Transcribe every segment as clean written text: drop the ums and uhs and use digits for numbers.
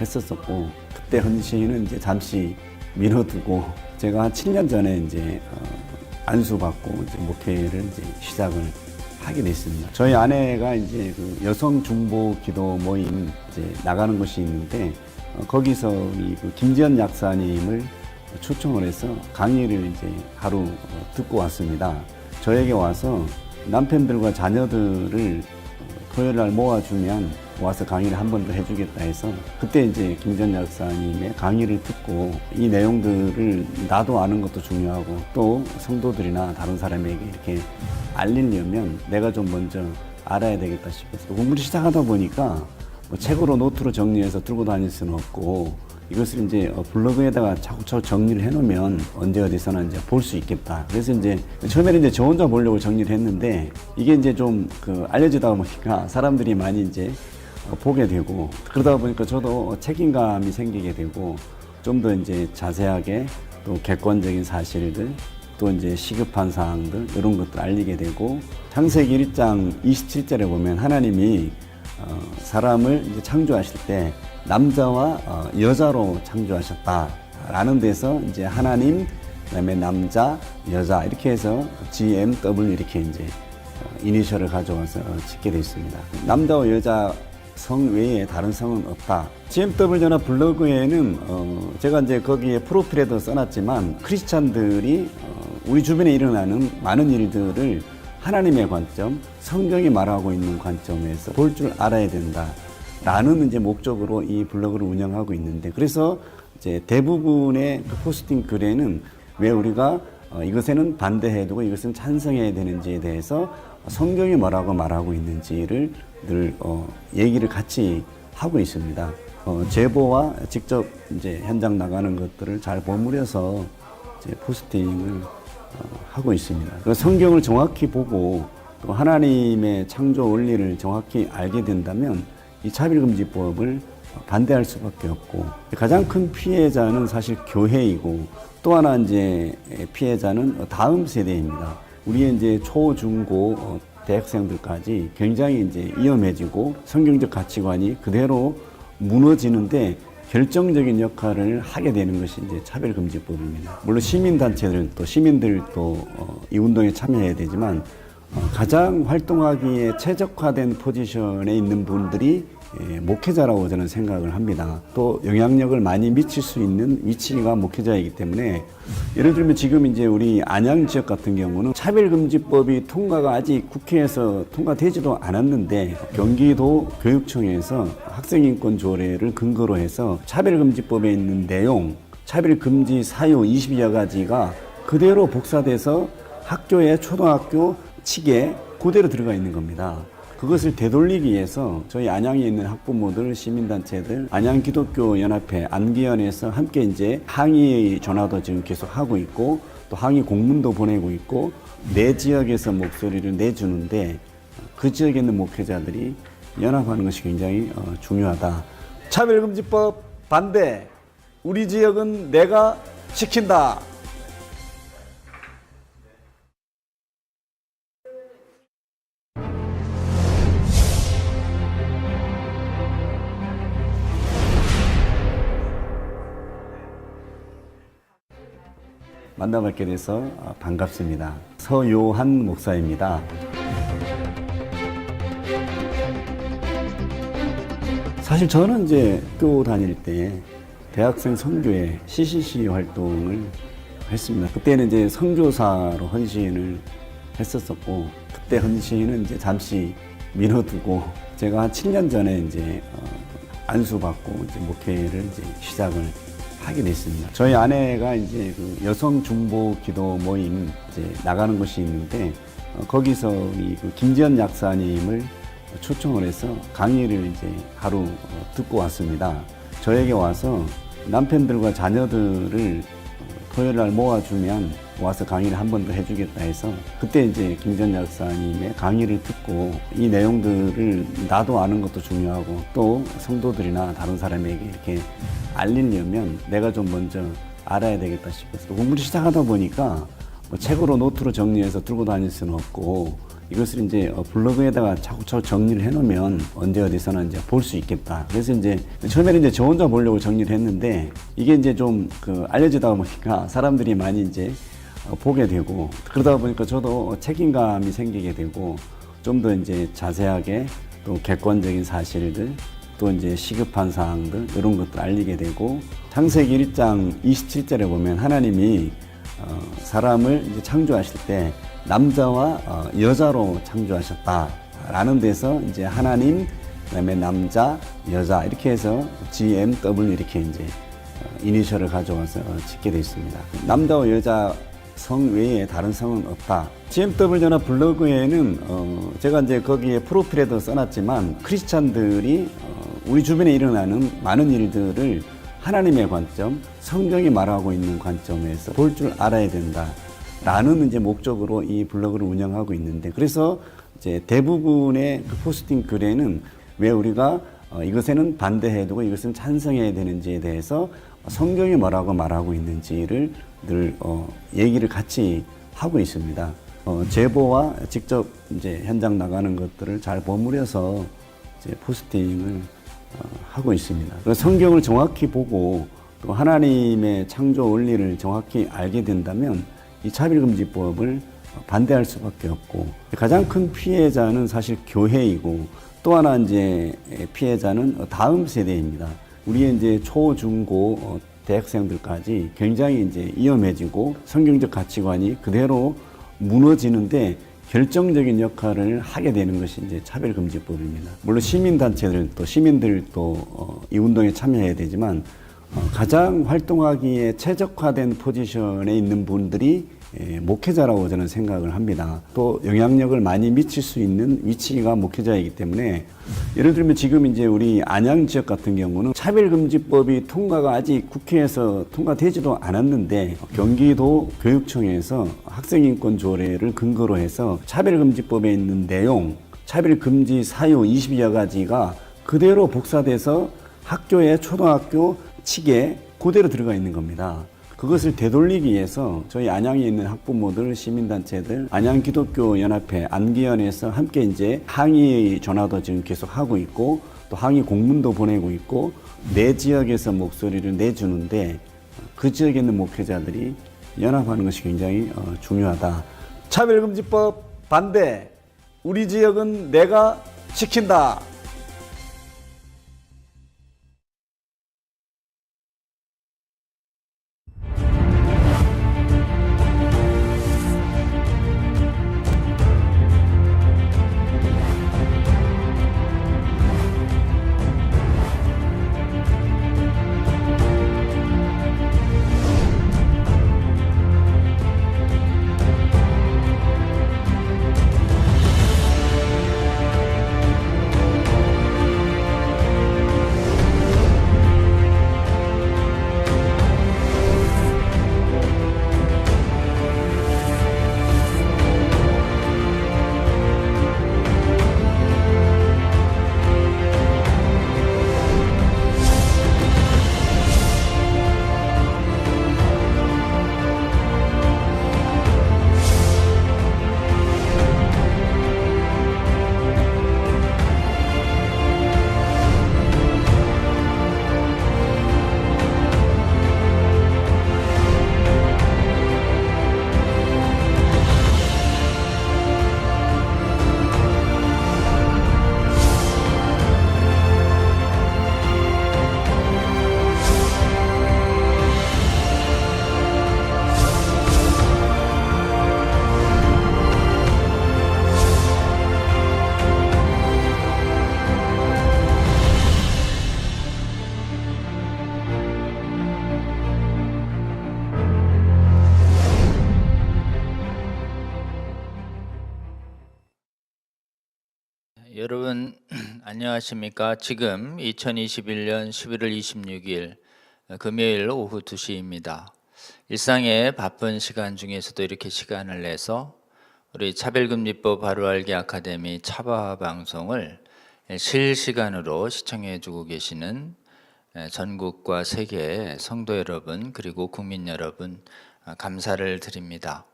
했었었고, 그때 헌신은 이제 잠시 미뤄두고 제가 한 7년 전에 이제 안수받고 이제 목회를 이제 시작을 하게 됐습니다. 저희 아내가 이제 그 여성 중보 기도 모임 이제 나가는 곳이 있는데 거기서 우리 그 김지연 약사님을 초청을 해서 강의를 이제 하루 듣고 왔습니다. 저에게 와서 남편들과 자녀들을 토요일 날 모아주면 와서 강의를 한 번 더 해주겠다 해서 그때 이제 김지연 약사님의 강의를 듣고 이 내용들을 나도 아는 것도 중요하고 또 성도들이나 다른 사람에게 이렇게 알리려면 내가 좀 먼저 알아야 되겠다 싶어서 공부를 시작하다 보니까 뭐 책으로 노트로 정리해서 들고 다닐 수는 없고 이것을 이제 블로그에다가 차곡차곡 정리를 해놓으면 언제 어디서나 이제 볼 수 있겠다. 그래서 이제 처음에는 이제 저 혼자 보려고 정리를 했는데 이게 이제 좀 알려지다 보니까 사람들이 많이 이제 보게 되고 그러다 보니까 저도 책임감이 생기게 되고 좀 더 이제 자세하게 또 객관적인 사실들 또 이제 시급한 사항들 이런 것들 알리게 되고 창세기 1장 27절에 보면 하나님이 사람을 이제 창조하실 때 남자와 여자로 창조하셨다라는 데서 이제 하나님 그다음에 남자 여자 이렇게 해서 GMW 이렇게 이제 이니셜을 가져와서 짓게 됐습니다. 남자와 여자 성 외에 다른 성은 없다. GMW나 블로그에는 제가 이제 거기에 프로필에도 써놨지만 크리스찬들이 우리 주변에 일어나는 많은 일들을 하나님의 관점, 성경이 말하고 있는 관점에서 볼 줄 알아야 된다. 라는 이제 목적으로 이 블로그를 운영하고 있는데 그래서 이제 대부분의 그 포스팅 글에는 왜 우리가 이것에는 반대해야 되고 이것은 찬성해야 되는지에 대해서 성경이 뭐라고 말하고 있는지를 늘 얘기를 같이 하고 있습니다. 제보와 직접 이제 현장 나가는 것들을 잘 버무려서 이제 포스팅을 하고 있습니다. 그 성경을 정확히 보고 또 하나님의 창조 원리를 정확히 알게 된다면 이 차별금지법을 반대할 수밖에 없고 가장 큰 피해자는 사실 교회이고 또 하나 이제 피해자는 다음 세대입니다. 우리의 이제 초, 중, 고 대학생들까지 굉장히 이제 위험해지고 성경적 가치관이 그대로 무너지는데 결정적인 역할을 하게 되는 것이 이제 차별금지법입니다. 물론 시민단체들 또 시민들도 이 운동에 참여해야 되지만 가장 활동하기에 최적화된 포지션에 있는 분들이 목회자라고 저는 생각을 합니다. 또 영향력을 많이 미칠 수 있는 위치가 목회자이기 때문에 예를 들면 지금 이제 우리 안양 지역 같은 경우는 차별금지법이 통과가 아직 국회에서 통과되지도 않았는데 경기도 교육청에서 학생인권 조례를 근거로 해서 차별금지법에 있는 내용, 차별금지 사유 20여 가지가 그대로 복사돼서 학교의 초등학교 칙에 그대로 들어가 있는 겁니다. 그것을 되돌리기 위해서 저희 안양에 있는 학부모들, 시민단체들, 안양기독교연합회, 안기연에서 함께 이제 항의 전화도 지금 계속 하고 있고 또 항의 공문도 보내고 있고 내 지역에서 목소리를 내주는데 그 지역에 있는 목회자들이 연합하는 것이 굉장히 중요하다. 차별금지법 반대! 우리 지역은 내가 지킨다! 만나뵙게 돼서 반갑습니다. 서요한 목사입니다. 사실 저는 이제 학교 다닐 때 대학생 선교회 CCC 활동을 했습니다. 그때는 이제 선교사로 헌신을 했었었고 그때 헌신은 이제 잠시 미뤄두고 제가 한 7년 전에 이제 안수받고 이제 목회를 이제 시작을 하게 됐습니다. 저희 아내가 이제 그 여성 중보 기도 모임 이제 나가는 곳이 있는데 거기서 우리 그 김지연 약사님을 초청을 해서 강의를 이제 하루 듣고 왔습니다. 저에게 와서 남편들과 자녀들을 토요일 날 모아주면 와서 강의를 한 번 더 해주겠다 해서 그때 이제 김지연 약사님의 강의를 듣고 이 내용들을 나도 아는 것도 중요하고 또 성도들이나 다른 사람에게 이렇게 알리려면 내가 좀 먼저 알아야 되겠다 싶어서 공부를 시작하다 보니까 뭐 책으로 노트로 정리해서 들고 다닐 수는 없고 이것을 이제 블로그에다가 차곡차곡 정리를 해놓으면 언제 어디서나 이제 볼 수 있겠다. 그래서 이제 처음에는 이제 저 혼자 보려고 정리를 했는데 이게 이제 좀 알려지다 보니까 사람들이 많이 이제 보게 되고 그러다 보니까 저도 책임감이 생기게 되고 좀 더 이제 자세하게 또 객관적인 사실들 또 이제 시급한 사항들 이런 것들 알리게 되고 창세기 1장 27절에 보면 하나님이 사람을 이제 창조하실 때 남자와 여자로 창조하셨다라는 데서 이제 하나님 그다음에 남자 여자 이렇게 해서 GMW 이렇게 이제 이니셜을 가져와서 짓게 되어 있습니다. 남자와 여자 성 외에 다른 성은 없다. GMW나 블로그에는 제가 이제 거기에 프로필에도 써놨지만 크리스찬들이 우리 주변에 일어나는 많은 일들을 하나님의 관점, 성경이 말하고 있는 관점에서 볼 줄 알아야 된다라는 이제 목적으로 이 블로그를 운영하고 있는데 그래서 이제 대부분의 그 포스팅 글에는 왜 우리가 이것에는 반대해야 되고 이것은 찬성해야 되는지에 대해서 성경이 뭐라고 말하고 있는지를 늘 얘기를 같이 하고 있습니다. 제보와 직접 이제 현장 나가는 것들을 잘 버무려서 이제 포스팅을 하고 있습니다. 성경을 정확히 보고 또 하나님의 창조 원리를 정확히 알게 된다면 이 차별금지법을 반대할 수밖에 없고 가장 큰 피해자는 사실 교회이고 또 하나 이제 피해자는 다음 세대입니다. 우리의 이제 초, 중, 고 대학생들까지 굉장히 이제 위험해지고 성경적 가치관이 그대로 무너지는데 결정적인 역할을 하게 되는 것이 이제 차별금지법입니다. 물론 시민단체들도 시민들도 이 운동에 참여해야 되지만 가장 활동하기에 최적화된 포지션에 있는 분들이 목회자라고 저는 생각을 합니다. 또 영향력을 많이 미칠 수 있는 위치가 목회자이기 때문에 예를 들면 지금 이제 우리 안양 지역 같은 경우는 차별금지법이 통과가 아직 국회에서 통과되지도 않았는데 경기도 교육청에서 학생인권 조례를 근거로 해서 차별금지법에 있는 내용, 차별금지 사유 20여 가지가 그대로 복사돼서 학교의 초등학교 칙에 그대로 들어가 있는 겁니다. 그것을 되돌리기 위해서 저희 안양에 있는 학부모들, 시민단체들, 안양기독교연합회, 안기연에서 함께 이제 항의 전화도 지금 계속 하고 있고 또 항의 공문도 보내고 있고 내 지역에서 목소리를 내주는데 그 지역에 있는 목회자들이 연합하는 것이 굉장히 중요하다. 차별금지법 반대. 우리 지역은 내가 지킨다. 여러분 안녕하십니까? 지금 2021년 11월 26일 금요일 오후 2시입니다. 일상의 바쁜 시간 중에서도 이렇게 시간을 내서 우리 차별금지법 바로알기 아카데미 차바 방송을 실시간으로 시청해 주고 계시는 전국과 세계의 성도 여러분 그리고 국민 여러분 감사를 드립니다.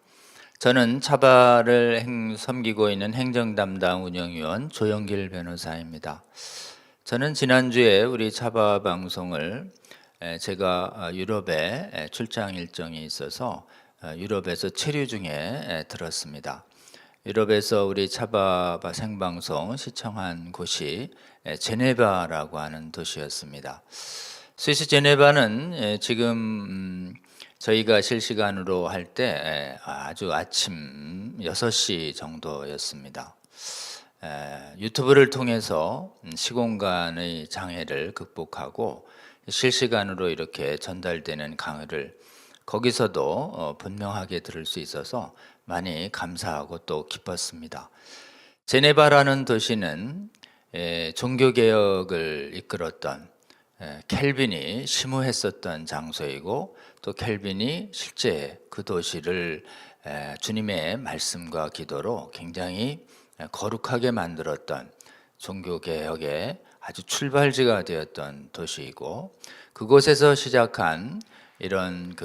저는 차바를 섬기고 있는 행정담당 운영위원 조영길 변호사입니다. 저는 지난주에 우리 차바 방송을 제가 유럽에 출장 일정이 있어서 유럽에서 체류 중에 들었습니다. 유럽에서 우리 차바 생방송 시청한 곳이 제네바라고 하는 도시였습니다. 스위스 제네바는 지금 저희가 실시간으로 할 때 아주 아침 6시 정도였습니다. 유튜브를 통해서 시공간의 장애를 극복하고 실시간으로 이렇게 전달되는 강의를 거기서도 분명하게 들을 수 있어서 많이 감사하고 또 기뻤습니다. 제네바라는 도시는 종교개혁을 이끌었던 켈빈이 심우했었던 장소이고 또 켈빈이 실제 그 도시를 주님의 말씀과 기도로 굉장히 거룩하게 만들었던 종교개혁의 아주 출발지가 되었던 도시이고 그곳에서 시작한 이런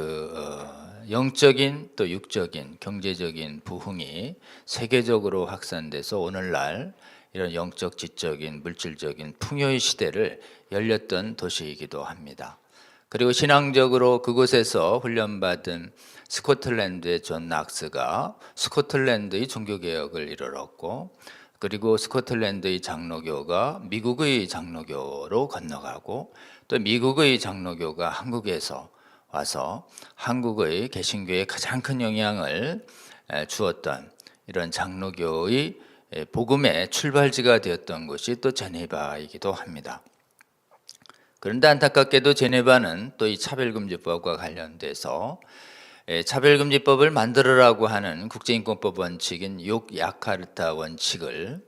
영적인 또 육적인 경제적인 부흥이 세계적으로 확산돼서 오늘날 이런 영적, 지적인, 물질적인 풍요의 시대를 열렸던 도시이기도 합니다. 그리고 신앙적으로 그곳에서 훈련받은 스코틀랜드의 존 낙스가 스코틀랜드의 종교개혁을 이끌었고 그리고 스코틀랜드의 장로교가 미국의 장로교로 건너가고 또 미국의 장로교가 한국에서 와서 한국의 개신교에 가장 큰 영향을 주었던 이런 장로교의 복음의 출발지가 되었던 곳이 또 제네바이기도 합니다. 그런데 안타깝게도 제네바는 또 이 차별금지법과 관련돼서 차별금지법을 만들으라고 하는 국제인권법 원칙인 욕야카르타 원칙을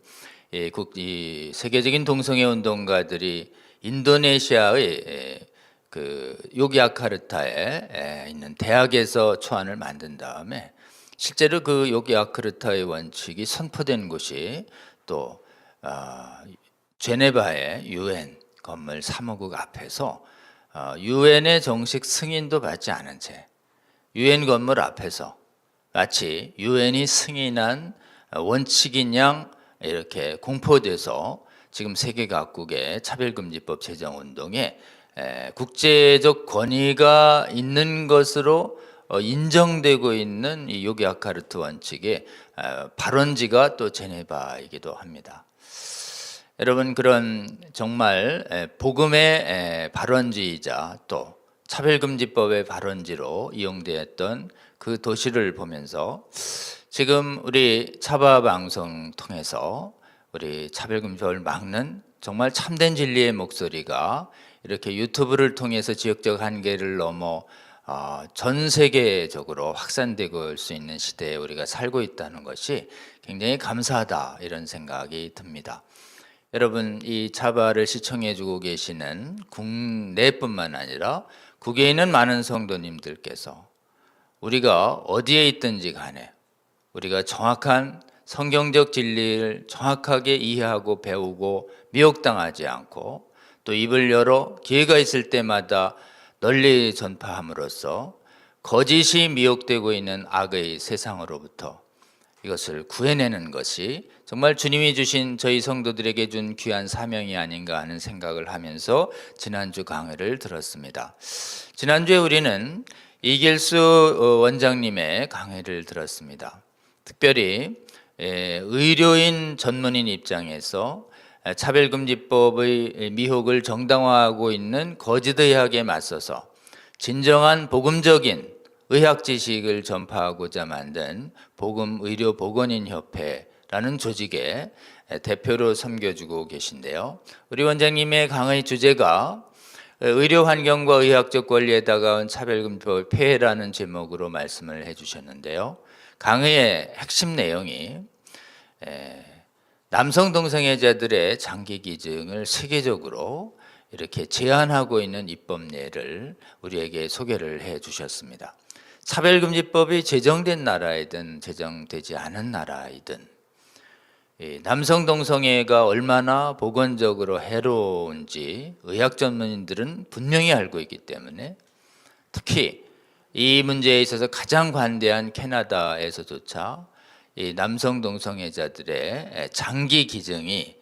이 세계적인 동성애 운동가들이 인도네시아의 그 욕야카르타에 있는 대학에서 초안을 만든 다음에 실제로 그 욕야카르타의 원칙이 선포된 곳이 또 제네바의 UN 건물 3호국 앞에서 UN의 정식 승인도 받지 않은 채 UN 건물 앞에서 마치 UN이 승인한 원칙인 양 이렇게 공포돼서 지금 세계 각국의 차별금지법 제정 운동에 국제적 권위가 있는 것으로 인정되고 있는 이 욕야카르트 원칙의 발원지가 또 제네바이기도 합니다. 여러분 그런 정말 복음의 발원지이자 또 차별금지법의 발원지로 이용되었던 그 도시를 보면서 지금 우리 차바 방송 통해서 우리 차별금지법을 막는 정말 참된 진리의 목소리가 이렇게 유튜브를 통해서 지역적 한계를 넘어 전 세계적으로 확산되고 올 수 있는 시대에 우리가 살고 있다는 것이 굉장히 감사하다 이런 생각이 듭니다. 여러분 이 차바를 시청해주고 계시는 국내뿐만 아니라 국외에 있는 많은 성도님들께서 우리가 어디에 있든지 간에 우리가 정확한 성경적 진리를 정확하게 이해하고 배우고 미혹당하지 않고 또 입을 열어 기회가 있을 때마다 널리 전파함으로써 거짓이 미혹되고 있는 악의 세상으로부터 이것을 구해내는 것이 정말 주님이 주신 저희 성도들에게 준 귀한 사명이 아닌가 하는 생각을 하면서 지난주 강의를 들었습니다. 지난주에 우리는 이길수 원장님의 강의를 들었습니다. 특별히 의료인 전문인 입장에서 차별금지법의 미혹을 정당화하고 있는 거짓의학에 맞서서 진정한 복음적인 의학 지식을 전파하고자 만든 복음의료보건인협회라는 조직의 대표로 섬겨주고 계신데요. 우리 원장님의 강의 주제가 의료 환경과 의학적 권리에 다가온 차별금지법의 폐해라는 제목으로 말씀을 해주셨는데요. 강의의 핵심 내용이 남성 동성애자들의 장기 기증을 세계적으로 이렇게 제한하고 있는 입법례를 우리에게 소개를 해 주셨습니다. 차별금지법이 제정된 나라이든 제정되지 않은 나라이든 남성 동성애가 얼마나 보건적으로 해로운지 의학 전문인들은 분명히 알고 있기 때문에 특히 이 문제에 있어서 가장 관대한 캐나다에서조차 이 남성 동성애자들의 장기 기증이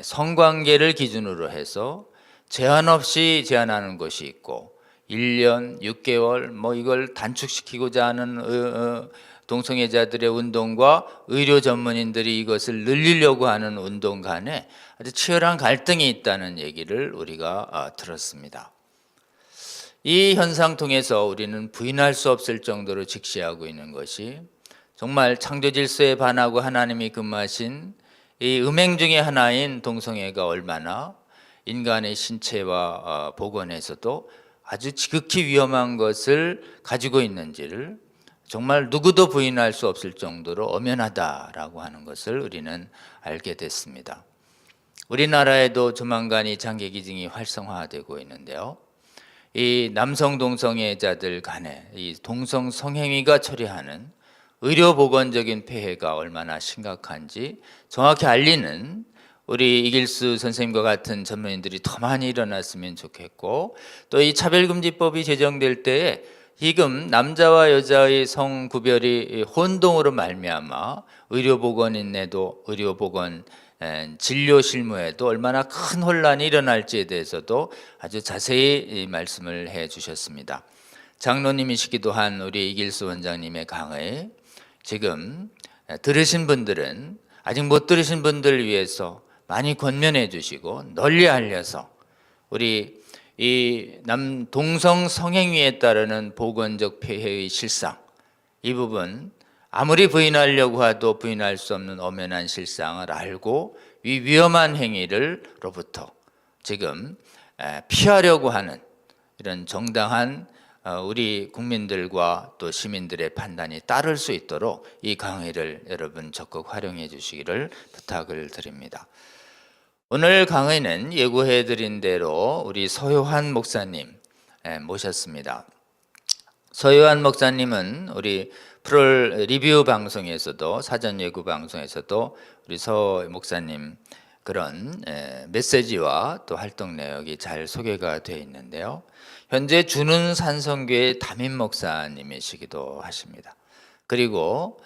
성관계를 기준으로 해서 제한 없이 제한하는 것이 있고 1년 6개월 뭐 이걸 단축시키고자 하는 동성애자들의 운동과 의료 전문인들이 이것을 늘리려고 하는 운동 간에 아주 치열한 갈등이 있다는 얘기를 우리가 들었습니다. 이 현상 통해서 우리는 부인할 수 없을 정도로 직시하고 있는 것이 정말 창조 질서에 반하고 하나님이 금하신 이 음행 중의 하나인 동성애가 얼마나 인간의 신체와 복원에서도 아주 지극히 위험한 것을 가지고 있는지를 정말 누구도 부인할 수 없을 정도로 엄연하다라고 하는 것을 우리는 알게 됐습니다. 우리나라에도 조만간 이 장기 기증이 활성화되고 있는데요. 이 남성 동성애자들 간에 이 동성 성행위가 초래하는 의료보건적인 폐해가 얼마나 심각한지 정확히 알리는 우리 이길수 선생님과 같은 전문인들이 더 많이 일어났으면 좋겠고, 또 이 차별금지법이 제정될 때에 지금 남자와 여자의 성구별이 혼동으로 말미암아 의료보건인에도 의료보건 진료 실무에도 얼마나 큰 혼란이 일어날지에 대해서도 아주 자세히 말씀을 해 주셨습니다. 장로님이시기도 한 우리 이길수 원장님의 강의, 지금 들으신 분들은 아직 못 들으신 분들을 위해서 많이 권면해 주시고 널리 알려서 우리 이 동성 성행위에 따르는 보건적 폐해의 실상, 이 부분 아무리 부인하려고 해도 부인할 수 없는 엄연한 실상을 알고 이 위험한 행위를로부터 지금 피하려고 하는 이런 정당한 우리 국민들과 또 시민들의 판단이 따를 수 있도록 이 강의를 여러분 적극 활용해 주시기를 부탁을 드립니다. 오늘 강의는 예고해 드린 대로 우리 서효한 목사님 모셨습니다. 서효한 목사님은 우리 프롤 리뷰 방송에서도 사전 예고 방송에서도 우리 서 목사님 그런 메시지와 또 활동 내역이 잘 소개가 되어 있는데요. 현재 주는 산성교회 담임 목사님이시기도 하십니다. 그리고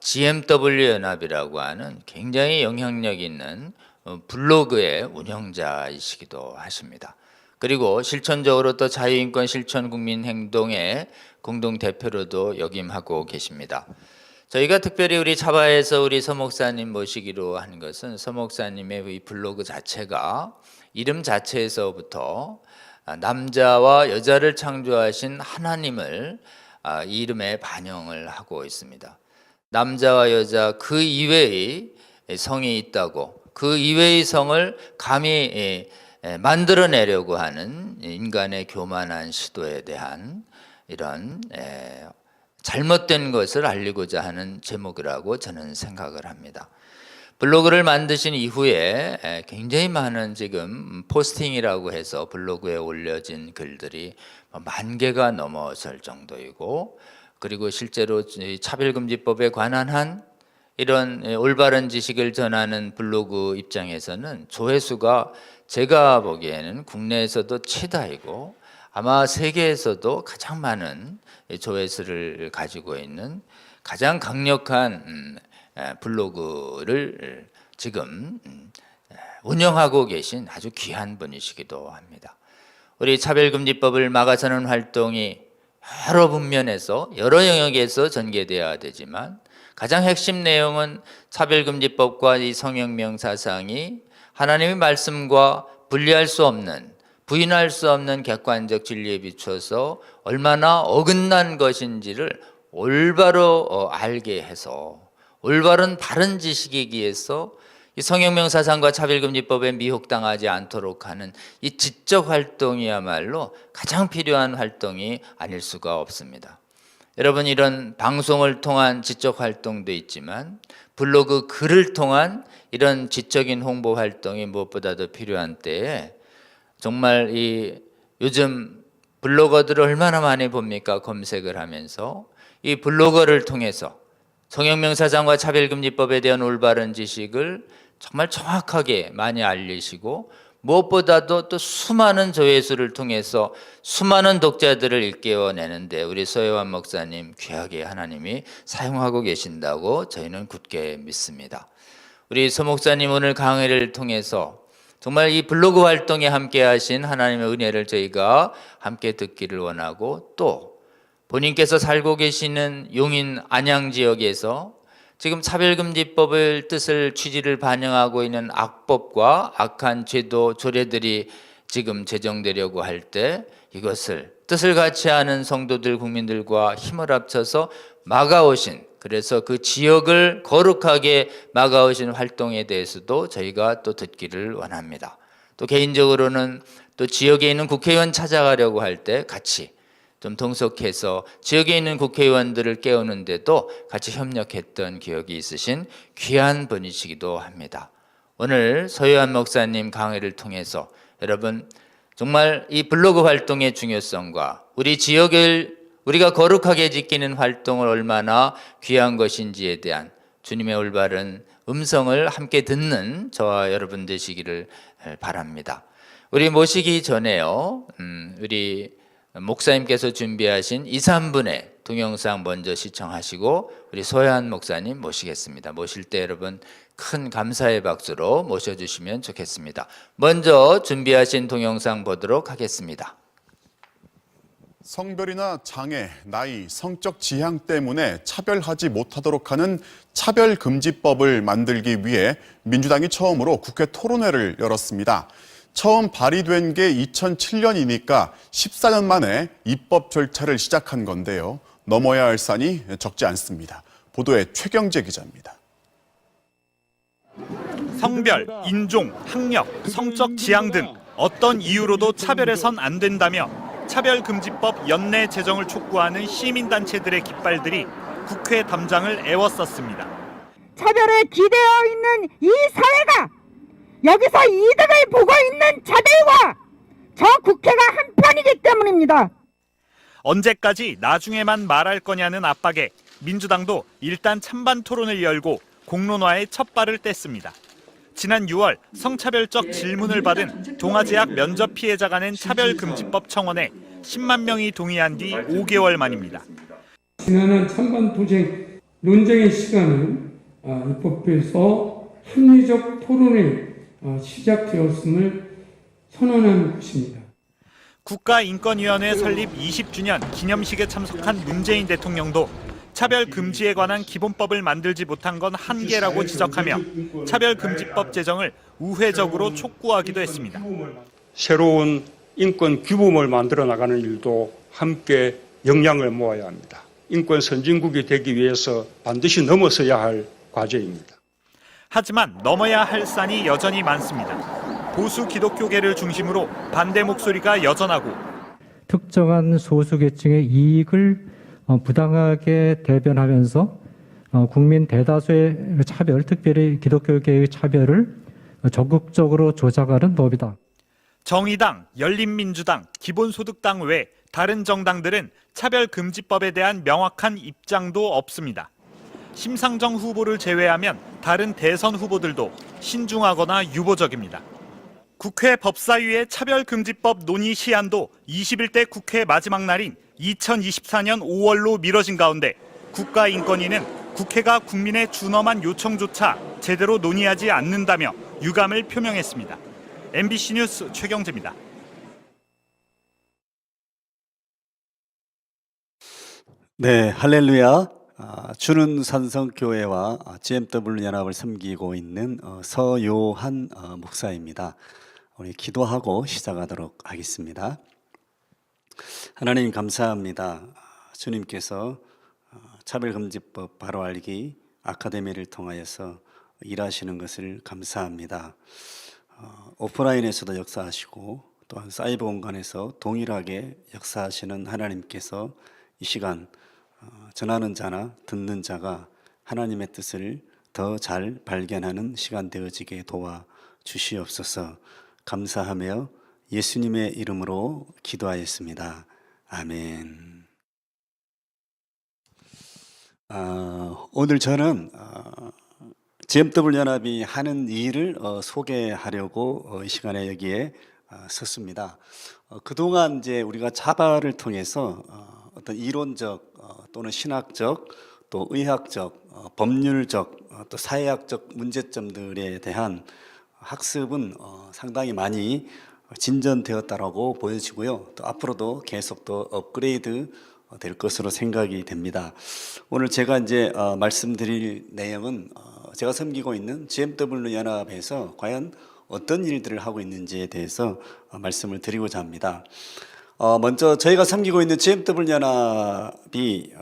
GMW 연합이라고 하는 굉장히 영향력 있는 블로그의 운영자이시기도 하십니다. 그리고 실천적으로 또 자유인권 실천 국민행동의 공동대표로도 역임하고 계십니다. 저희가 특별히 우리 차바에서 우리 서 목사님 모시기로 한 것은 서 목사님의 이 블로그 자체가 이름 자체에서부터 남자와 여자를 창조하신 하나님을 이 이름에 반영을 하고 있습니다. 남자와 여자 그 이외의 성이 있다고, 그 이외의 성을 감히 만들어내려고 하는 인간의 교만한 시도에 대한 이런 잘못된 것을 알리고자 하는 제목이라고 저는 생각을 합니다. 블로그를 만드신 이후에 굉장히 많은 지금 포스팅이라고 해서 블로그에 올려진 글들이 10,000개가 넘어설 정도이고, 그리고 실제로 차별금지법에 관한 한 이런 올바른 지식을 전하는 블로그 입장에서는 조회수가 제가 보기에는 국내에서도 최다이고 아마 세계에서도 가장 많은 조회수를 가지고 있는 가장 강력한 블로그를 지금 운영하고 계신 아주 귀한 분이시기도 합니다. 우리 차별금지법을 막아서는 활동이 여러 분면에서 여러 영역에서 전개되어야 되지만 가장 핵심 내용은 차별금지법과 이 성혁명 사상이 하나님의 말씀과 분리할 수 없는, 부인할 수 없는 객관적 진리에 비춰서 얼마나 어긋난 것인지를 올바로 알게 해서 올바른 바른 지식이기위해서 이 성혁명 사상과 차별금지법에 미혹당하지 않도록 하는 이 지적 활동이야말로 가장 필요한 활동이 아닐 수가 없습니다. 여러분, 이런 방송을 통한 지적 활동도 있지만 블로그 글을 통한 이런 지적인 홍보 활동이 무엇보다도 필요한 때에 정말 이 요즘 블로거들을 얼마나 많이 봅니까? 검색을 하면서 이 블로거를 통해서 성혁명 사상과 차별금지법에 대한 올바른 지식을 정말 정확하게 많이 알리시고 무엇보다도 또 수많은 조회수를 통해서 수많은 독자들을 일깨워내는데 우리 서혜환 목사님 귀하게 하나님이 사용하고 계신다고 저희는 굳게 믿습니다. 우리 서 목사님 오늘 강의를 통해서 정말 이 블로그 활동에 함께 하신 하나님의 은혜를 저희가 함께 듣기를 원하고, 또 본인께서 살고 계시는 용인 안양 지역에서 지금 차별금지법을 뜻을 취지를 반영하고 있는 악법과 악한 제도 조례들이 지금 제정되려고 할 때 이것을 뜻을 같이 하는 성도들 국민들과 힘을 합쳐서 막아오신, 그래서 그 지역을 거룩하게 막아오신 활동에 대해서도 저희가 또 듣기를 원합니다. 또 개인적으로는 또 지역에 있는 국회의원 찾아가려고 할 때 같이 좀 동석해서 지역에 있는 국회의원들을 깨우는데도 같이 협력했던 기억이 있으신 귀한 분이시기도 합니다. 오늘 서혜환 목사님 강의를 통해서 여러분 정말 이 블로그 활동의 중요성과 우리 지역을 우리가 거룩하게 지키는 활동을 얼마나 귀한 것인지에 대한 주님의 올바른 음성을 함께 듣는 저와 여러분 되시기를 바랍니다. 우리 모시기 전에요, 우리 목사님께서 준비하신 2, 3분의 동영상 먼저 시청하시고 우리 서혜환 목사님 모시겠습니다. 모실 때 여러분 큰 감사의 박수로 모셔주시면 좋겠습니다. 먼저 준비하신 동영상 보도록 하겠습니다. 성별이나 장애, 나이, 성적 지향 때문에 차별하지 못하도록 하는 차별금지법을 만들기 위해 민주당이 처음으로 국회 토론회를 열었습니다. 처음 발의된 게 2007년이니까 14년 만에 입법 절차를 시작한 건데요. 넘어야 할 산이 적지 않습니다. 보도에 최경재 기자입니다. 성별, 인종, 학력, 성적 지향 등 어떤 이유로도 차별해선 안 된다며 차별금지법 연내 제정을 촉구하는 시민단체들의 깃발들이 국회 담장을 애워쌌습니다. 차별에 기대어 있는 이 사회가 여기서 이득을 보고 있는 자들과 저 국회가 한편이기 때문입니다. 언제까지 나중에만 말할 거냐는 압박에 민주당도 일단 찬반 토론을 열고 공론화에 첫 발을 뗐습니다. 지난 6월 성차별적 질문을 받은 동아제약 면접 피해자가 낸 차별금지법 청원에 10만 명이 동의한 뒤 5개월 만입니다. 지난한 찬반 토쟁 논쟁의 시간은 입법부에서 합리적 토론이 시작되었음을 선언한 것입니다. 국가인권위원회 설립 20주년 기념식에 참석한 문재인 대통령도 차별금지에 관한 기본법을 만들지 못한 건 한계라고 지적하며 차별금지법 제정을 우회적으로 촉구하기도 했습니다. 새로운 인권 규범을 만들어 나가는 일도 함께 역량을 모아야 합니다. 인권 선진국이 되기 위해서 반드시 넘어서야 할 과제입니다. 하지만 넘어야 할 산이 여전히 많습니다. 보수 기독교계를 중심으로 반대 목소리가 여전하고 특정한 소수계층의 이익을 부당하게 대변하면서 국민 대다수의 차별, 특별히 기독교계의 차별을 적극적으로 조작하는 법이다. 정의당, 열린민주당, 기본소득당 외 다른 정당들은 차별금지법에 대한 명확한 입장도 없습니다. 심상정 후보를 제외하면 다른 대선 후보들도 신중하거나 유보적입니다. 국회 법사위의 차별금지법 논의 시한도 21대 국회 마지막 날인 2024년 5월로 미뤄진 가운데 국가인권위는 국회가 국민의 준엄한 요청조차 제대로 논의하지 않는다며 유감을 표명했습니다. MBC 뉴스 최경재입니다. 네, 할렐루야. 주는 산성교회와 GMW 연합을 섬기고 있는 서요한 목사입니다. 우리 기도하고 시작하도록 하겠습니다. 하나님 감사합니다. 주님께서 차별금지법 바로 알기 아카데미를 통하여서 일하시는 것을 감사합니다. 오프라인에서도 역사하시고 또한 사이버 공간에서 동일하게 역사하시는 하나님께서 이 시간 전하는 자나 듣는 자가 하나님의 뜻을 더 잘 발견하는 시간 되어지게 도와 주시옵소서. 감사하며 예수님의 이름으로 기도하였습니다. 아멘. 오늘 저는 GMW 연합이 하는 일을 소개하려고 이 시간에 여기에 섰습니다. 그동안 이제 우리가 자발을 통해서 어떤 이론적 또는 신학적 또 의학적 법률적 또 사회학적 문제점들에 대한 학습은 상당히 많이 진전되었다라고 보여지고요. 또 앞으로도 계속 또 업그레이드 될 것으로 생각이 됩니다. 오늘 제가 이제 말씀드릴 내용은 제가 섬기고 있는 GMW 연합에서 과연 어떤 일들을 하고 있는지에 대해서 말씀을 드리고자 합니다. 먼저 저희가 섬기고 있는 GMW 연합이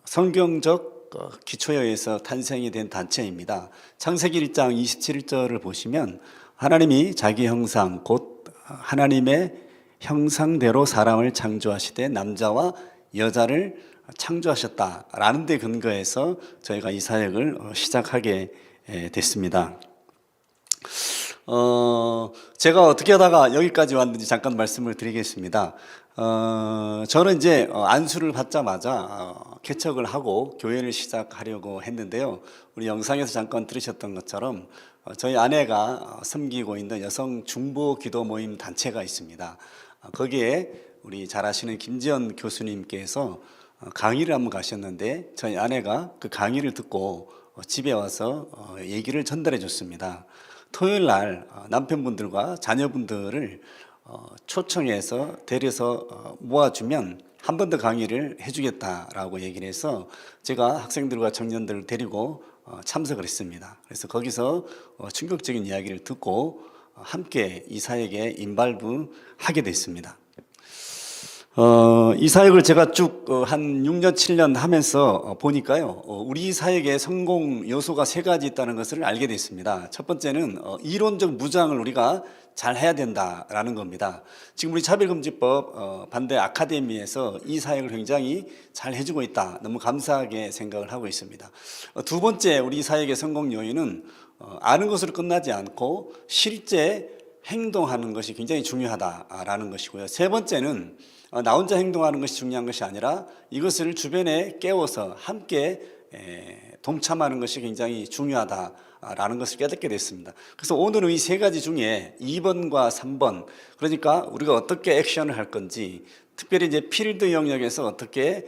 성경적 기초에 의해서 탄생이 된 단체입니다. 창세기 1장 27절을 보시면 하나님이 자기 형상 곧 하나님의 형상대로 사람을 창조하시되 남자와 여자를 창조하셨다라는 데 근거해서 저희가 이 사역을 시작하게 됐습니다. 제가 어떻게 하다가 여기까지 왔는지 잠깐 말씀을 드리겠습니다. 저는 이제 안수를 받자마자 개척을 하고 교회를 시작하려고 했는데요. 우리 영상에서 잠깐 들으셨던 것처럼 저희 아내가 섬기고 있는 여성 중보 기도 모임 단체가 있습니다. 거기에 우리 잘 아시는 김지연 교수님께서 강의를 한번 가셨는데 저희 아내가 그 강의를 듣고 집에 와서 얘기를 전달해 줬습니다. 토요일 날 남편분들과 자녀분들을 초청해서 데려서 모아주면 한 번 더 강의를 해주겠다라고 얘기를 해서 제가 학생들과 청년들을 데리고 참석을 했습니다. 그래서 거기서 충격적인 이야기를 듣고 함께 이 사역에 인발부하게 됐습니다. 이 사역을 제가 쭉 한 6년, 7년 하면서 보니까요, 우리 사역의 성공 요소가 3가지 있다는 것을 알게 됐습니다. 첫 번째는 이론적 무장을 우리가 잘 해야 된다라는 겁니다. 지금 우리 차별금지법 반대 아카데미에서 이 사역을 굉장히 잘 해주고 있다. 너무 감사하게 생각을 하고 있습니다. 두 번째, 우리 사역의 성공 요인은 아는 것으로 끝나지 않고 실제 행동하는 것이 굉장히 중요하다라는 것이고요. 세 번째는 나 혼자 행동하는 것이 중요한 것이 아니라 이것을 주변에 깨워서 함께 동참하는 것이 굉장히 중요하다라는 것을 깨닫게 됐습니다. 그래서 오늘은 이 3가지 중에 2번과 3번, 그러니까 우리가 어떻게 액션을 할 건지, 특별히 이제 필드 영역에서 어떻게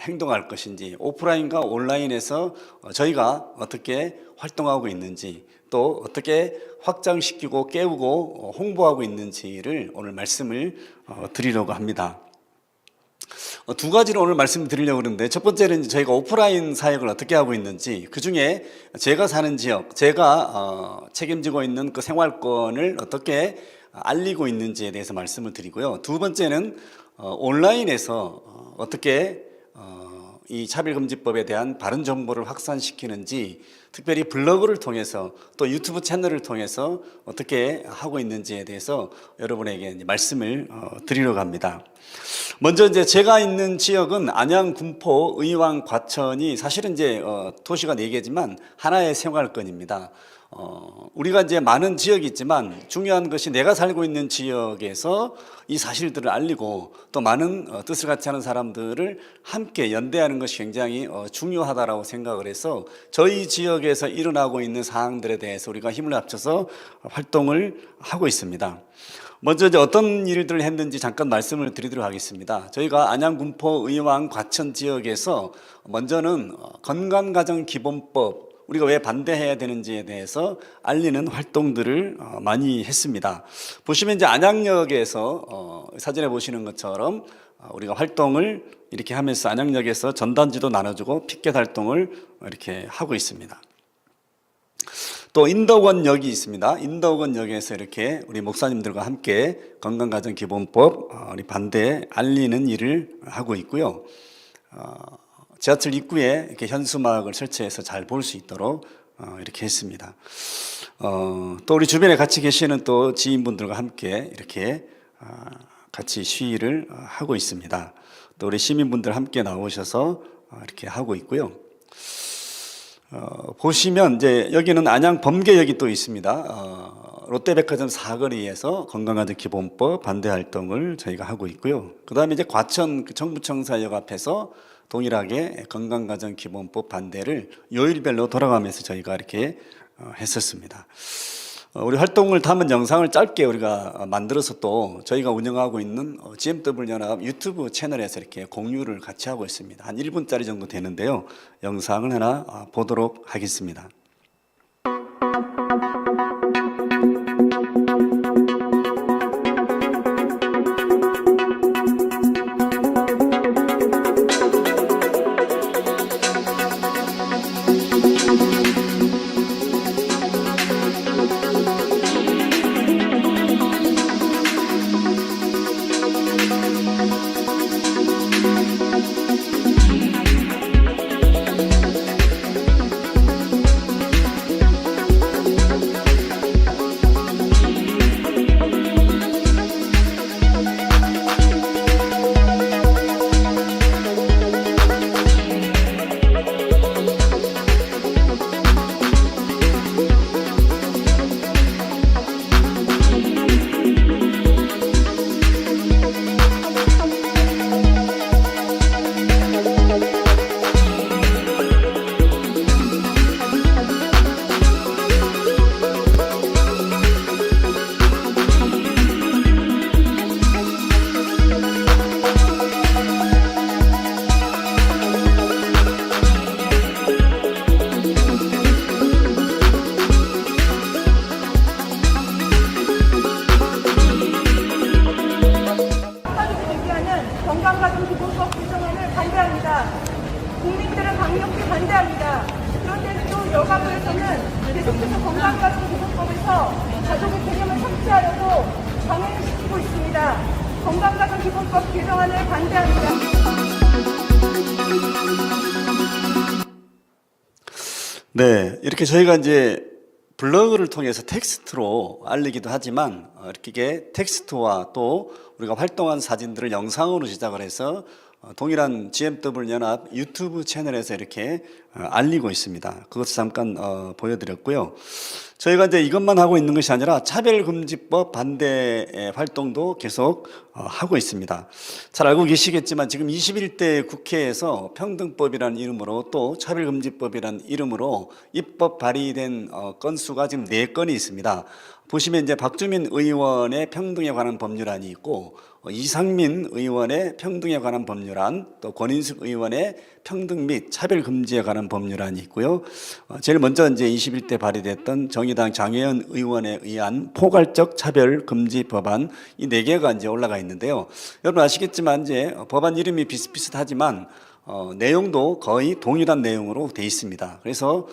행동할 것인지, 오프라인과 온라인에서 저희가 어떻게 활동하고 있는지, 또 어떻게 확장시키고 깨우고 홍보하고 있는지를 오늘 말씀을 드리려고 합니다. 2가지로 오늘 말씀드리려고 그러는데, 첫 번째는 저희가 오프라인 사역을 어떻게 하고 있는지, 그 중에 제가 사는 지역, 제가 책임지고 있는 그 생활권을 어떻게 알리고 있는지에 대해서 말씀을 드리고요. 두 번째는 온라인에서 어떻게 이 차별금지법에 대한 바른 정보를 확산시키는지, 특별히 블로그를 통해서 또 유튜브 채널을 통해서 어떻게 하고 있는지에 대해서 여러분에게 말씀을 드리려고 합니다. 먼저 이제 제가 있는 지역은 안양, 군포, 의왕, 과천이 사실은 이제 도시가 4개지만 하나의 생활권입니다. 우리가 이제 많은 지역이 있지만 중요한 것이 내가 살고 있는 지역에서 이 사실들을 알리고 또 많은 뜻을 같이 하는 사람들을 함께 연대하는 것이 굉장히 중요하다라고 생각을 해서 저희 지역에서 일어나고 있는 사항들에 대해서 우리가 힘을 합쳐서 활동을 하고 있습니다. 먼저 이제 어떤 일들을 했는지 잠깐 말씀을 드리도록 하겠습니다. 저희가 안양, 군포, 의왕, 과천 지역에서 먼저는 건강가정기본법, 우리가 왜 반대해야 되는지에 대해서 알리는 활동들을 많이 했습니다. 보시면 이제 안양역에서 사진에 보시는 것처럼 우리가 활동을 이렇게 하면서 안양역에서 전단지도 나눠주고 피켓 활동을 이렇게 하고 있습니다. 또 인덕원역이 있습니다. 인덕원역에서 이렇게 우리 목사님들과 함께 건강가정기본법 우리 반대 알리는 일을 하고 있고요. 지하철 입구에 이렇게 현수막을 설치해서 잘 볼 수 있도록 이렇게 했습니다. 또 우리 주변에 같이 계시는 또 지인분들과 함께 이렇게 같이 시위를 하고 있습니다. 또 우리 시민분들 함께 나오셔서 이렇게 하고 있고요. 보시면 이제 여기는 안양 범계역이 또 있습니다. 롯데백화점 사거리에서 건강가정 기본법 반대 활동을 저희가 하고 있고요. 그다음에 이제 과천 정부청사역 앞에서 동일하게 건강가정 기본법 반대를 요일별로 돌아가면서 저희가 이렇게 했었습니다. 우리 활동을 담은 영상을 짧게 우리가 만들어서 또 저희가 운영하고 있는 GMW 연합 유튜브 채널에서 이렇게 공유를 같이 하고 있습니다. 한 1분짜리 정도 되는데요. 영상을 하나 보도록 하겠습니다. 건강가정 기본법 개정안을 반대합니다. 국민들은 강력히 반대합니다. 그런데 또 여가부에서는 계속해서 건강가정 기본법에서 가족의 개념을 삭제하려고 강행을 시키고 있습니다. 건강가정 기본법 개정안을 반대합니다. 네, 이렇게 저희가 이제 블로그를 통해서 텍스트로 알리기도 하지만 이렇게 텍스트와 또 우리가 활동한 사진들을 영상으로 제작을 해서 동일한 GMW 연합 유튜브 채널에서 이렇게 알리고 있습니다. 그것을 잠깐 보여드렸고요. 저희가 이제 이것만 하고 있는 것이 아니라 차별금지법 반대 활동도 계속 하고 있습니다. 잘 알고 계시겠지만 지금 21대 국회에서 평등법이라는 이름으로 또 차별금지법이라는 이름으로 입법 발의된 건수가 지금 4건이 있습니다. 보시면 이제 박주민 의원의 평등에 관한 법률안이 있고 이상민 의원의 평등에 관한 법률안, 또 권인숙 의원의 평등 및 차별 금지에 관한 법률안이 있고요. 제일 먼저 이제 21대 발의됐던 정의당 장혜연 의원에 의한 포괄적 차별 금지 법안, 이 4개가 이제 올라가 있는데요. 여러분 아시겠지만 이제 법안 이름이 비슷비슷하지만 내용도 거의 동일한 내용으로 돼 있습니다. 그래서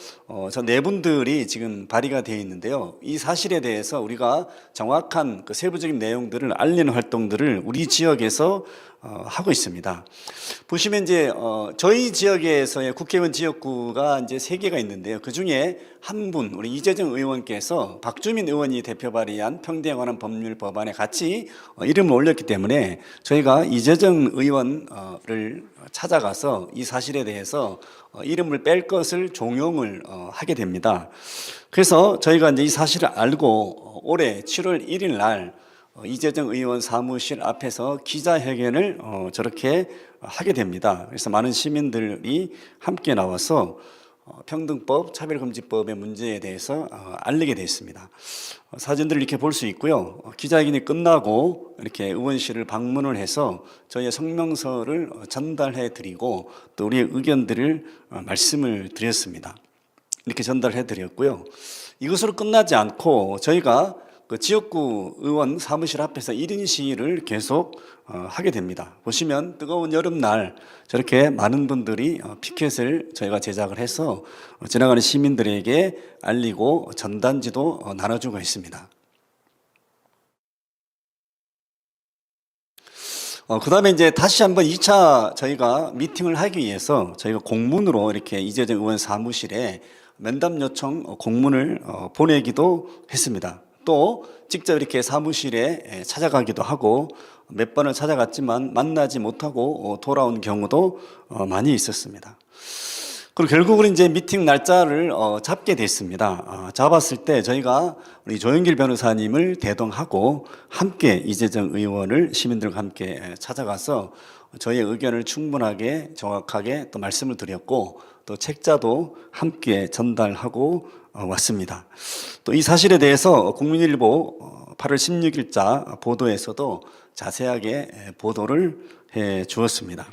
저 4분들이 지금 발의가 되어 있는데요. 이 사실에 대해서 우리가 정확한 그 세부적인 내용들을 알리는 활동들을 우리 지역에서 하고 있습니다. 보시면 이제 저희 지역에서의 국회의원 지역구가 이제 3개가 있는데요. 그 중에 한 분, 우리 이재정 의원께서 박주민 의원이 대표 발의한 평등에 관한 법률 법안에 같이 이름을 올렸기 때문에 저희가 이재정 의원을 찾아가서 이 사실에 대해서 이름을 뺄 것을 종용을 하게 됩니다. 그래서 저희가 이제 이 사실을 알고 올해 7월 1일 날 이재정 의원 사무실 앞에서 기자회견을 저렇게 하게 됩니다. 그래서 많은 시민들이 함께 나와서 평등법, 차별금지법의 문제에 대해서 알리게 되었습니다. 사진들을 이렇게 볼 수 있고요. 기자회견이 끝나고 이렇게 의원실을 방문을 해서 저희의 성명서를 전달해 드리고 또 우리의 의견들을 말씀을 드렸습니다. 이렇게 전달해 드렸고요. 이것으로 끝나지 않고 저희가 그 지역구 의원 사무실 앞에서 1인 시위를 계속 하게 됩니다. 보시면 뜨거운 여름날 저렇게 많은 분들이 피켓을 저희가 제작을 해서 지나가는 시민들에게 알리고 전단지도 나눠주고 있습니다. 그 다음에 이제 다시 한번 2차 저희가 미팅을 하기 위해서 저희가 공문으로 이렇게 이재정 의원 사무실에 면담 요청 공문을 보내기도 했습니다. 또 직접 이렇게 사무실에 찾아가기도 하고 몇 번을 찾아갔지만 만나지 못하고 돌아온 경우도 많이 있었습니다. 그리고 결국은 이제 미팅 날짜를 잡게 됐습니다. 잡았을 때 저희가 우리 조영길 변호사님을 대동하고 함께 이재정 의원을 시민들과 함께 찾아가서 저희의 의견을 충분하게 정확하게 또 말씀을 드렸고 또 책자도 함께 전달하고 왔습니다. 또 이 사실에 대해서 국민일보 8월 16일자 보도에서도 자세하게 보도를 해 주었습니다.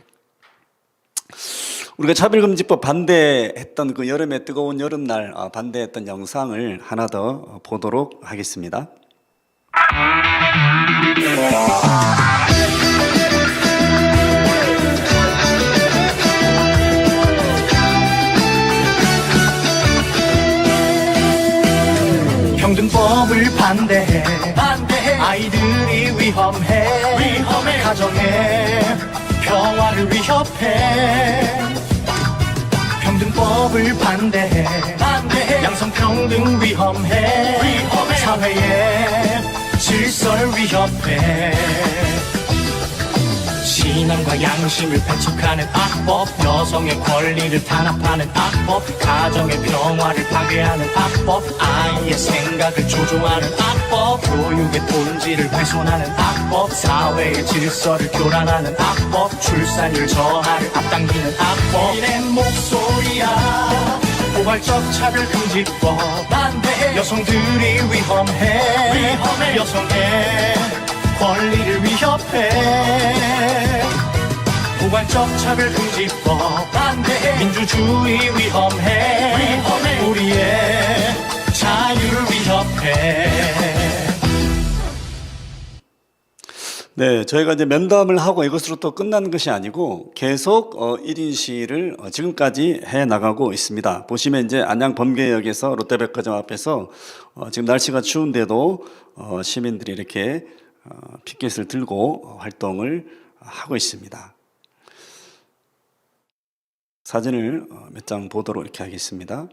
우리가 차별금지법 반대했던 그 여름의 뜨거운 여름날 반대했던 영상을 하나 더 보도록 하겠습니다. 평등법을 반대해 아이들이 위험해 가정의 평화를 위협해 평등법을 반대해 양성평등 위험해 사회의 질서를 위협해 신앙과 양심을 배척하는 악법 여성의 권리를 탄압하는 악법 가정의 평화를 파괴하는 악법 아이의 생각을 조종하는 악법 교육의 본질을 훼손하는 악법 사회의 질서를 교란하는 악법 출산율 저하를 앞당기는 악법 내 목소리야 포괄적 차별금지법 반대해 여성들이 위험해 여성의 권리를 위협해 포괄적 차별금지법 반대해 민주주의 위험해 우리의 자유를 위협해. 네, 저희가 이제 면담을 하고 이것으로 또 끝나는 것이 아니고 계속 1인 시위를 지금까지 해 나가고 있습니다. 보시면 이제 안양 범계역에서 롯데백화점 앞에서 지금 날씨가 추운데도 시민들이 이렇게 피켓을 들고 활동을 하고 있습니다. 사진을 몇 장 보도록 이렇게 하겠습니다.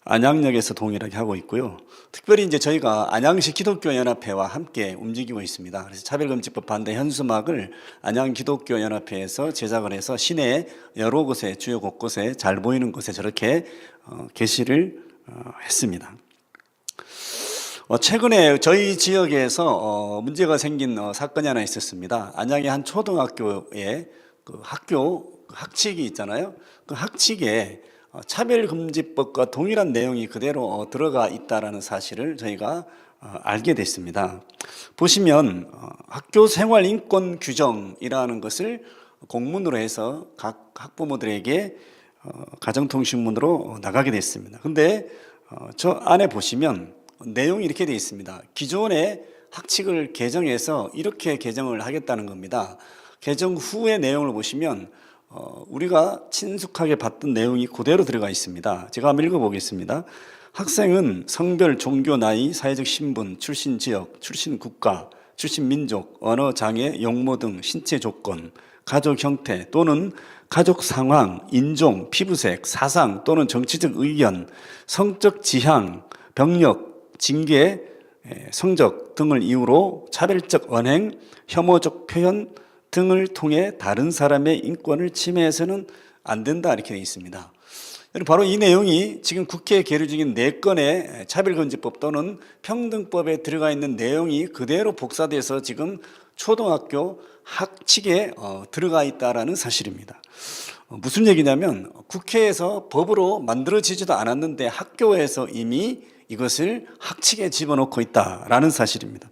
안양역에서 동일하게 하고 있고요. 특별히 이제 저희가 안양시 기독교연합회와 함께 움직이고 있습니다. 그래서 차별금지법 반대 현수막을 안양기독교연합회에서 제작을 해서 시내 여러 곳에 주요 곳곳에 잘 보이는 곳에 저렇게 게시를 했습니다. 최근에 저희 지역에서 문제가 생긴 사건이 하나 있었습니다. 안양의 한 초등학교에 그 학교 학칙이 있잖아요. 그 학칙에 차별금지법과 동일한 내용이 그대로 들어가 있다는 사실을 저희가 알게 됐습니다. 보시면 학교 생활 인권 규정이라는 것을 공문으로 해서 각 학부모들에게 가정통신문으로 나가게 됐습니다. 근데 저 안에 보시면 내용이 이렇게 되어 있습니다. 기존의 학칙을 개정해서 이렇게 개정을 하겠다는 겁니다. 개정 후의 내용을 보시면 우리가 친숙하게 봤던 내용이 그대로 들어가 있습니다. 제가 한번 읽어보겠습니다. 학생은 성별, 종교, 나이, 사회적 신분, 출신 지역, 출신 국가, 출신 민족, 언어, 장애, 용모 등 신체 조건, 가족 형태 또는 가족 상황, 인종, 피부색, 사상 또는 정치적 의견, 성적 지향, 병력, 징계, 성적 등을 이유로 차별적 언행, 혐오적 표현 등을 통해 다른 사람의 인권을 침해해서는 안 된다 이렇게 되어 있습니다. 바로 이 내용이 지금 국회에 계류 중인 4건의 차별금지법 또는 평등법에 들어가 있는 내용이 그대로 복사돼서 지금 초등학교 학칙에 들어가 있다는 사실입니다. 무슨 얘기냐면 국회에서 법으로 만들어지지도 않았는데 학교에서 이미 이것을 학칙에 집어넣고 있다라는 사실입니다.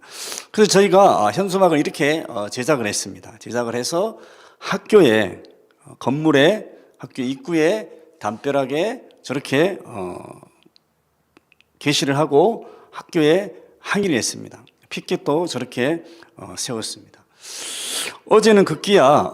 그래서 저희가 현수막을 이렇게 제작을 했습니다. 제작을 해서 학교에 건물에 학교 입구에 담벼락에 저렇게 게시를 하고 학교에 항의를 했습니다. 피켓도 저렇게 세웠습니다. 어제는 급기야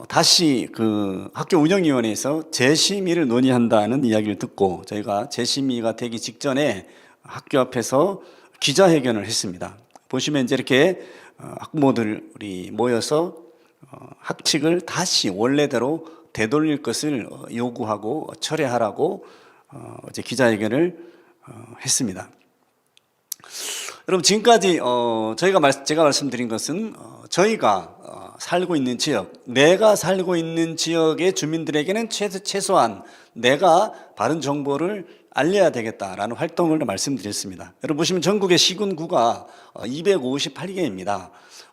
다시 그 학교 운영위원회에서 재심의를 논의한다는 이야기를 듣고 저희가 재심의가 되기 직전에 학교 앞에서 기자회견을 했습니다. 보시면 이제 이렇게 학부모들이 모여서 학칙을 다시 원래대로 되돌릴 것을 요구하고 철회하라고 이제 기자회견을 했습니다. 여러분 지금까지 제가 말씀드린 것은 저희가 살고 있는 지역, 내가 살고 있는 지역의 주민들에게는 최소한 내가 바른 정보를 알려야 되겠다라는 활동을 말씀드렸습니다. 여러분 보시면 전국의 시군구가 258개입니다.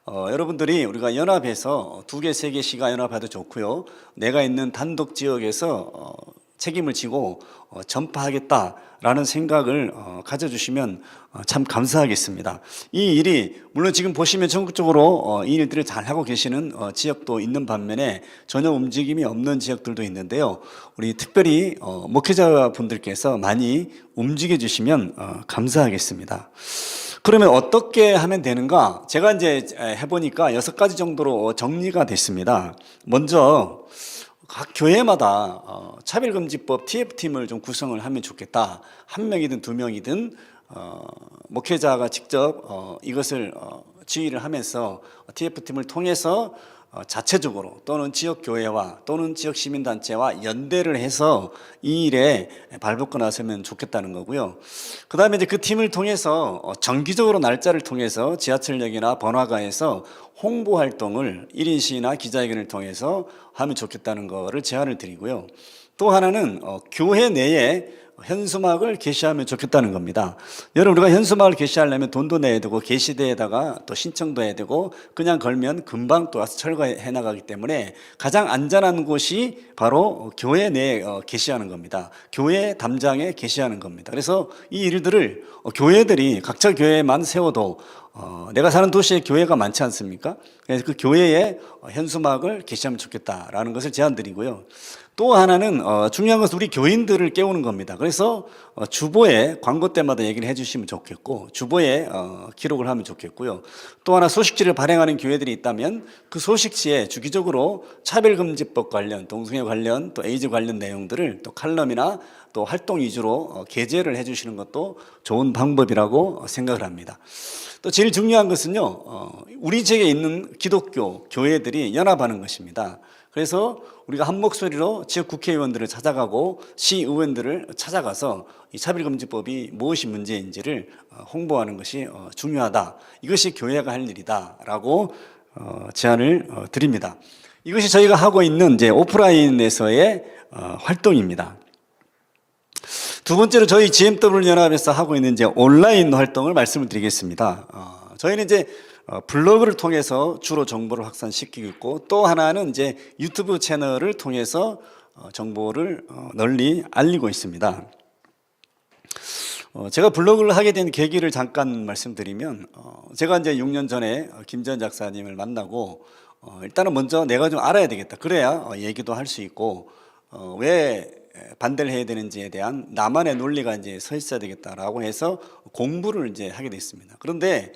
여러분들이 우리가 연합해서 2개, 3개 시가 연합해도 좋고요. 내가 있는 단독 지역에서 책임을 지고 전파하겠다라는 생각을 가져주시면 참 감사하겠습니다. 이 일이 물론 지금 보시면 전국적으로 이 일들을 잘 하고 계시는 지역도 있는 반면에 전혀 움직임이 없는 지역들도 있는데요. 우리 특별히 목회자분들께서 많이 움직여 주시면 감사하겠습니다. 그러면 어떻게 하면 되는가? 제가 이제 해보니까 6가지 정도로 정리가 됐습니다. 먼저 각 교회마다 차별금지법 TF팀을 좀 구성을 하면 좋겠다. 1명이든 2명이든 목회자가 직접 이것을 지휘를 하면서 TF팀을 통해서 자체적으로 또는 지역교회와 또는 지역시민단체와 연대를 해서 이 일에 발벗고 나서면 좋겠다는 거고요. 그 다음에 이제 그 팀을 통해서 정기적으로 날짜를 통해서 지하철역이나 번화가에서 홍보 활동을 1인 시위나 기자회견을 통해서 하면 좋겠다는 거를 제안을 드리고요. 또 하나는 교회 내에 현수막을 게시하면 좋겠다는 겁니다. 여러분 우리가 현수막을 게시하려면 돈도 내야 되고 게시대에다가 또 신청도 해야 되고 그냥 걸면 금방 또 와서 철거해 나가기 때문에 가장 안전한 곳이 바로 교회 내에 게시하는 겁니다. 교회 담장에 게시하는 겁니다. 그래서 이 일들을 교회들이 각자 교회만 세워도 내가 사는 도시에 교회가 많지 않습니까? 그래서 그 교회에 현수막을 게시하면 좋겠다라는 것을 제안드리고요. 또 하나는 중요한 것은 우리 교인들을 깨우는 겁니다. 그래서 주보에 광고 때마다 얘기를 해주시면 좋겠고 주보에 기록을 하면 좋겠고요. 또 하나 소식지를 발행하는 교회들이 있다면 그 소식지에 주기적으로 차별금지법 관련, 동성애 관련, 또 에이즈 관련 내용들을 또 칼럼이나 또 활동 위주로 게재를 해주시는 것도 좋은 방법이라고 생각을 합니다. 또 제일 중요한 것은요, 우리 지역에 있는 기독교 교회들이 연합하는 것입니다. 그래서 우리가 한 목소리로 지역 국회의원들을 찾아가고 시의원들을 찾아가서 이 차별금지법이 무엇이 문제인지를 홍보하는 것이 중요하다. 이것이 교회가 할 일이다라고 제안을 드립니다. 이것이 저희가 하고 있는 이제 오프라인에서의 활동입니다. 두 번째로 저희 GMW 연합에서 하고 있는 이제 온라인 활동을 말씀을 드리겠습니다. 저희는 이제 블로그를 통해서 주로 정보를 확산시키고 있고 또 하나는 이제 유튜브 채널을 통해서 정보를 널리 알리고 있습니다. 제가 블로그를 하게 된 계기를 잠깐 말씀드리면 제가 이제 6년 전에 김전 작사님을 만나고 일단은 먼저 내가 좀 알아야 되겠다. 그래야 얘기도 할 수 있고 왜 반대를 해야 되는지에 대한 나만의 논리가 이제 서 있어야 되겠다라고 해서 공부를 이제 하게 됐습니다. 그런데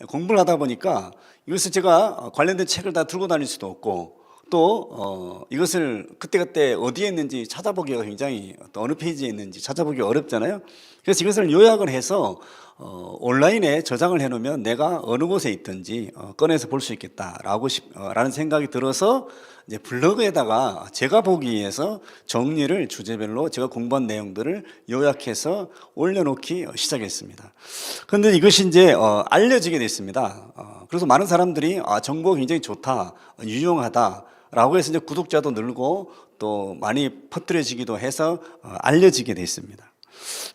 공부를 하다 보니까 이것을 제가 관련된 책을 다 들고 다닐 수도 없고 또 이것을 그때그때 어디에 있는지 찾아보기가 굉장히 또 어느 페이지에 있는지 찾아보기 어렵잖아요. 그래서 이것을 요약을 해서 온라인에 저장을 해놓으면 내가 어느 곳에 있든지 꺼내서 볼 수 있겠다라는 생각이 들어서 이제 블로그에다가 제가 보기 위해서 정리를 주제별로 제가 공부한 내용들을 요약해서 올려놓기 시작했습니다. 그런데 이것이 이제 알려지게 됐습니다. 그래서 많은 사람들이 정보가 굉장히 좋다, 유용하다라고 해서 이제 구독자도 늘고 또 많이 퍼뜨려지기도 해서 알려지게 됐습니다.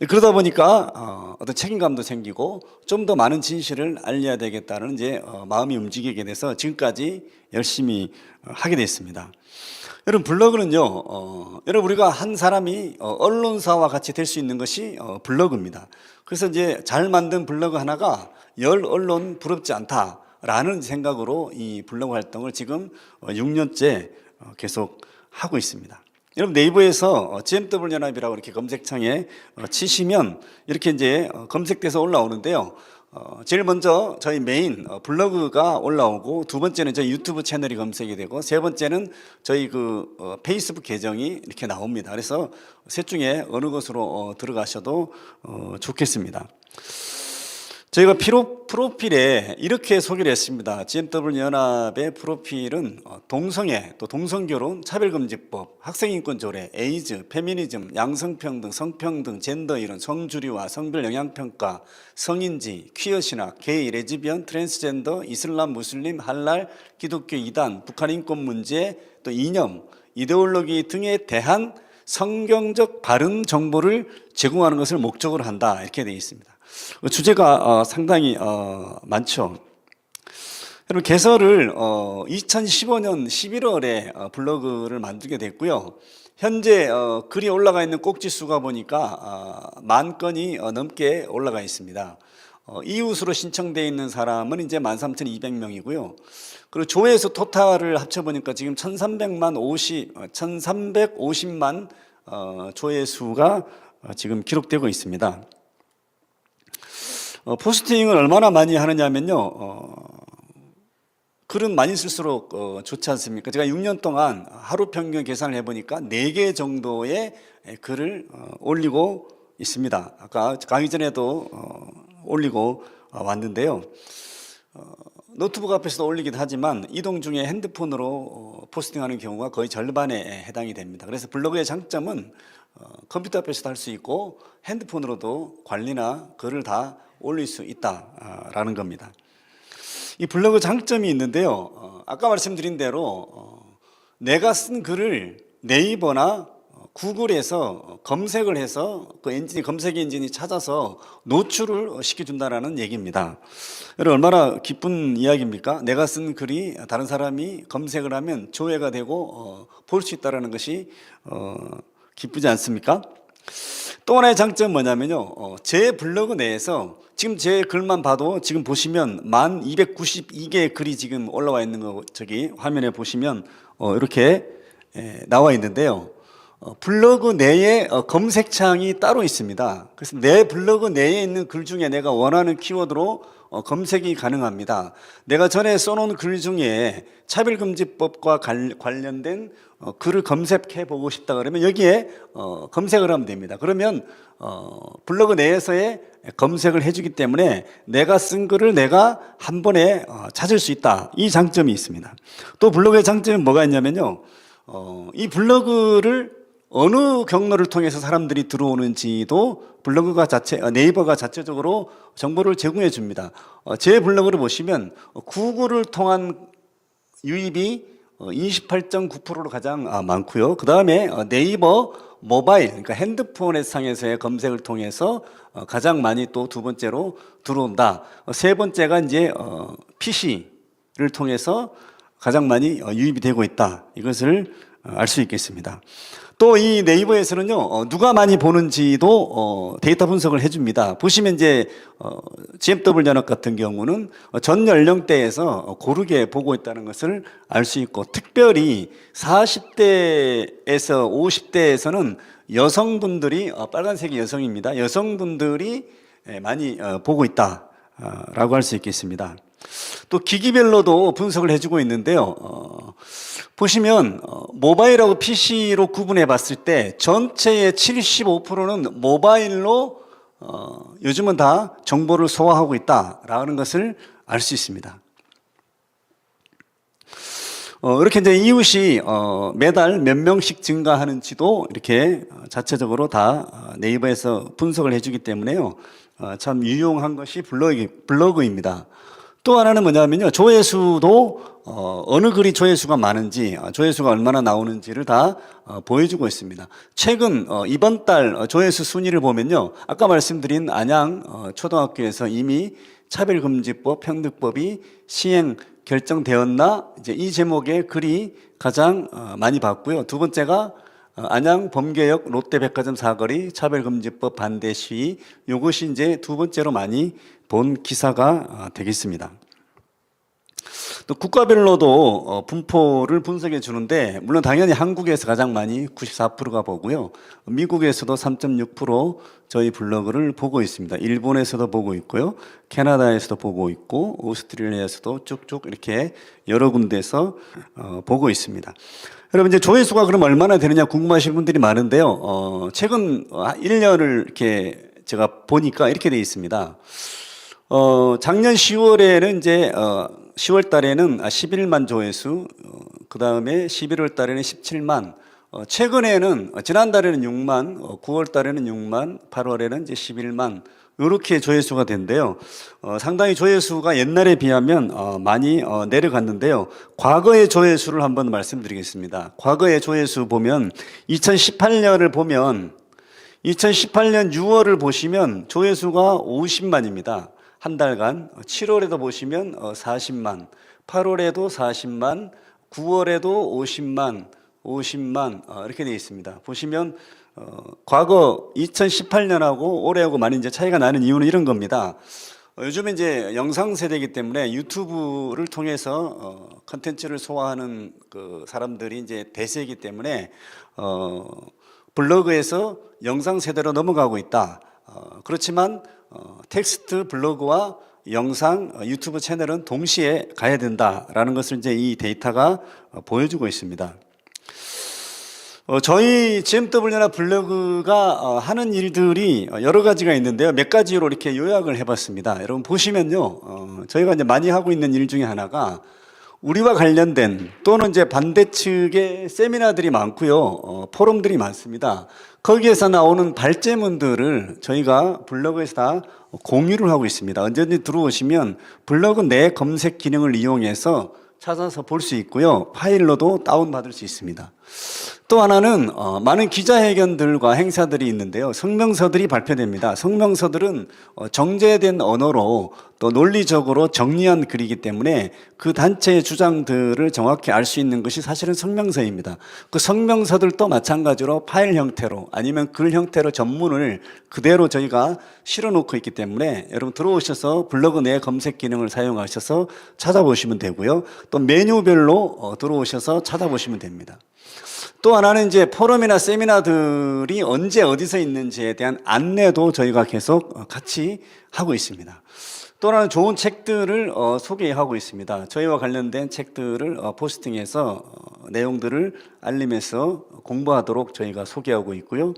그러다 보니까 어떤 책임감도 생기고 좀 더 많은 진실을 알려야 되겠다는 이제 마음이 움직이게 돼서 지금까지 열심히 하게 됐습니다. 여러분 블로그는요, 여러분 우리가 한 사람이 언론사와 같이 될 수 있는 것이 블로그입니다. 그래서 이제 잘 만든 블로그 하나가 10언론 부럽지 않다라는 생각으로 이 블로그 활동을 지금 6년째 계속 하고 있습니다. 여러분 네이버에서 GMW 연합이라고 이렇게 검색창에 치시면 이렇게 이제 검색돼서 올라오는데요. 제일 먼저 저희 메인 블로그가 올라오고 두 번째는 저희 유튜브 채널이 검색이 되고 세 번째는 저희 그 페이스북 계정이 이렇게 나옵니다. 그래서 셋 중에 어느 곳으로 들어가셔도 좋겠습니다. 저희가 프로필에 이렇게 소개를 했습니다. GMW 연합의 프로필은 동성애, 또 동성결혼, 차별금지법, 학생인권 조례, 에이즈, 페미니즘, 양성평등, 성평등, 젠더 이론, 성주류화, 성별 영향평가, 성인지, 퀴어 신학, 게이, 레즈비언, 트랜스젠더, 이슬람, 무슬림, 할랄, 기독교 이단, 북한 인권 문제, 또 이념, 이데올로기 등에 대한 성경적 바른 정보를 제공하는 것을 목적으로 한다, 이렇게 되어 있습니다. 주제가 상당히 많죠. 여러분, 개설을 2015년 11월에 블로그를 만들게 됐고요. 현재 글이 올라가 있는 꼭지수가 보니까 10,000건이 넘게 올라가 있습니다. 이웃으로 신청되어 있는 사람은 이제 13,200명이고요. 그리고 조회수 토탈을 합쳐보니까 지금 1,350만 조회수가 지금 기록되고 있습니다. 포스팅을 얼마나 많이 하느냐면요, 글은 많이 쓸수록 좋지 않습니까? 제가 6년 동안 하루 평균 계산을 해보니까 4개 정도의 글을 올리고 있습니다. 아까 강의 전에도 올리고 왔는데요. 노트북 앞에서도 올리기도 하지만 이동 중에 핸드폰으로 포스팅하는 경우가 거의 절반에 해당이 됩니다. 그래서 블로그의 장점은 컴퓨터 앞에서도 할 수 있고 핸드폰으로도 관리나 글을 다 올릴 수 있다라는 겁니다. 이 블로그 장점이 있는데요. 아까 말씀드린 대로 내가 쓴 글을 네이버나 구글에서 검색을 해서 그 엔진이, 검색 엔진이 찾아서 노출을 시켜준다는 얘기입니다. 여러분, 얼마나 기쁜 이야기입니까? 내가 쓴 글이 다른 사람이 검색을 하면 조회가 되고 볼 수 있다는 것이 기쁘지 않습니까? 또 하나의 장점은 뭐냐면요, 제 블로그 내에서 지금 제 글만 봐도 지금 보시면 1292개의 글이 지금 올라와 있는 거, 저기 화면에 보시면 이렇게 나와 있는데요. 블로그 내에 검색창이 따로 있습니다. 그래서 내 블로그 내에 있는 글 중에 내가 원하는 키워드로 검색이 가능합니다. 내가 전에 써놓은 글 중에 차별금지법과 관련된 글을 검색해 보고 싶다 그러면 여기에 검색을 하면 됩니다. 그러면 블로그 내에서의 검색을 해주기 때문에 내가 쓴 글을 내가 한 번에 찾을 수 있다, 이 장점이 있습니다. 또 블로그의 장점이 뭐가 있냐면요, 이 블로그를 어느 경로를 통해서 사람들이 들어오는지도 블로그가 네이버가 자체적으로 정보를 제공해 줍니다. 제 블로그를 보시면 구글을 통한 유입이 28.9%로 가장 많고요. 그 다음에 네이버 모바일, 그러니까 핸드폰 상에서의 검색을 통해서 가장 많이 또 두 번째로 들어온다. 세 번째가 이제 PC를 통해서 가장 많이 유입이 되고 있다, 이것을 알 수 있겠습니다. 또 이 네이버에서는요, 누가 많이 보는지도 데이터 분석을 해줍니다. 보시면 이제 GMW 연합 같은 경우는 전 연령대에서 고르게 보고 있다는 것을 알 수 있고, 특별히 40대에서 50대에서는 여성분들이, 빨간색이 여성입니다. 여성분들이 많이 보고 있다라고 할 수 있겠습니다. 또 기기별로도 분석을 해주고 있는데요. 보시면 모바일하고 PC로 구분해 봤을 때 전체의 75%는 모바일로 요즘은 다 정보를 소화하고 있다라는 것을 알 수 있습니다. 이렇게 이제 이웃이 매달 몇 명씩 증가하는지도 이렇게 자체적으로 다 네이버에서 분석을 해주기 때문에요, 참 유용한 것이 블로그입니다. 또 하나는 뭐냐면요, 조회수도 어느 글이 조회수가 많은지, 조회수가 얼마나 나오는지를 다 보여주고 있습니다. 최근 이번 달 조회수 순위를 보면요, 아까 말씀드린 안양 초등학교에서 이미 차별금지법, 평등법이 시행 결정되었나, 이제 이 제목의 글이 가장 많이 봤고요. 두 번째가 안양 범계역 롯데백화점 사거리 차별금지법 반대 시위, 이것이 이제 두 번째로 많이 본 기사가 되겠습니다. 또 국가별로도 분포를 분석해 주는데, 물론 당연히 한국에서 가장 많이 94%가 보고요, 미국에서도 3.6% 저희 블로그를 보고 있습니다. 일본에서도 보고 있고요, 캐나다에서도 보고 있고, 오스트레일리아에서도 쭉쭉 이렇게 여러 군데에서 보고 있습니다. 여러분, 이제 조회수가 그럼 얼마나 되느냐 궁금하신 분들이 많은데요. 최근 1년을 이렇게 제가 보니까 이렇게 되어 있습니다. 작년 10월에는 이제 10월 달에는 11만 조회수, 그 다음에 11월 달에는 17만, 최근에는 지난달에는 6만, 9월 달에는 6만, 8월에는 이제 11만 이렇게 조회수가 된대요. 상당히 조회수가 옛날에 비하면 많이 내려갔는데요. 과거의 조회수를 한번 말씀드리겠습니다. 과거의 조회수 보면 2018년을 보면 2018년 6월을 보시면 조회수가 50만입니다. 한 달간. 7월에도 보시면 40만, 8월에도 40만, 9월에도 50만 이렇게 되어 있습니다. 보시면 과거 2018년하고 올해하고 많이 이제 차이가 나는 이유는 이런 겁니다. 요즘에 이제 영상 세대이기 때문에 유튜브를 통해서 컨텐츠를 소화하는 그 사람들이 이제 대세이기 때문에 블로그에서 영상 세대로 넘어가고 있다. 그렇지만 텍스트 블로그와 영상 유튜브 채널은 동시에 가야 된다라는 것을 이제 이 데이터가 보여주고 있습니다. 저희 GMW나 블로그가 하는 일들이 여러 가지가 있는데요. 몇 가지로 이렇게 요약을 해봤습니다. 여러분 보시면요, 저희가 이제 많이 하고 있는 일 중에 하나가 우리와 관련된 또는 이제 반대 측의 세미나들이 많고요, 포럼들이 많습니다. 거기에서 나오는 발제문들을 저희가 블로그에서 다 공유를 하고 있습니다. 언제든지 들어오시면 블로그 내 검색 기능을 이용해서 찾아서 볼 수 있고요, 파일로도 다운받을 수 있습니다. 또 하나는 많은 기자회견들과 행사들이 있는데요. 성명서들이 발표됩니다. 성명서들은 정제된 언어로 또 논리적으로 정리한 글이기 때문에 그 단체의 주장들을 정확히 알 수 있는 것이 사실은 성명서입니다. 그 성명서들도 마찬가지로 파일 형태로 아니면 글 형태로 전문을 그대로 저희가 실어놓고 있기 때문에 여러분 들어오셔서 블로그 내 검색 기능을 사용하셔서 찾아보시면 되고요. 또 메뉴별로 들어오셔서 찾아보시면 됩니다. 또 하나는 이제 포럼이나 세미나들이 언제 어디서 있는지에 대한 안내도 저희가 계속 같이 하고 있습니다. 또 하나는 좋은 책들을 소개하고 있습니다. 저희와 관련된 책들을 포스팅해서 내용들을 알리면서 공부하도록 저희가 소개하고 있고요.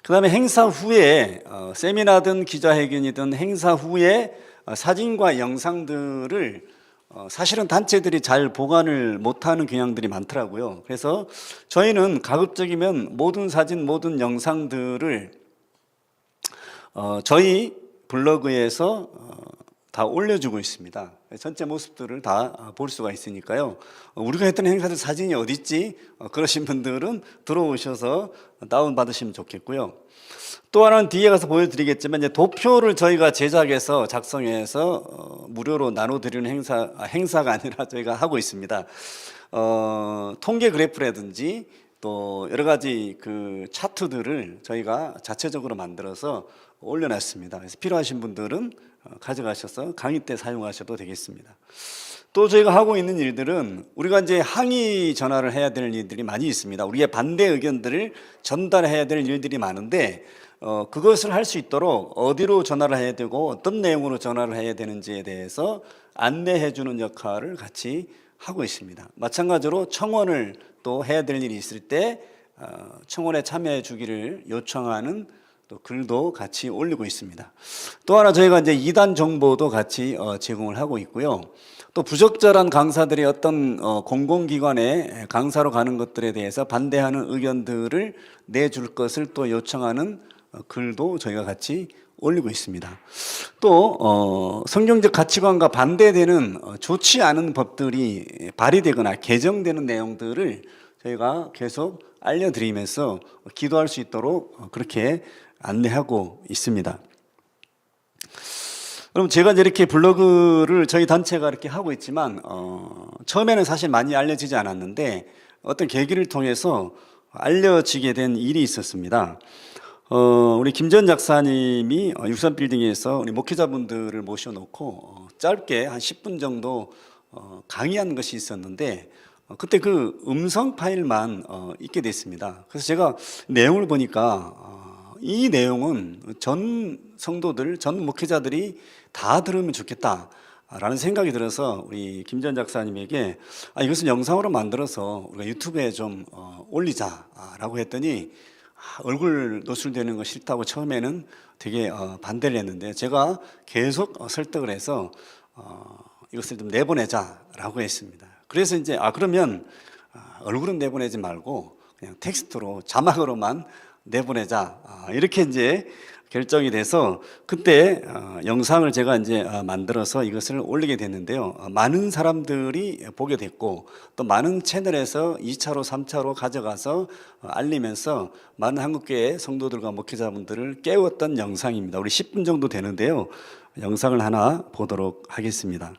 그 다음에 행사 후에 세미나든 기자회견이든 행사 후에 사진과 영상들을 사실은 단체들이 잘 보관을 못하는 경향들이 많더라고요. 그래서 저희는 가급적이면 모든 사진, 모든 영상들을 저희 블로그에서 다 올려주고 있습니다. 전체 모습들을 다 볼 수가 있으니까요. 우리가 했던 행사들 사진이 어디 있지? 그러신 분들은 들어오셔서 다운받으시면 좋겠고요. 또 하나는 뒤에 가서 보여드리겠지만 이제 도표를 저희가 제작해서 작성해서 무료로 나눠드리는 행사가 아니라 저희가 하고 있습니다. 통계 그래프라든지 또 여러 가지 그 차트들을 저희가 자체적으로 만들어서 올려놨습니다. 그래서 필요하신 분들은 가져가셔서 강의 때 사용하셔도 되겠습니다. 또 저희가 하고 있는 일들은 우리가 이제 항의 전화를 해야 될 일들이 많이 있습니다. 우리의 반대 의견들을 전달해야 될 일들이 많은데 그것을 할 수 있도록 어디로 전화를 해야 되고 어떤 내용으로 전화를 해야 되는지에 대해서 안내해 주는 역할을 같이 하고 있습니다. 마찬가지로 청원을 또 해야 될 일이 있을 때 청원에 참여해 주기를 요청하는 또 글도 같이 올리고 있습니다. 또 하나 저희가 이제 2단 정보도 같이 제공을 하고 있고요. 또 부적절한 강사들이 어떤 공공기관에 강사로 가는 것들에 대해서 반대하는 의견들을 내줄 것을 또 요청하는 글도 저희가 같이 올리고 있습니다. 또 성경적 가치관과 반대되는 좋지 않은 법들이 발의되거나 개정되는 내용들을 저희가 계속 알려드리면서 기도할 수 있도록 그렇게 안내하고 있습니다. 그럼 제가 이제 이렇게 블로그를 저희 단체가 이렇게 하고 있지만 처음에는 사실 많이 알려지지 않았는데 어떤 계기를 통해서 알려지게 된 일이 있었습니다. 우리 김전 작사님이 63빌딩에서 우리 목회자분들을 모셔놓고 짧게 한 10분 정도 강의한 것이 있었는데 그때 그 음성 파일만 있게 됐습니다. 그래서 제가 내용을 보니까 이 내용은 전 성도들, 전 목회자들이 다 들으면 좋겠다라는 생각이 들어서 우리 김전 작사님에게 이것은 영상으로 만들어서 우리가 유튜브에 좀 올리자라고 했더니 얼굴 노출되는 거 싫다고 처음에는 되게 반대를 했는데 제가 계속 설득을 해서 이것을 좀 내보내자라고 했습니다. 그래서 이제 그러면 얼굴은 내보내지 말고 그냥 텍스트로 자막으로만 내보내자 이렇게 이제 결정이 돼서 그때 영상을 제가 이제 만들어서 이것을 올리게 됐는데요. 많은 사람들이 보게 됐고 또 많은 채널에서 2차로 3차로 가져가서 알리면서 많은 한국교회 성도들과 목회자분들을 깨웠던 영상입니다. 우리 10분 정도 되는데요. 영상을 하나 보도록 하겠습니다.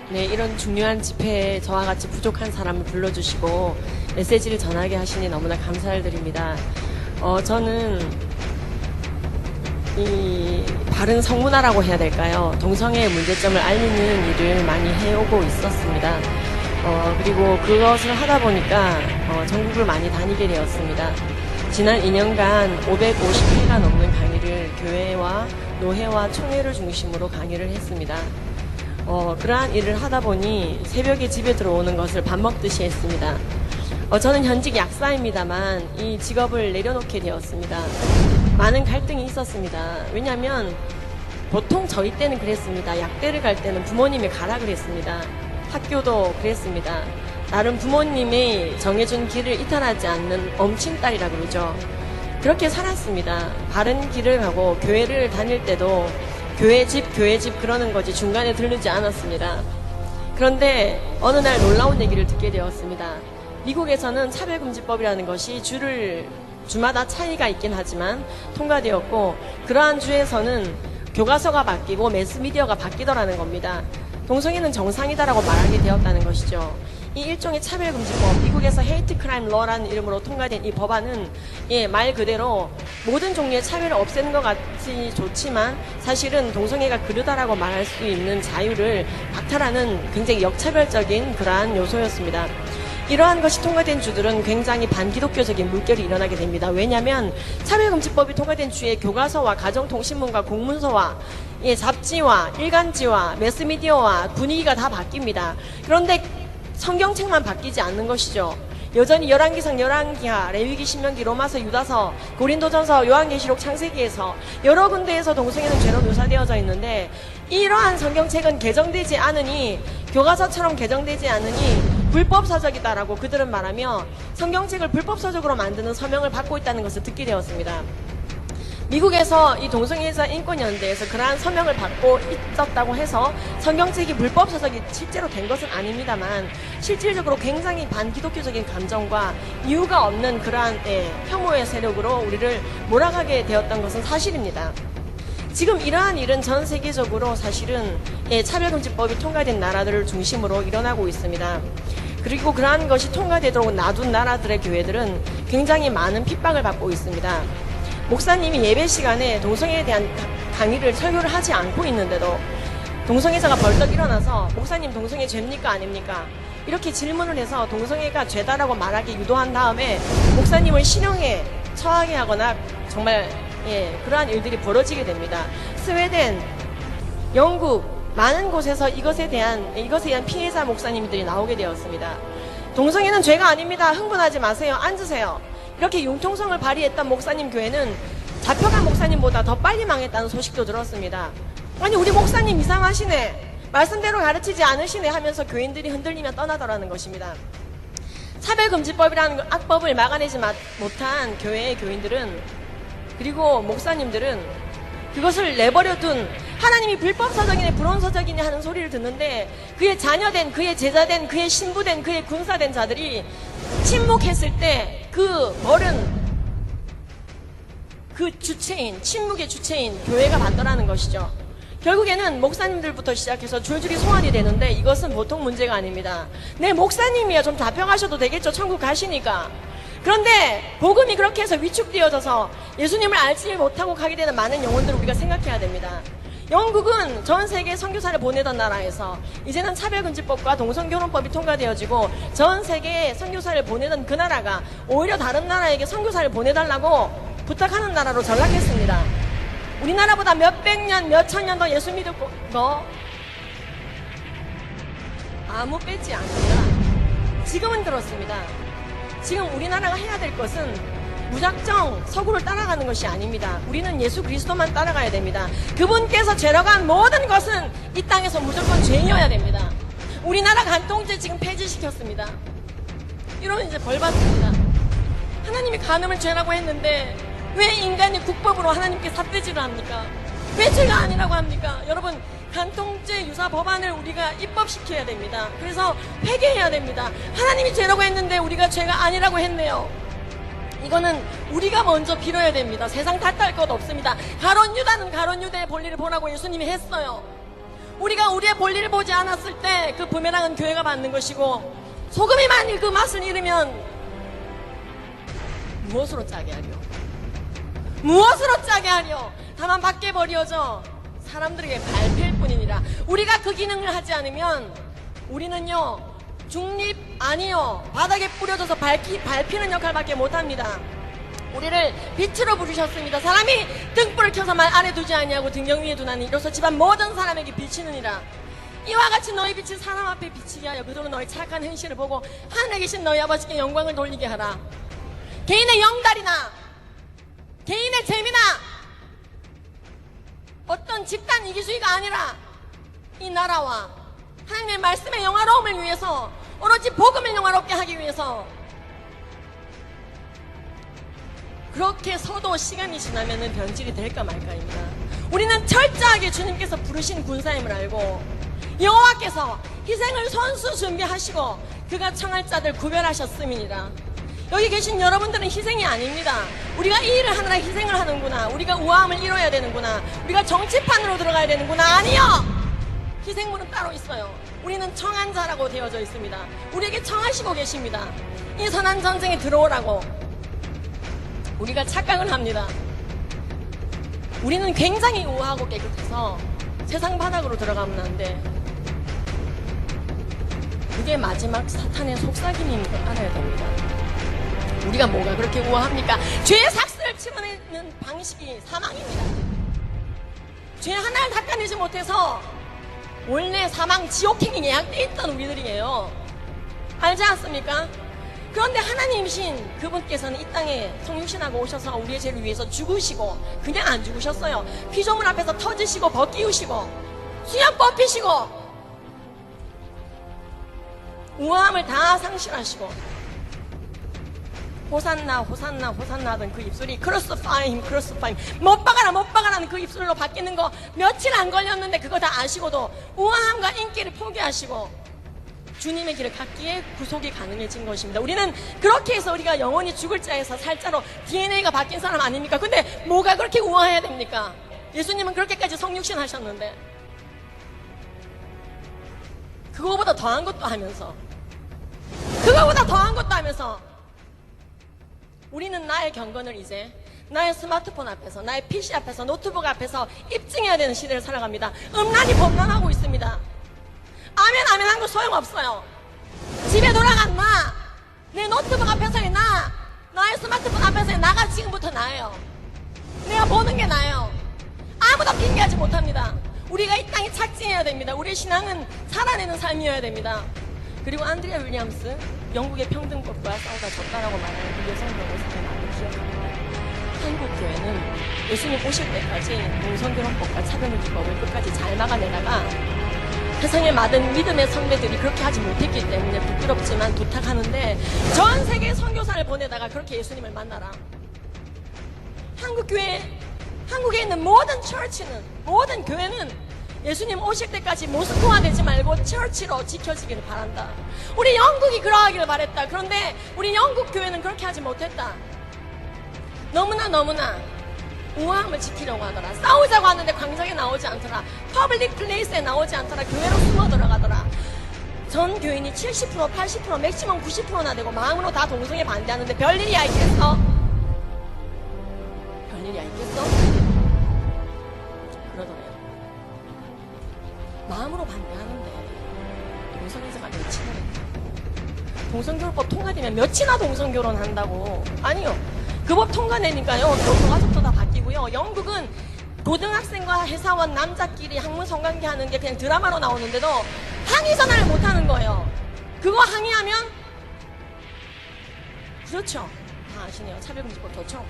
네, 이런 중요한 집회에 저와 같이 부족한 사람을 불러주시고 메시지를 전하게 하시니 너무나 감사를 드립니다. 저는 이 바른 성문화라고 해야 될까요? 동성애의 문제점을 알리는 일을 많이 해오고 있었습니다. 그리고 그것을 하다 보니까 전국을 많이 다니게 되었습니다. 지난 2년간 550회가 넘는 강의를 교회와 노회와 총회를 중심으로 강의를 했습니다. 그러한 일을 하다 보니 새벽에 집에 들어오는 것을 밥 먹듯이 했습니다. 저는 현직 약사입니다만 이 직업을 내려놓게 되었습니다. 많은 갈등이 있었습니다. 왜냐하면 보통 저희 때는 그랬습니다. 약대를 갈 때는 부모님이 가라 그랬습니다. 학교도 그랬습니다. 나름 부모님이 정해준 길을 이탈하지 않는 엄친딸이라 그러죠. 그렇게 살았습니다. 바른 길을 가고 교회를 다닐 때도 교회 집 그러는 거지 중간에 들르지 않았습니다. 그런데 어느 날 놀라운 얘기를 듣게 되었습니다. 미국에서는 차별금지법이라는 것이 주마다 차이가 있긴 하지만 통과되었고 그러한 주에서는 교과서가 바뀌고 매스미디어가 바뀌더라는 겁니다. 동성애는 정상이다라고 말하게 되었다는 것이죠. 이 일종의 차별금지법, 미국에서 헤이트 크라임 러라는 이름으로 통과된 이 법안은 말 그대로 모든 종류의 차별을 없애는 것 같이 좋지만 사실은 동성애가 그르다라고 말할 수 있는 자유를 박탈하는 굉장히 역차별적인 그러한 요소였습니다. 이러한 것이 통과된 주들은 굉장히 반기독교적인 물결이 일어나게 됩니다. 왜냐하면 차별금지법이 통과된 주에 교과서와 가정통신문과 공문서와 잡지와 일간지와 매스미디어와 분위기가 다 바뀝니다. 그런데 성경책만 바뀌지 않는 것이죠. 여전히 열왕기상, 열왕기하, 레위기, 신명기, 로마서, 유다서, 고린도전서, 요한계시록, 창세기에서 여러 군데에서 동성애는 죄로 묘사되어져 있는데 이러한 성경책은 개정되지 않으니 교과서처럼 개정되지 않으니 불법서적이다라고 그들은 말하며 성경책을 불법서적으로 만드는 서명을 받고 있다는 것을 듣게 되었습니다. 미국에서 이 동성애자 인권연대에서 그러한 서명을 받고 있었다고 해서 성경책이 불법서적이 실제로 된 것은 아닙니다만 실질적으로 굉장히 반기독교적인 감정과 이유가 없는 그러한 혐오의 세력으로 우리를 몰아가게 되었던 것은 사실입니다. 지금 이러한 일은 전 세계적으로 사실은 차별금지법이 통과된 나라들을 중심으로 일어나고 있습니다. 그리고 그러한 것이 통과되도록 놔둔 나라들의 교회들은 굉장히 많은 핍박을 받고 있습니다. 목사님이 예배 시간에 동성애에 대한 강의를 설교를 하지 않고 있는데도 동성애자가 벌떡 일어나서 목사님 동성애 죄입니까 아닙니까? 이렇게 질문을 해서 동성애가 죄다라고 말하게 유도한 다음에 목사님을 실형에 처하게 하거나 정말 그러한 일들이 벌어지게 됩니다. 스웨덴, 영국 많은 곳에서 이것에 대한 피해자 목사님들이 나오게 되었습니다. 동성애는 죄가 아닙니다. 흥분하지 마세요. 앉으세요. 이렇게 융통성을 발휘했던 목사님 교회는 잡혀간 목사님보다 더 빨리 망했다는 소식도 들었습니다. 아니 우리 목사님 이상하시네. 말씀대로 가르치지 않으시네 하면서 교인들이 흔들리며 떠나더라는 것입니다. 차별금지법이라는 악법을 막아내지 못한 교회의 교인들은 그리고 목사님들은 그것을 내버려둔 하나님이 불법서적이네 불온서적이네 하는 소리를 듣는데 그의 자녀된 그의 제자된 그의 신부된 그의 군사된 자들이 침묵했을 때 그 벌은 그 주체인 침묵의 주체인 교회가 받더라는 것이죠. 결국에는 목사님들부터 시작해서 줄줄이 소환이 되는데 이것은 보통 문제가 아닙니다. 네 목사님이야 좀 잡혀가셔도 되겠죠. 천국 가시니까. 그런데 복음이 그렇게 해서 위축되어져서 예수님을 알지 못하고 가게 되는 많은 영혼들을 우리가 생각해야 됩니다. 영국은 전 세계에 선교사를 보내던 나라에서 이제는 차별금지법과 동성결혼법이 통과되어지고 전 세계에 선교사를 보내던 그 나라가 오히려 다른 나라에게 선교사를 보내달라고 부탁하는 나라로 전락했습니다. 우리나라보다 몇백 년, 몇천 년 더 예수 믿고 아무 빼지 않습니다. 지금은 그렇습니다. 지금 우리나라가 해야 될 것은 무작정 서구를 따라가는 것이 아닙니다. 우리는 예수 그리스도만 따라가야 됩니다. 그분께서 죄라고 한 모든 것은 이 땅에서 무조건 죄이어야 됩니다. 우리나라 간통죄 지금 폐지시켰습니다. 이러면 이제 벌 받습니다. 하나님이 간음을 죄라고 했는데 왜 인간이 국법으로 하나님께 삿대질을 합니까? 왜 죄가 아니라고 합니까? 여러분, 간통죄 유사 법안을 우리가 입법시켜야 됩니다. 그래서 회개해야 됩니다. 하나님이 죄라고 했는데 우리가 죄가 아니라고 했네요. 이거는 우리가 먼저 빌어야 됩니다. 세상 탓할 것 없습니다. 가룟 유다는 가룟 유다의 볼일을 보라고 예수님이 했어요. 우리가 우리의 볼일을 보지 않았을 때 그 부메랑은 교회가 받는 것이고, 소금이 만일 그 맛을 잃으면 무엇으로 짜게 하려? 무엇으로 짜게 하려? 다만 밖에 버려져 사람들에게 밟힐 뿐이니라. 우리가 그 기능을 하지 않으면 우리는요, 중립 아니요, 바닥에 뿌려져서 밟히는 역할밖에 못합니다. 우리를 빛으로 부르셨습니다. 사람이 등불을 켜서 말 아래 두지 아니하고 등경 위에 두나니 이로써 집안 모든 사람에게 비치느니라. 이와 같이 너희 빛이 사람 앞에 비치게 하여 그들은 너희 착한 행실을 보고 하늘에 계신 너희 아버지께 영광을 돌리게 하라. 개인의 영달이나 개인의 재미나 어떤 집단 이기주의가 아니라 이 나라와 하나님의 말씀의 영화로움을 위해서, 오로지 복음을 영화롭게 하기 위해서 그렇게 서도 시간이 지나면 변질이 될까 말까입니다. 우리는 철저하게 주님께서 부르신 군사임을 알고 여호와께서 희생을 손수 준비하시고 그가 청할 자들 구별하셨음이니라. 여기 계신 여러분들은 희생이 아닙니다. 우리가 이 일을 하느라 희생을 하는구나, 우리가 우아함을 이뤄야 되는구나, 우리가 정치판으로 들어가야 되는구나. 아니요! 희생물은 따로 있어요. 우리는 청한 자라고 되어져 있습니다. 우리에게 청하시고 계십니다. 이 선한 전쟁에 들어오라고 우리가 착각을 합니다. 우리는 굉장히 우아하고 깨끗해서 세상 바닥으로 들어가면 안 돼. 그게 마지막 사탄의 속삭임인 걸 알아야 됩니다. 우리가 뭐가 그렇게 우아합니까? 죄의 삭스를 치러내는 방식이 사망입니다. 죄 하나를 닦아내지 못해서 원래 사망 지옥행이 예약되어 있던 우리들이에요. 알지 않습니까? 그런데 하나님이신 그분께서는 이 땅에 성육신하고 오셔서 우리의 죄를 위해서 죽으시고, 그냥 안 죽으셨어요. 피조물 앞에서 터지시고 벗기우시고 수염 뽑히시고 우아함을 다 상실하시고 호산나 호산나 호산나 하던 그 입술이 크루시파임 크루시파임, 못 박아라는 그 입술로 바뀌는 거 며칠 안 걸렸는데 그거 다 아시고도 우아함과 인기를 포기하시고 주님의 길을 갔기에 구속이 가능해진 것입니다. 우리는 그렇게 해서 우리가 영원히 죽을 자에서 살 자로 DNA가 바뀐 사람 아닙니까? 근데 뭐가 그렇게 우아해야 됩니까? 예수님은 그렇게까지 성육신 하셨는데 그거보다 더한 것도 하면서 우리는 나의 경건을 이제 나의 스마트폰 앞에서, 나의 PC 앞에서, 노트북 앞에서 입증해야 되는 시대를 살아갑니다. 음란이 범람하고 있습니다. 아멘 한 거 소용없어요. 집에 돌아간 나, 내 노트북 앞에서의 나, 나의 스마트폰 앞에서의 나가 지금부터 나예요. 내가 보는 게 나예요. 아무도 핑계하지 못합니다. 우리가 이 땅에 착진해야 됩니다. 우리의 신앙은 살아내는 삶이어야 됩니다. 그리고 안드레아 윌리엄스, 영국의 평등법과 싸우다 졌다라고 말하는 그 여성 변호사를 많이 기억합니다. 한국 교회는 예수님 오실 때까지 동성결혼법과 차별금지법을 끝까지 잘 막아내다가 세상의 많은 믿음의 선배들이 그렇게 하지 못했기 때문에 부끄럽지만 부탁하는데, 전 세계 선교사를 보내다가 그렇게 예수님을 만나라. 한국에 있는 모든 처치는, 모든 교회는 예수님 오실 때까지 모스크화 되지 말고 처치로 지켜지기를 바란다. 우리 영국이 그러하기를 바랬다. 그런데 우리 영국 교회는 그렇게 하지 못했다. 너무나 우아함을 지키려고 하더라. 싸우자고 하는데 광장에 나오지 않더라. 퍼블릭 플레이스에 나오지 않더라. 교회로 숨어 들어가더라. 전 교인이 70%, 80%, 맥시멈 90%나 되고 마음으로 다 동성애 반대하는데 별일이야 있겠어? 별일이야 있겠어? 그러더래요. 마음으로 반대하는데 동성애자가 몇이나 된다고? 동성결혼법 통과되면 몇이나 동성결혼한다고? 아니요. 그 법 통과내니까요, 또 가족도 다 바뀌고요. 영국은 고등학생과 회사원 남자끼리 학문 성관계 하는 게 그냥 드라마로 나오는데도 항의 전화를 못 하는 거예요. 그거 항의하면 그렇죠. 다 아시네요. 차별금지법 좋죠.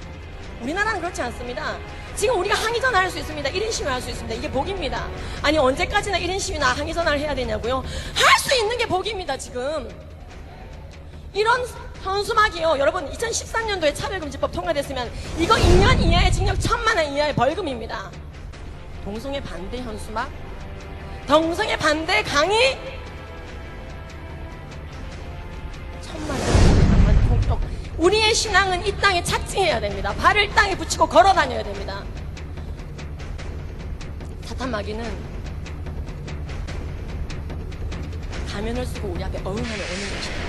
우리나라는 그렇지 않습니다. 지금 우리가 항의 전화할 수 있습니다. 1인 시위 할 수 있습니다. 이게 복입니다. 아니 언제까지나 1인 시위나 항의 전화를 해야 되냐고요. 할 수 있는 게 복입니다. 지금 이런 현수막이요. 여러분 2013년도에 차별금지법 통과됐으면 이거 2년 이하의 징역 1,000만 원 이하의 벌금입니다. 동성애 반대 현수막, 동성애 반대 강의 1,000만 원 공격. 우리의 신앙은 이 땅에 착증해야 됩니다. 발을 땅에 붙이고 걸어 다녀야 됩니다. 사탄 마귀는 가면을 쓰고 우리 앞에 어흥하며 오는 것입니다.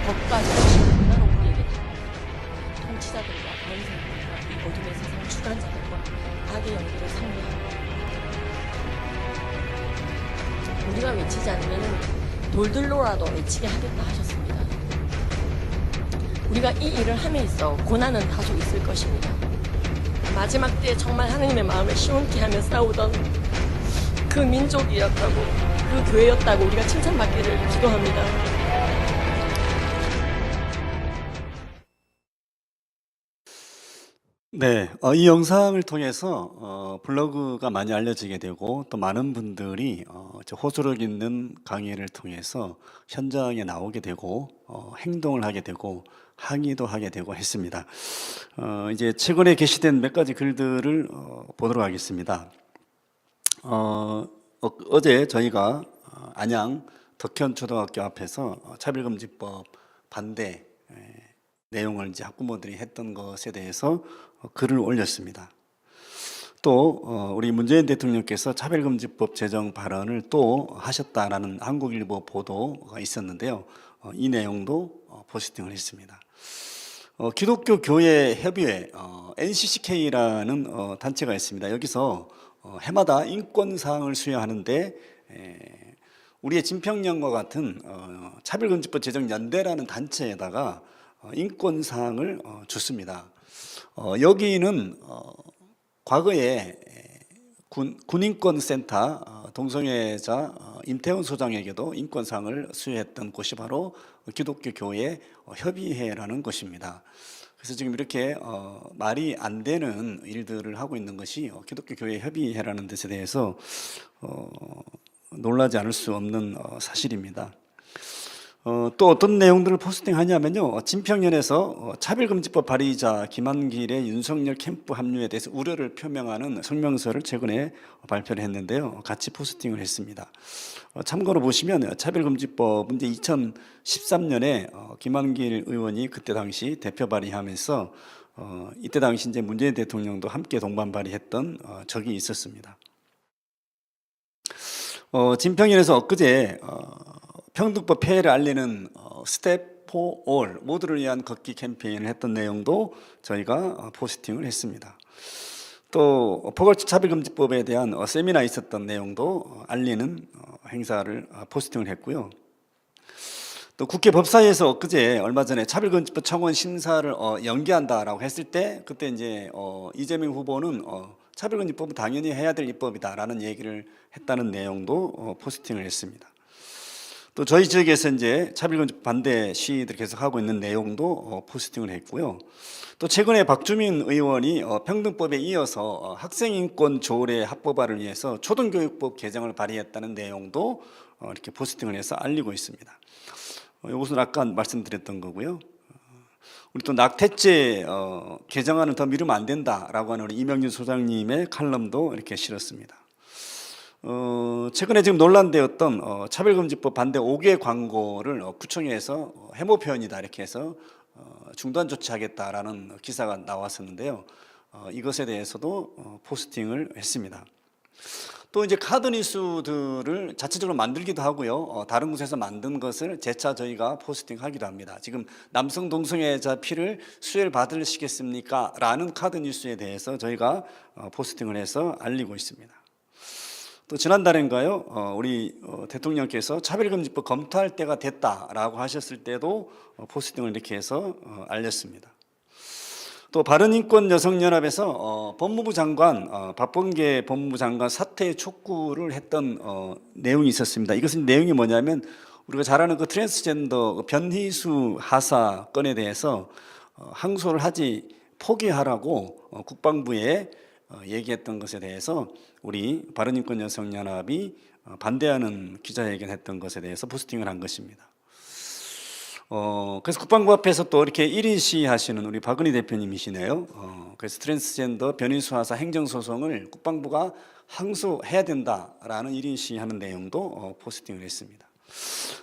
법과 정신을 문화로 우리에게 통치자들과 권세들과 이 어둠의 세상 주관자들과 악의 영들을 상대합니다. 우리가 외치지 않으면 돌들로라도 외치게 하겠다 하셨습니다. 우리가 이 일을 함에 있어 고난은 다소 있을 것입니다. 마지막 때에 정말 하느님의 마음을 시원케 하며 싸우던 그 민족이었다고, 그 교회였다고 우리가 칭찬받기를 기도합니다. 네, 이 영상을 통해서 블로그가 많이 알려지게 되고 또 많은 분들이 호소력 있는 강의를 통해서 현장에 나오게 되고 행동을 하게 되고 항의도 하게 되고 했습니다. 이제 최근에 게시된 몇 가지 글들을 보도록 하겠습니다. 어제 저희가 안양 덕현초등학교 앞에서 차별금지법 반대 내용을 이제 학부모들이 했던 것에 대해서 글을 올렸습니다. 또 우리 문재인 대통령께서 차별금지법 제정 발언을 또 하셨다라는 한국일보 보도가 있었는데요. 이 내용도 포스팅을 했습니다. 기독교 교회 협의회 NCCK라는 단체가 있습니다. 여기서 해마다 인권사항을 수여하는데 우리의 진평령과 같은 차별금지법 제정 연대라는 단체에다가 인권사항을 줬습니다. 여기는 과거에 군인권센터 동성애자 임태훈 소장에게도 인권상을 수여했던 곳이 바로 기독교 교회 협의회라는 곳입니다. 그래서 지금 이렇게 말이 안 되는 일들을 하고 있는 것이 기독교 교회 협의회라는 것에 대해서 놀라지 않을 수 없는 사실입니다. 또 어떤 내용들을 포스팅하냐면요. 진평연에서 차별금지법 발의자 김한길의 윤석열 캠프 합류에 대해서 우려를 표명하는 성명서를 최근에 발표를 했는데요. 같이 포스팅을 했습니다. 참고로 보시면 차별금지법은 이제 2013년에 김한길 의원이 그때 당시 대표 발의하면서 이때 당시 이제 문재인 대통령도 함께 동반 발의했던 적이 있었습니다. 진평연에서 엊그제 평등법 폐해를 알리는 스텝 포 올 모두를 위한 걷기 캠페인을 했던 내용도 저희가 포스팅을 했습니다. 또 포괄적 차별금지법에 대한 세미나 있었던 내용도 알리는 행사를 포스팅을 했고요. 또 국회 법사위에서 엊그제 얼마 전에 차별금지법 청원 심사를 연기한다라고 했을 때 그때 이제 이재명 후보는 차별금지법은 당연히 해야 될 입법이다라는 얘기를 했다는 내용도 포스팅을 했습니다. 또 저희 지역에서 이제 차별금지법 반대 시위들 계속 하고 있는 내용도 포스팅을 했고요. 또 최근에 박주민 의원이 평등법에 이어서 학생인권 조례 합법화를 위해서 초등교육법 개정을 발의했다는 내용도 이렇게 포스팅을 해서 알리고 있습니다. 이것은 아까 말씀드렸던 거고요. 우리 또 낙태죄 개정안을 더 미루면 안 된다라고 하는 우리 이명준 소장님의 칼럼도 이렇게 실었습니다. 최근에 지금 논란되었던 차별금지법 반대 5개 광고를 구청에서 해모 표현이다 이렇게 해서 중단 조치하겠다라는 기사가 나왔었는데요. 이것에 대해서도 포스팅을 했습니다. 또 이제 카드 뉴스들을 자체적으로 만들기도 하고요. 다른 곳에서 만든 것을 재차 저희가 포스팅하기도 합니다. 지금 남성 동성애자 피를 수혈 받으시겠습니까? 라는 카드 뉴스에 대해서 저희가 포스팅을 해서 알리고 있습니다. 또 지난달인가요? 우리 대통령께서 차별금지법 검토할 때가 됐다라고 하셨을 때도 포스팅을 이렇게 해서 알렸습니다. 또 바른인권여성연합에서 법무부 장관 박범계 법무부 장관 사퇴 촉구를 했던 내용이 있었습니다. 이것은 내용이 뭐냐면 우리가 잘 아는 그 트랜스젠더 변희수 하사 건에 대해서 항소를 하지 포기하라고 국방부에 얘기했던 것에 대해서 우리 바른인권여성연합이 반대하는 기자회견했던 것에 대해서 포스팅을 한 것입니다. 그래서 국방부 앞에서 또 이렇게 1인 시위하시는 우리 박은희 대표님이시네요. 그래서 트랜스젠더 변희수 하사 행정소송을 국방부가 항소해야 된다라는 1인 시위하는 내용도 포스팅을 했습니다.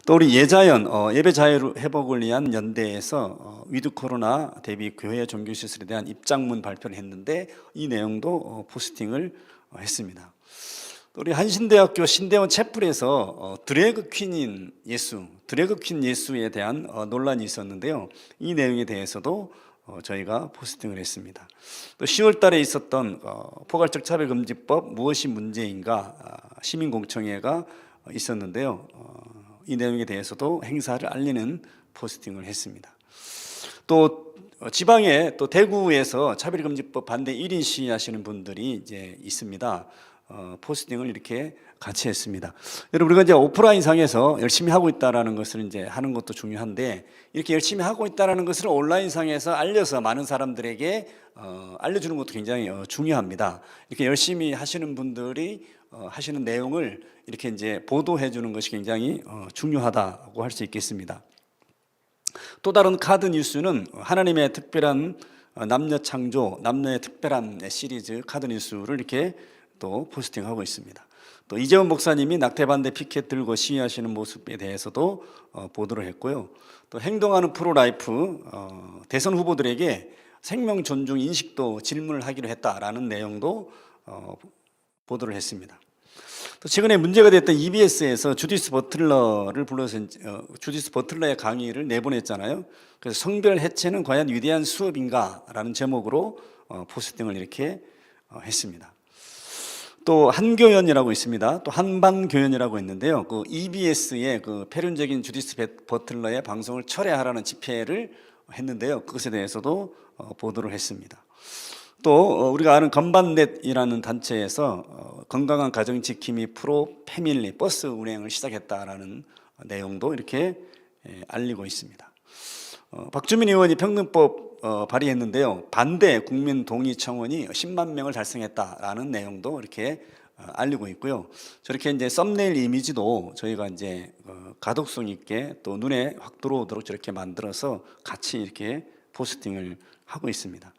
또 우리 예자연 예배 자유 회복을 위한 연대에서 위드 코로나 대비 교회 종교 시설에 대한 입장문 발표를 했는데 이 내용도 포스팅을 했습니다. 또 우리 한신대학교 신대원 채플에서 드래그 퀸인 예수, 드래그 퀸 예수에 대한 논란이 있었는데요. 이 내용에 대해서도 저희가 포스팅을 했습니다. 또 10월 달에 있었던 포괄적 차별금지법 무엇이 문제인가 시민공청회가 있었는데요. 이 내용에 대해서도 행사를 알리는 포스팅을 했습니다. 또 지방에 또 대구에서 차별금지법 반대 1인 시위하시는 분들이 이제 있습니다. 포스팅을 이렇게 같이 했습니다. 여러분 우리가 이제 오프라인 상에서 열심히 하고 있다라는 것을 이제 하는 것도 중요한데 이렇게 열심히 하고 있다라는 것을 온라인 상에서 알려서 많은 사람들에게 알려주는 것도 굉장히 중요합니다. 이렇게 열심히 하시는 분들이 하시는 내용을 이렇게 이제 보도해 주는 것이 굉장히 중요하다고 할 수 있겠습니다. 또 다른 카드 뉴스는 하나님의 특별한 남녀 창조, 남녀의 특별한 시리즈 카드 뉴스를 이렇게 또 포스팅하고 있습니다. 또 이재원 목사님이 낙태 반대 피켓 들고 시위하시는 모습에 대해서도 보도를 했고요. 또 행동하는 프로라이프 대선 후보들에게 생명 존중 인식도 질문을 하기로 했다라는 내용도 보도를 했습니다. 또 최근에 문제가 됐던 EBS에서 주디스 버틀러를 불러서 주디스 버틀러의 강의를 내보냈잖아요. 그래서 성별 해체는 과연 위대한 수업인가라는 제목으로 포스팅을 이렇게 했습니다. 또 한교연이라고 있습니다. 또 한반교연이라고 있는데요. 그 EBS의 그 폐륜적인 주디스 버틀러의 방송을 철회하라는 집회를 했는데요. 그것에 대해서도 보도를 했습니다. 또 우리가 아는 건반넷이라는 단체에서 건강한 가정 지킴이 프로 패밀리 버스 운행을 시작했다라는 내용도 이렇게 알리고 있습니다. 박주민 의원이 평등법 발의했는데요. 반대 국민 동의 청원이 10만 명을 달성했다라는 내용도 이렇게 알리고 있고요. 저렇게 이제 썸네일 이미지도 저희가 이제 가독성 있게 또 눈에 확 들어오도록 저렇게 만들어서 같이 이렇게 포스팅을 하고 있습니다.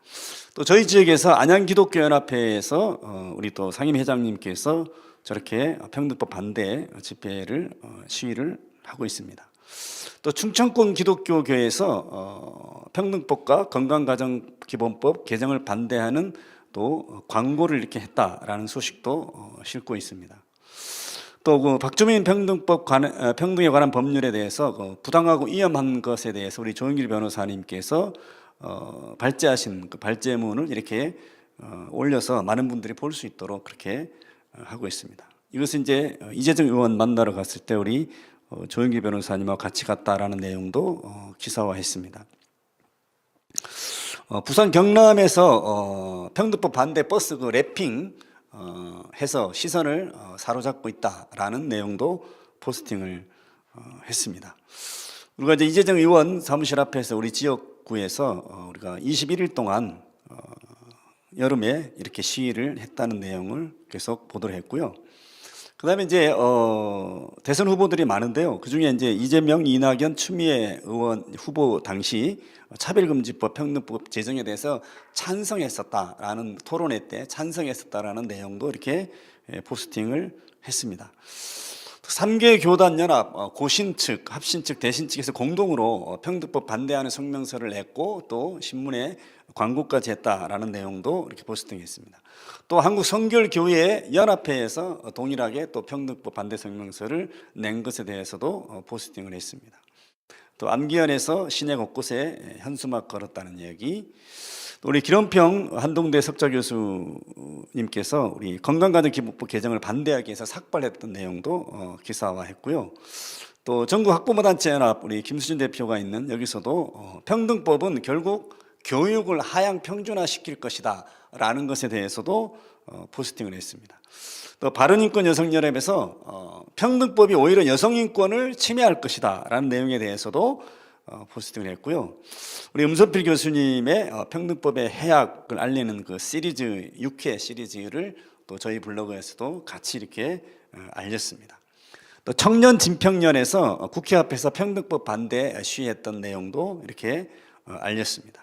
또 저희 지역에서 안양기독교연합회에서 우리 또 상임회장님께서 저렇게 평등법 반대 집회를 시위를 하고 있습니다. 또 충청권 기독교교회에서 평등법과 건강가정기본법 개정을 반대하는 또 광고를 이렇게 했다라는 소식도 싣고 있습니다. 또 그 박주민 평등에 관한 법률에 대해서 부당하고 위험한 것에 대해서 우리 조영길 변호사님께서 발제하신 그 발제문을 이렇게 올려서 많은 분들이 볼 수 있도록 그렇게 하고 있습니다. 이것은 이제 이재정 의원 만나러 갔을 때 우리 조영길 변호사님하고 같이 갔다라는 내용도 기사화했습니다. 부산 경남에서 평등법 반대 버스 그 랩핑 해서 시선을 사로잡고 있다라는 내용도 포스팅을 했습니다. 우리가 이제 이재정 의원 사무실 앞에서 우리 지역구에서 우리가 21일 동안 여름에 이렇게 시위를 했다는 내용을 계속 보도를 했고요. 그다음에 이제 대선 후보들이 많은데요. 그중에 이제 이재명, 이낙연, 추미애 의원 후보 당시 차별금지법, 평등법 제정에 대해서 찬성했었다라는 토론회 때 찬성했었다라는 내용도 이렇게 포스팅을 했습니다. 3개 교단 연합 고신 측, 합신 측, 대신 측에서 공동으로 평등법 반대하는 성명서를 냈고 또 신문에 광고까지 했다라는 내용도 이렇게 포스팅했습니다. 또 한국 성결교회 연합회에서 동일하게 또 평등법 반대 성명서를 낸 것에 대해서도 포스팅을 했습니다. 또 암기원에서 시내 곳곳에 현수막 걸었다는 얘기. 또 우리 기론평 한동대 석좌 교수님께서 우리 건강가정기본법 개정을 반대하기 위해서 삭발했던 내용도 기사화했고요. 또 전국 학부모단체 연합 우리 김수진 대표가 있는 여기서도 평등법은 결국 교육을 하향 평준화 시킬 것이다 라는 것에 대해서도 포스팅을 했습니다. 또 바른인권 여성연합에서 평등법이 오히려 여성인권을 침해할 것이다 라는 내용에 대해서도 포스팅을 했고요. 우리 음선필 교수님의 평등법의 해악을 알리는 그 시리즈 6회 시리즈를 또 저희 블로그에서도 같이 이렇게 알렸습니다. 또 청년 진평련에서 국회 앞에서 평등법 반대 시위했던 내용도 이렇게 알렸습니다.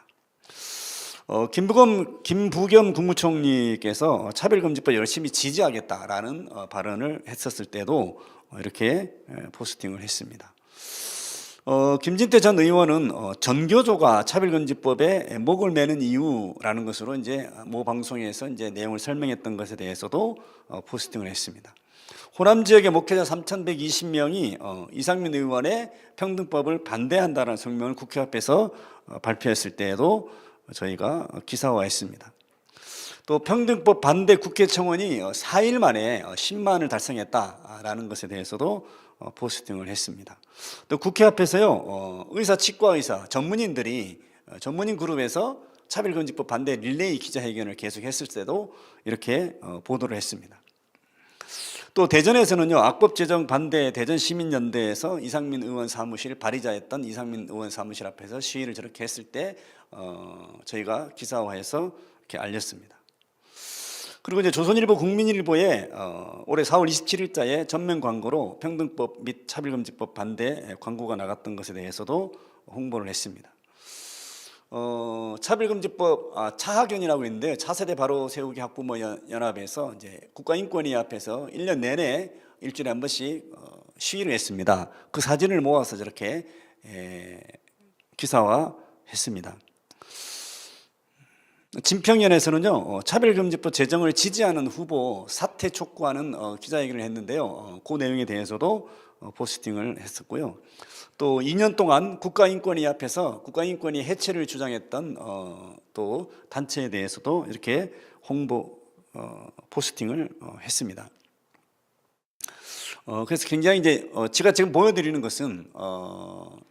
김부겸 국무총리께서 차별금지법 열심히 지지하겠다라는 발언을 했었을 때도 이렇게 포스팅을 했습니다. 김진태 전 의원은 전교조가 차별금지법에 목을 매는 이유라는 것으로 이제 모 방송에서 이제 내용을 설명했던 것에 대해서도 포스팅을 했습니다. 호남 지역의 목회자 3,120명이 이상민 의원의 평등법을 반대한다는 성명을 국회 앞에서 발표했을 때에도 저희가 기사화했습니다. 또 평등법 반대 국회 청원이 4일 만에 10만을 달성했다라는 것에 대해서도 포스팅을 했습니다. 또 국회 앞에서요, 의사, 치과의사, 전문인들이 전문인 그룹에서 차별금지법 반대 릴레이 기자회견을 계속했을 때도 이렇게 보도를 했습니다. 또 대전에서는요, 악법 제정 반대 대전시민연대에서 이상민 의원 사무실 발의자였던 이상민 의원 사무실 앞에서 시위를 저렇게 했을 때 저희가 기사화해서 이렇게 알렸습니다. 그리고 이제 조선일보 국민일보에 올해 4월 27일자에 전면 광고로 평등법 및 차별금지법 반대 광고가 나갔던 것에 대해서도 홍보를 했습니다. 차별금지법 차학연이라고 있는데 차세대 바로 세우기 학부모 연합에서 이제 국가인권위 앞에서 1년 내내 일주일에 한 번씩 시위를 했습니다. 그 사진을 모아서 저렇게 기사화했습니다. 진평연에서는요, 차별금지법 제정을 지지하는 후보 사퇴 촉구하는 기자회견을 했는데요, 그 내용에 대해서도 포스팅을 했었고요. 또 2년 동안 국가인권위 앞에서 국가인권위 해체를 주장했던 또 단체에 대해서도 이렇게 홍보 포스팅을 했습니다. 그래서 굉장히 이제 제가 지금 보여드리는 것은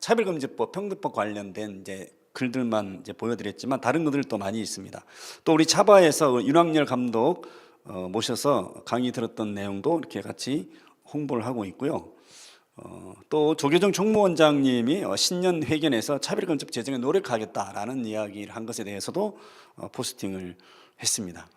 차별금지법, 평등법 관련된 이제 글들만 이제 보여드렸지만 다른 것들도 많이 있습니다. 또 우리 차바에서 윤학열 감독 모셔서 강의 들었던 내용도 이렇게 같이 홍보를 하고 있고요. 또 조계종 총무원장님이 신년 회견에서 차별금지법 제정에 노력하겠다라는 이야기를 한 것에 대해서도 포스팅을 했습니다.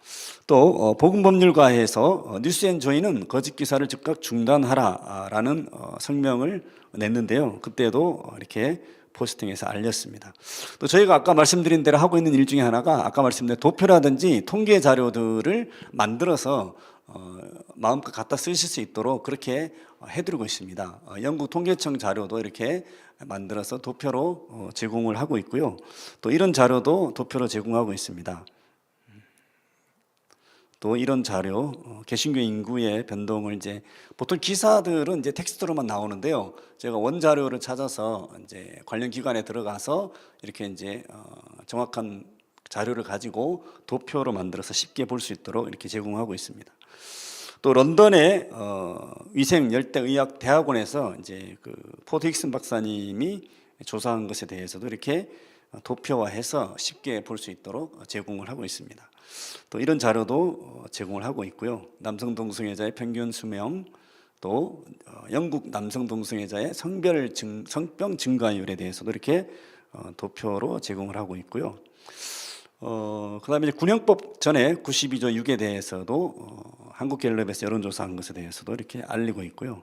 또 보건법률과에서 뉴스앤조이는 거짓 기사를 즉각 중단하라라는 성명을 냈는데요. 그때도 이렇게 포스팅해서 알렸습니다. 또 저희가 아까 말씀드린 대로 하고 있는 일 중에 하나가 아까 말씀드린 도표라든지 통계 자료들을 만들어서 마음껏 갖다 쓰실 수 있도록 그렇게 해드리고 있습니다. 영국 통계청 자료도 이렇게 만들어서 도표로 제공을 하고 있고요. 또 이런 자료도 도표로 제공하고 있습니다. 또 이런 자료, 개신교 인구의 변동을 이제 보통 기사들은 이제 텍스트로만 나오는데요. 제가 원 자료를 찾아서 이제 관련 기관에 들어가서 이렇게 이제 정확한 자료를 가지고 도표로 만들어서 쉽게 볼 수 있도록 이렇게 제공하고 있습니다. 또 런던의 위생 열대의학 대학원에서 이제 그 포드 힉슨 박사님이 조사한 것에 대해서도 이렇게 도표화해서 쉽게 볼 수 있도록 제공을 하고 있습니다. 또 이런 자료도 제공을 하고 있고요. 남성 동성애자의 평균 수명, 또 영국 남성 동성애자의 성병 증가율에 대해서도 이렇게 도표로 제공을 하고 있고요. 그다음에 이제 군형법 전에 92조 6에 대해서도 한국갤럽에서 여론조사한 것에 대해서도 이렇게 알리고 있고요.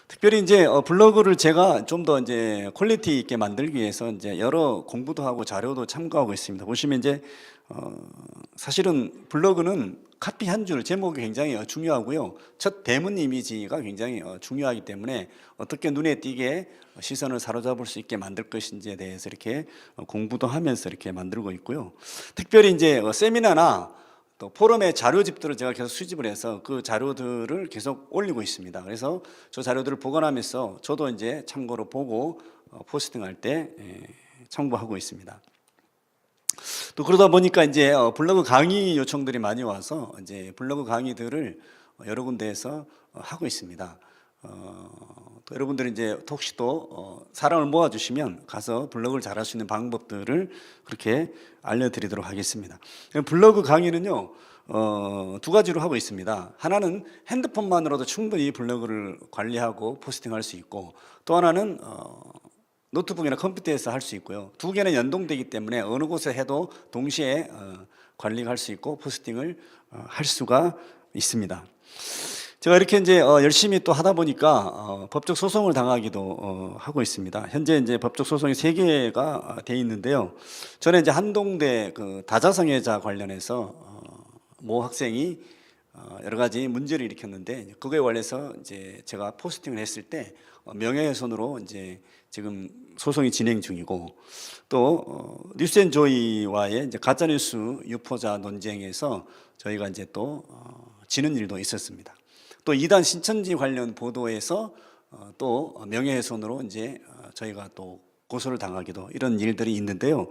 특별히 이제 블로그를 제가 좀 더 이제 퀄리티 있게 만들기 위해서 이제 여러 공부도 하고 자료도 참고하고 있습니다. 보시면 이제 사실은 블로그는 카피 한 줄 제목이 굉장히 중요하고요. 첫 대문 이미지가 굉장히 중요하기 때문에 어떻게 눈에 띄게 시선을 사로잡을 수 있게 만들 것인지에 대해서 이렇게 공부도 하면서 이렇게 만들고 있고요. 특별히 이제 세미나나 또 포럼의 자료집들을 제가 계속 수집을 해서 그 자료들을 계속 올리고 있습니다. 그래서 저 자료들을 보관하면서 저도 이제 참고로 보고 포스팅할 때 참고하고 있습니다. 또 그러다 보니까 이제 블로그 강의 요청들이 많이 와서 이제 블로그 강의들을 여러 군데에서 하고 있습니다. 또 여러분들이 이제 혹시 또 사람을 모아주시면 가서 블로그를 잘할 수 있는 방법들을 그렇게 알려드리도록 하겠습니다. 블로그 강의는요, 두 가지로 하고 있습니다. 하나는 핸드폰만으로도 충분히 블로그를 관리하고 포스팅할 수 있고, 또 하나는 노트북이나 컴퓨터에서 할 수 있고요. 두 개는 연동되기 때문에 어느 곳에 해도 동시에 관리할 수 있고 포스팅을 할 수가 있습니다. 제가 이렇게 이제 열심히 또 하다 보니까 법적 소송을 당하기도 하고 있습니다. 현재 이제 법적 소송이 3개가 돼 있는데요. 전에 이제 한동대 그 다자성애자 관련해서 모 학생이 여러 가지 문제를 일으켰는데, 그거에 관해서 이제 제가 포스팅을 했을 때 명예훼손으로 이제 지금 소송이 진행 중이고, 또 뉴스앤조이와의 이제 가짜뉴스 유포자 논쟁에서 저희가 이제 또 지는 일도 있었습니다. 또 이단 신천지 관련 보도에서 또 명예훼손으로 이제 저희가 또 고소를 당하기도, 이런 일들이 있는데요.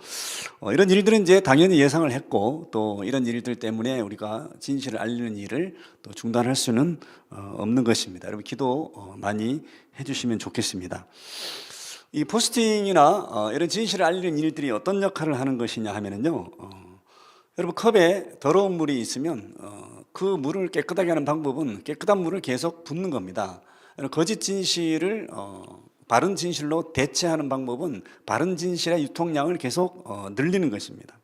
이런 일들은 이제 당연히 예상을 했고, 또 이런 일들 때문에 우리가 진실을 알리는 일을 또 중단할 수는 없는 것입니다. 여러분 기도 많이 해주시면 좋겠습니다. 이 포스팅이나 이런 진실을 알리는 일들이 어떤 역할을 하는 것이냐 하면은요, 여러분 컵에 더러운 물이 있으면 그 물을 깨끗하게 하는 방법은 깨끗한 물을 계속 붓는 겁니다. 거짓 진실을 바른 진실로 대체하는 방법은 바른 진실의 유통량을 계속 늘리는 것입니다.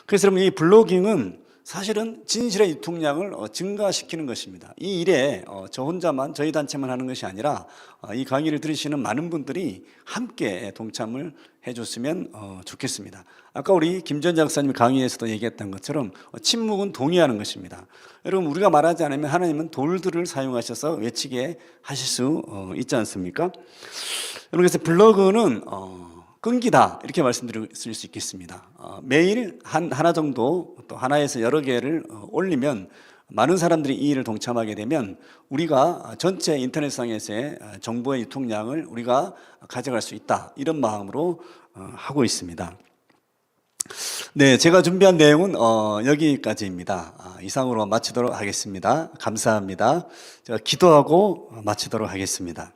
그래서 여러분 이 블로깅은 사실은 진실의 유통량을 증가시키는 것입니다. 이 일에 저 혼자만, 저희 단체만 하는 것이 아니라 이 강의를 들으시는 많은 분들이 함께 동참을 해줬으면 좋겠습니다. 아까 우리 김전 작사님 강의에서도 얘기했던 것처럼 침묵은 동의하는 것입니다. 여러분 우리가 말하지 않으면 하나님은 돌들을 사용하셔서 외치게 하실 수 있지 않습니까? 여러분 그래서 블로그는 끈기다, 이렇게 말씀드릴 수 있겠습니다. 매일 하나 정도, 또 하나에서 여러 개를 올리면 많은 사람들이 이 일을 동참하게 되면 우리가 전체 인터넷상에서의 정보의 유통량을 우리가 가져갈 수 있다, 이런 마음으로 하고 있습니다. 네, 제가 준비한 내용은 여기까지입니다. 이상으로 마치도록 하겠습니다. 감사합니다. 제가 기도하고 마치도록 하겠습니다.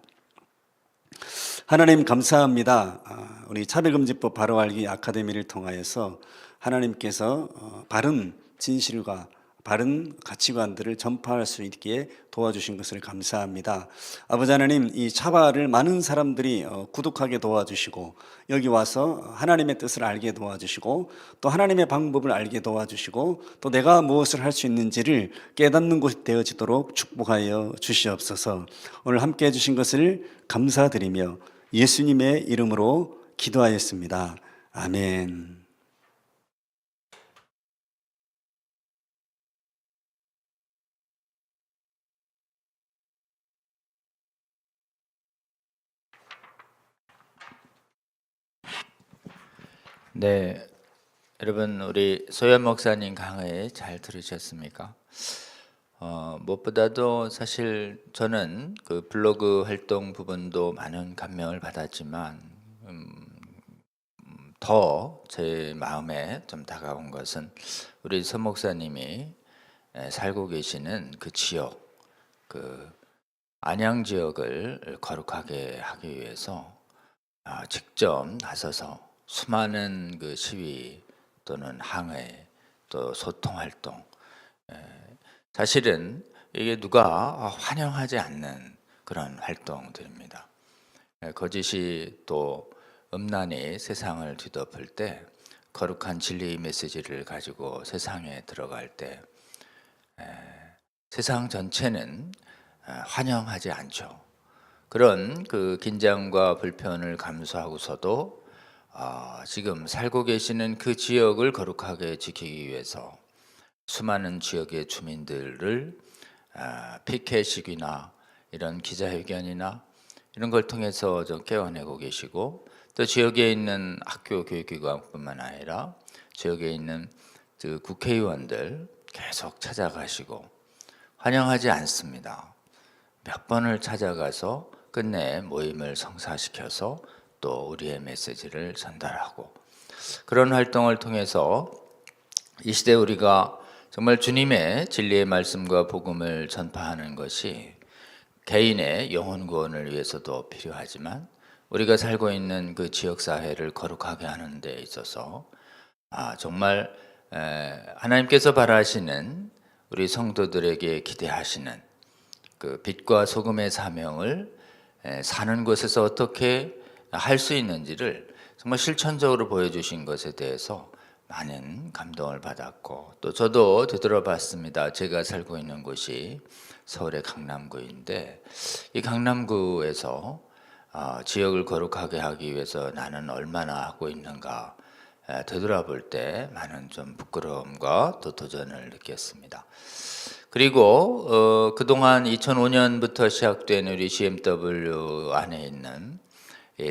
하나님 감사합니다. 우리 차별금지법 바로 알기 아카데미를 통하여서 하나님께서 바른 진실과 바른 가치관들을 전파할 수 있게 도와주신 것을 감사합니다. 아버지 하나님, 이 차발을 많은 사람들이 구독하게 도와주시고, 여기 와서 하나님의 뜻을 알게 도와주시고, 또 하나님의 방법을 알게 도와주시고, 또 내가 무엇을 할 수 있는지를 깨닫는 곳이 되어지도록 축복하여 주시옵소서. 오늘 함께 해주신 것을 감사드리며 예수님의 이름으로 기도하였습니다. 아멘. 네, 여러분 우리 소연 목사님 강의 잘 들으셨습니까? 무엇보다도 사실 저는 그 블로그 활동 부분도 많은 감명을 받았지만 더 제 마음에 좀 다가온 것은 우리 서 목사님이 살고 계시는 그 지역, 그 안양 지역을 거룩하게 하기 위해서 직접 나서서 수많은 그 시위 또는 항해 또 소통 활동, 사실은 이게 누가 환영하지 않는 그런 활동들입니다. 거짓이 또 음란이 세상을 뒤덮을 때 거룩한 진리의 메시지를 가지고 세상에 들어갈 때 세상 전체는 환영하지 않죠. 그런 그 긴장과 불편을 감수하고서도 지금 살고 계시는 그 지역을 거룩하게 지키기 위해서 수많은 지역의 주민들을 피켓식이나 이런 기자회견이나 이런 걸 통해서 좀 깨워내고 계시고, 또 지역에 있는 학교 교육기관뿐만 아니라 지역에 있는 그 국회의원들 계속 찾아가시고 환영하지 않습니다. 몇 번을 찾아가서 끝내 모임을 성사시켜서 또 우리의 메시지를 전달하고, 그런 활동을 통해서 이 시대 우리가 정말 주님의 진리의 말씀과 복음을 전파하는 것이 개인의 영혼 구원을 위해서도 필요하지만 우리가 살고 있는 그 지역 사회를 거룩하게 하는 데 있어서 정말 하나님께서 바라시는 우리 성도들에게 기대하시는 그 빛과 소금의 사명을 사는 곳에서 어떻게 할 수 있는지를 정말 실천적으로 보여주신 것에 대해서 많은 감동을 받았고, 또 저도 되돌아봤습니다. 제가 살고 있는 곳이 서울의 강남구인데, 이 강남구에서 지역을 거룩하게 하기 위해서 나는 얼마나 하고 있는가 되돌아볼 때 많은 좀 부끄러움과 또 도전을 느꼈습니다. 그리고 그동안 2005년부터 시작된 우리 GMW 안에 있는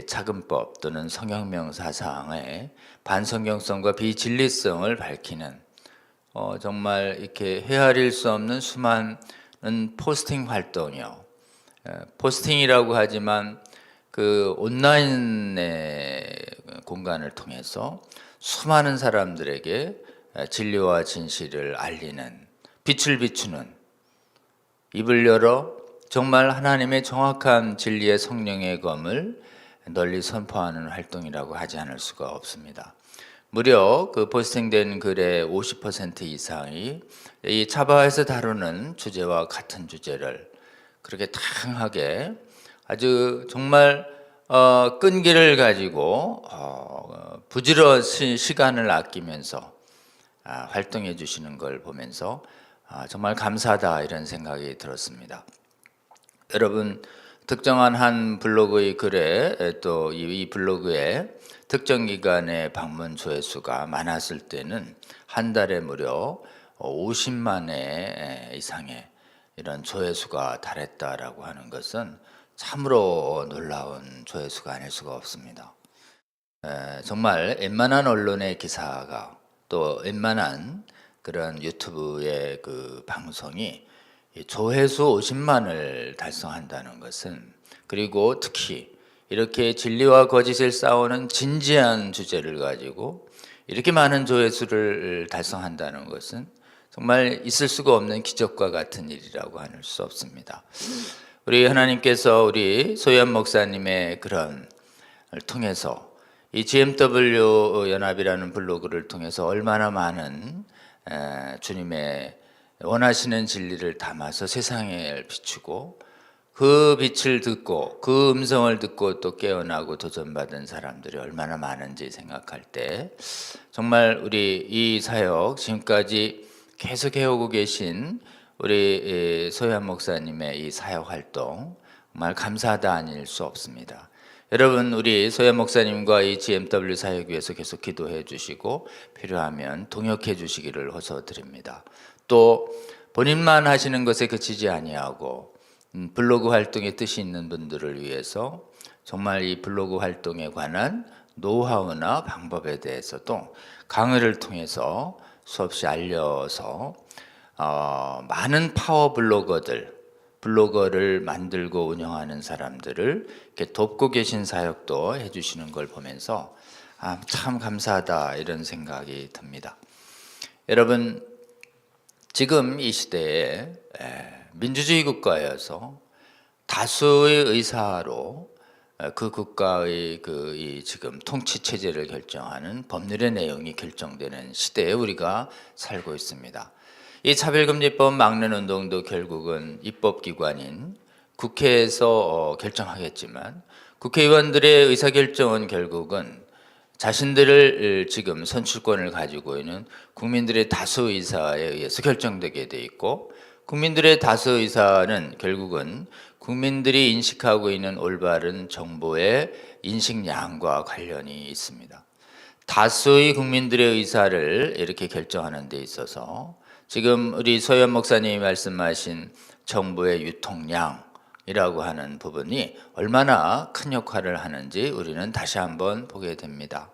차근법 또는 성경명 사상의 반성경성과 비진리성을 밝히는 정말 이렇게 헤아릴 수 없는 수많은 포스팅 활동이요. 포스팅이라고 하지만 그 온라인의 공간을 통해서 수많은 사람들에게 진리와 진실을 알리는, 빛을 비추는, 입을 열어 정말 하나님의 정확한 진리의 성령의 검을 널리 선포하는 활동이라고 하지 않을 수가 없습니다. 무려 그 포스팅된 글의 50% 이상이 이 차바에서 다루는 주제와 같은 주제를 그렇게 다양하게 아주 정말 끈기를 가지고 부지런히 시간을 아끼면서 활동해 주시는 걸 보면서 정말 감사하다 이런 생각이 들었습니다. 여러분, 특정한 한 블로그의 글에 또 이 블로그에 특정 기간의 방문 조회수가 많았을 때는 한 달에 무려 50만 회 이상의 이런 조회수가 달했다라고 하는 것은 참으로 놀라운 조회수가 아닐 수가 없습니다. 정말 웬만한 언론의 기사가 또 웬만한 그런 유튜브의 그 방송이 조회수 50만을 달성한다는 것은, 그리고 특히 이렇게 진리와 거짓을 싸우는 진지한 주제를 가지고 이렇게 많은 조회수를 달성한다는 것은 정말 있을 수가 없는 기적과 같은 일이라고 할 수 없습니다. 우리 하나님께서 우리 소연 목사님의 그런 통해서 이 GMW 연합이라는 블로그를 통해서 얼마나 많은 주님의 원하시는 진리를 담아서 세상에 비추고 그 빛을 듣고 그 음성을 듣고 또 깨어나고 도전받은 사람들이 얼마나 많은지 생각할 때 정말 우리 이 사역 지금까지 계속 해오고 계신 우리 소연 목사님의 이 사역 활동 정말 감사하다 아닐 수 없습니다. 여러분, 우리 소연 목사님과 이 GMW 사역 위해서 계속 기도해 주시고 필요하면 동역해 주시기를 호소드립니다. 또 본인만 하시는 것에 그치지 아니하고 블로그 활동에 뜻이 있는 분들을 위해서 정말 이 블로그 활동에 관한 노하우나 방법에 대해서도 강의를 통해서 수없이 알려서 많은 파워 블로거를 만들고 운영하는 사람들을 이렇게 돕고 계신 사역도 해주시는 걸 보면서 참 감사하다 이런 생각이 듭니다. 여러분, 지금 이 시대에 민주주의 국가여서 다수의 의사로 그 국가의 이 지금 통치 체제를 결정하는 법률의 내용이 결정되는 시대에 우리가 살고 있습니다. 이 차별금지법 막는 운동도 결국은 입법기관인 국회에서 결정하겠지만 국회의원들의 의사결정은 결국은 자신들을 지금 선출권을 가지고 있는 국민들의 다수의사에 의해서 결정되게 돼 있고, 국민들의 다수의사는 결국은 국민들이 인식하고 있는 올바른 정보의 인식량과 관련이 있습니다. 다수의 국민들의 의사를 이렇게 결정하는 데 있어서 지금 우리 소연 목사님이 말씀하신 정보의 유통량이라고 하는 부분이 얼마나 큰 역할을 하는지 우리는 다시 한번 보게 됩니다.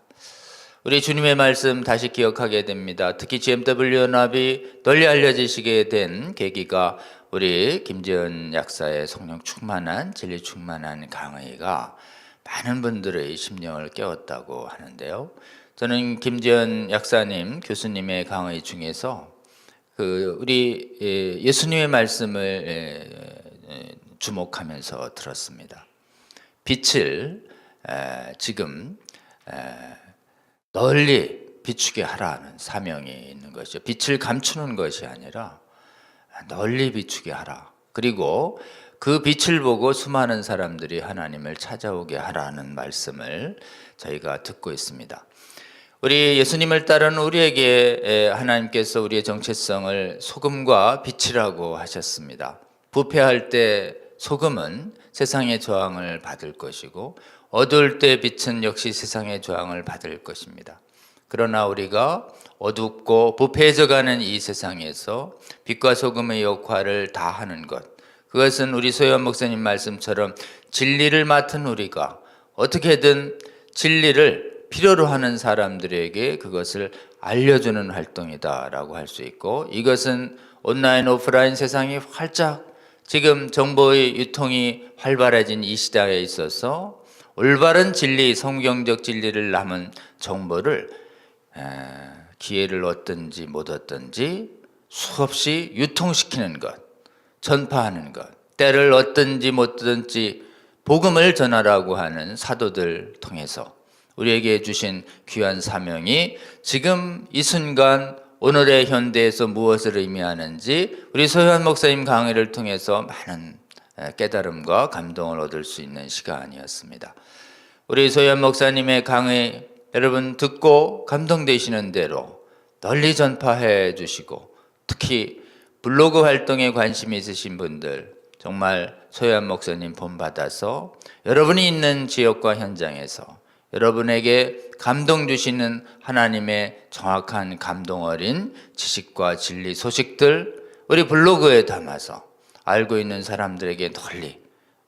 우리 주님의 말씀 다시 기억하게 됩니다. 특히 GMW 연합이 널리 알려지시게 된 계기가 우리 김재현 약사의 성령 충만한 진리 충만한 강의가 많은 분들의 심령을 깨웠다고 하는데요. 저는 김재현 약사님 교수님의 강의 중에서 우리 예수님의 말씀을 주목하면서 들었습니다. 빛을 지금 널리 비추게 하라는 사명이 있는 것이죠. 빛을 감추는 것이 아니라 널리 비추게 하라. 그리고 그 빛을 보고 수많은 사람들이 하나님을 찾아오게 하라는 말씀을 저희가 듣고 있습니다. 우리 예수님을 따르는 우리에게 하나님께서 우리의 정체성을 소금과 빛이라고 하셨습니다. 부패할 때 소금은 세상의 저항을 받을 것이고 어두울 때 빛은 역시 세상의 저항을 받을 것입니다. 그러나 우리가 어둡고 부패해져가는 이 세상에서 빛과 소금의 역할을 다하는 것, 그것은 우리 소연 목사님 말씀처럼 진리를 맡은 우리가 어떻게든 진리를 필요로 하는 사람들에게 그것을 알려주는 활동이다라고 할 수 있고, 이것은 온라인 오프라인 세상이 활짝 지금 정보의 유통이 활발해진 이 시대에 있어서 올바른 진리, 성경적 진리를 남은 정보를 기회를 얻든지 못 얻든지 수없이 유통시키는 것, 전파하는 것, 때를 얻든지 못 얻든지 복음을 전하라고 하는 사도들 통해서 우리에게 주신 귀한 사명이 지금 이 순간 오늘의 현대에서 무엇을 의미하는지 우리 소현 목사님 강의를 통해서 많은 깨달음과 감동을 얻을 수 있는 시간이었습니다. 우리 소현 목사님의 강의 여러분 듣고 감동되시는 대로 널리 전파해 주시고, 특히 블로그 활동에 관심이 있으신 분들 정말 소현 목사님 본받아서 여러분이 있는 지역과 현장에서 여러분에게 감동 주시는 하나님의 정확한 감동 어린 지식과 진리 소식들 우리 블로그에 담아서 알고 있는 사람들에게 널리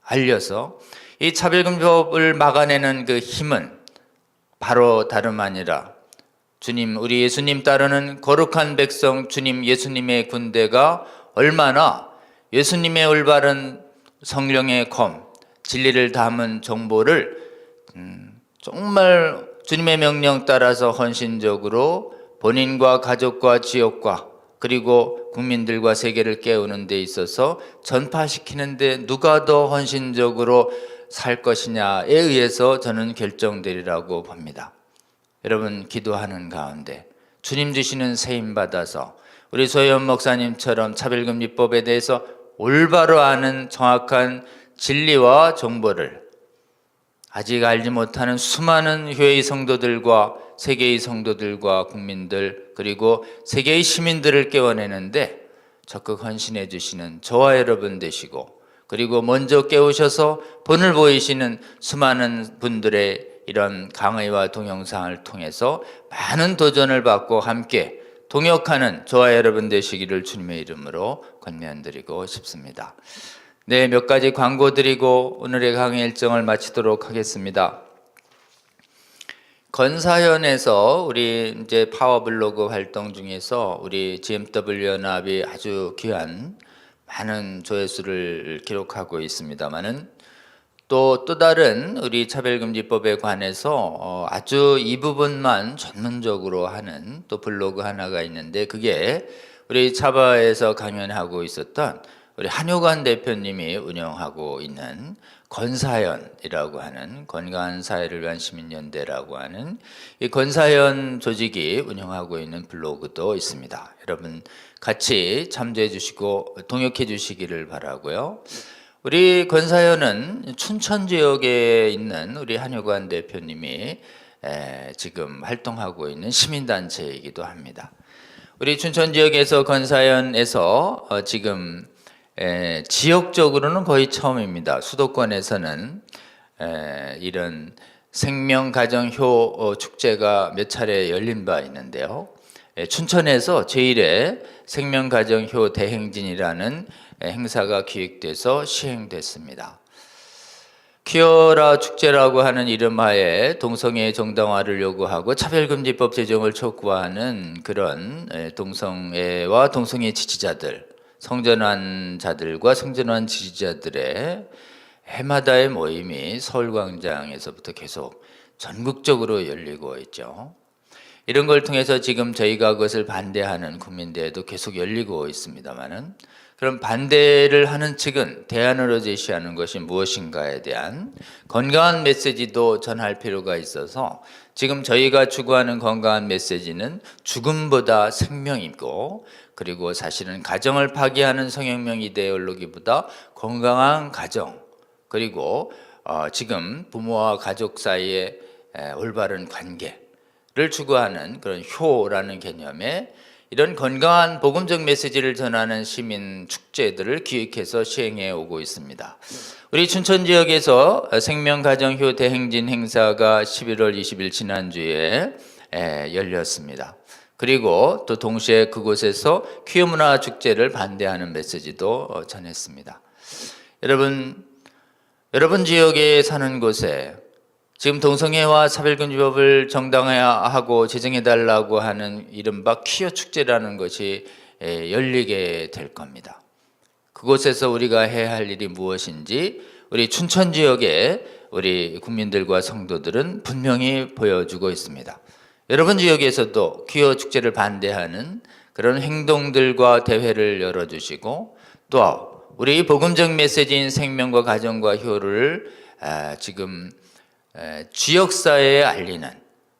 알려서 이 차별금지법을 막아내는 그 힘은 바로 다름 아니라 주님, 우리 예수님 따르는 거룩한 백성 주님 예수님의 군대가 얼마나 예수님의 올바른 성령의 검, 진리를 담은 정보를 정말 주님의 명령 따라서 헌신적으로 본인과 가족과 지역과 그리고 국민들과 세계를 깨우는 데 있어서 전파시키는 데 누가 더 헌신적으로 살 것이냐에 의해서 저는 결정되리라고 봅니다. 여러분 기도하는 가운데 주님 주시는 세임 받아서 우리 소연 목사님처럼 차별금지법에 대해서 올바로 아는 정확한 진리와 정보를 아직 알지 못하는 수많은 교회의 성도들과 세계의 성도들과 국민들 그리고 세계의 시민들을 깨워내는데 적극 헌신해 주시는 저와 여러분 되시고, 그리고 먼저 깨우셔서 본을 보이시는 수많은 분들의 이런 강의와 동영상을 통해서 많은 도전을 받고 함께 동역하는 저와 여러분 되시기를 주님의 이름으로 권면드리고 싶습니다. 네, 몇 가지 광고 드리고 오늘의 강의 일정을 마치도록 하겠습니다. 건사연에서 우리 이제 파워블로그 활동 중에서 우리 GMW 연합이 아주 귀한 많은 조회수를 기록하고 있습니다만은 또 다른 우리 차별금지법에 관해서 아주 이 부분만 전문적으로 하는 또 블로그 하나가 있는데, 그게 우리 차바에서 강연하고 있었던 우리 한효관 대표님이 운영하고 있는 건사연이라고 하는 건강한 사회를 위한 시민연대라고 하는 이 건사연 조직이 운영하고 있는 블로그도 있습니다. 여러분 같이 참조해 주시고 동역해 주시기를 바라고요. 우리 건사연은 춘천 지역에 있는 우리 한효관 대표님이 지금 활동하고 있는 시민단체이기도 합니다. 우리 춘천 지역에서 건사연에서 지금 지역적으로는 거의 처음입니다. 수도권에서는 이런 생명가정효 축제가 몇 차례 열린 바 있는데요. 춘천에서 제1회 생명가정효 대행진이라는 행사가 기획돼서 시행됐습니다. 키어라 축제라고 하는 이름하에 동성애의 정당화를 요구하고 차별금지법 제정을 촉구하는 그런 동성애와 동성애 지지자들, 성전환자들과 성전환 지지자들의 해마다의 모임이 서울광장에서부터 계속 전국적으로 열리고 있죠. 이런 걸 통해서 지금 저희가 그것을 반대하는 국민대회도 계속 열리고 있습니다만은, 그럼 반대를 하는 측은 대안으로 제시하는 것이 무엇인가에 대한 건강한 메시지도 전할 필요가 있어서 지금 저희가 추구하는 건강한 메시지는 죽음보다 생명이고, 그리고 사실은 가정을 파괴하는 성혁명 이데올로기보다 건강한 가정, 그리고 지금 부모와 가족 사이의 올바른 관계를 추구하는 그런 효라는 개념에 이런 건강한 복음적 메시지를 전하는 시민 축제들을 기획해서 시행해 오고 있습니다. 우리 춘천 지역에서 생명가정효 대행진 행사가 11월 20일 지난주에 열렸습니다. 그리고 또 동시에 그곳에서 퀴어 문화 축제를 반대하는 메시지도 전했습니다. 여러분 지역에 사는 곳에 지금 동성애와 차별금지법을 정당화하고 제정해달라고 하는 이른바 퀴어 축제라는 것이 열리게 될 겁니다. 그곳에서 우리가 해야 할 일이 무엇인지 우리 춘천 지역의 우리 국민들과 성도들은 분명히 보여주고 있습니다. 여러분 지역에서도 퀴어 축제를 반대하는 그런 행동들과 대회를 열어주시고, 또 우리 복음적 메시지인 생명과 가정과 효를 지금 지역사회에 알리는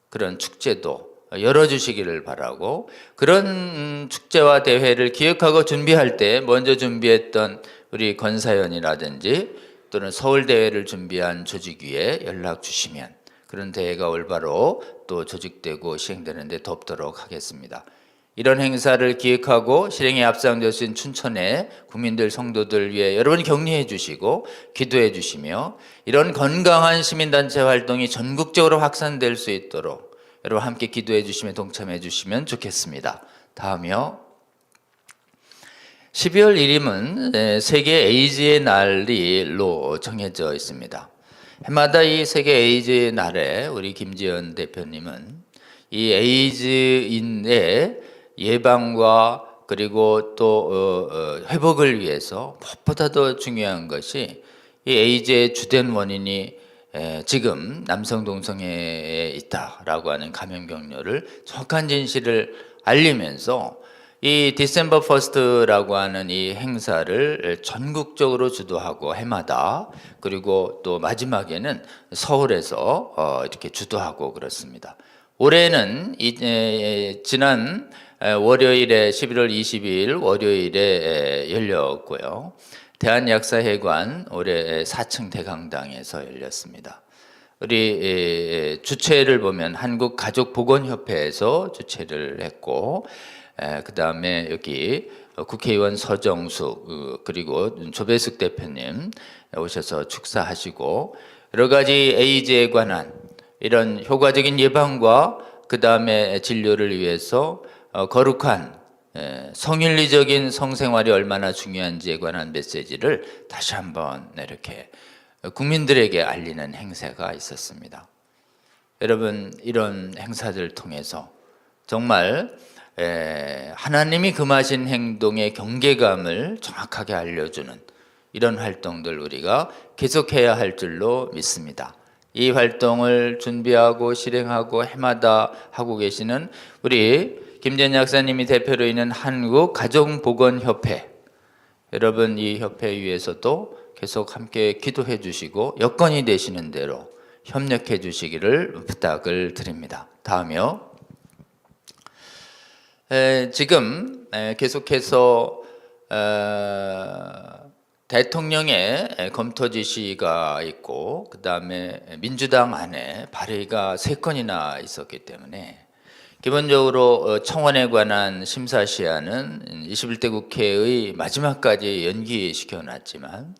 그런 축제도 열어주시기를 바라고, 그런 축제와 대회를 기획하고 준비할 때 먼저 준비했던 우리 권사연이라든지 또는 서울대회를 준비한 조직위에 연락 주시면 그런 대회가 올바로 또 조직되고 시행되는 데 돕도록 하겠습니다. 이런 행사를 기획하고 실행에 앞장서신 춘천의 국민들, 성도들 위해 여러분이 격려해 주시고 기도해 주시며, 이런 건강한 시민단체 활동이 전국적으로 확산될 수 있도록 여러분 함께 기도해 주시며 동참해 주시면 좋겠습니다. 다음이요. 12월 1일은 세계 에이즈의 날로 정해져 있습니다. 해마다 이 세계 에이즈의 날에 우리 김지연 대표님은 이 에이즈인의 예방과 그리고 또 회복을 위해서 무엇보다 더 중요한 것이 이 에이즈의 주된 원인이 지금 남성 동성애에 있다라고 하는 감염 경로를 정확한 진실을 알리면서 이 디셈버 퍼스트라고 하는 이 행사를 전국적으로 주도하고 해마다, 그리고 또 마지막에는 서울에서 이렇게 주도하고 그렇습니다. 올해는 지난 월요일에 11월 22일 월요일에 열렸고요. 대한약사회관 올해 4층 대강당에서 열렸습니다. 우리 주최를 보면 한국가족보건협회에서 주최를 했고, 그 다음에 여기 국회의원 서정숙 그리고 조배숙 대표님 오셔서 축사하시고, 여러 가지 에이즈에 관한 이런 효과적인 예방과 그 다음에 진료를 위해서 거룩한 성윤리적인 성생활이 얼마나 중요한지에 관한 메시지를 다시 한번 이렇게 국민들에게 알리는 행사가 있었습니다. 여러분, 이런 행사들을 통해서 정말 하나님이 금하신 행동의 경계감을 정확하게 알려주는 이런 활동들 우리가 계속해야 할 줄로 믿습니다. 이 활동을 준비하고 실행하고 해마다 하고 계시는 우리 김재현 약사님이 대표로 있는 한국가족보건협회, 여러분 이 협회 위해서도 계속 함께 기도해 주시고 여건이 되시는 대로 협력해 주시기를 부탁을 드립니다. 다음이요. 지금 계속해서 대통령의 검토 지시가 있고, 그 다음에 민주당 안에 발의가 3건이나 있었기 때문에 기본적으로 청원에 관한 심사 시한은 21대 국회의 마지막까지 연기시켜놨지만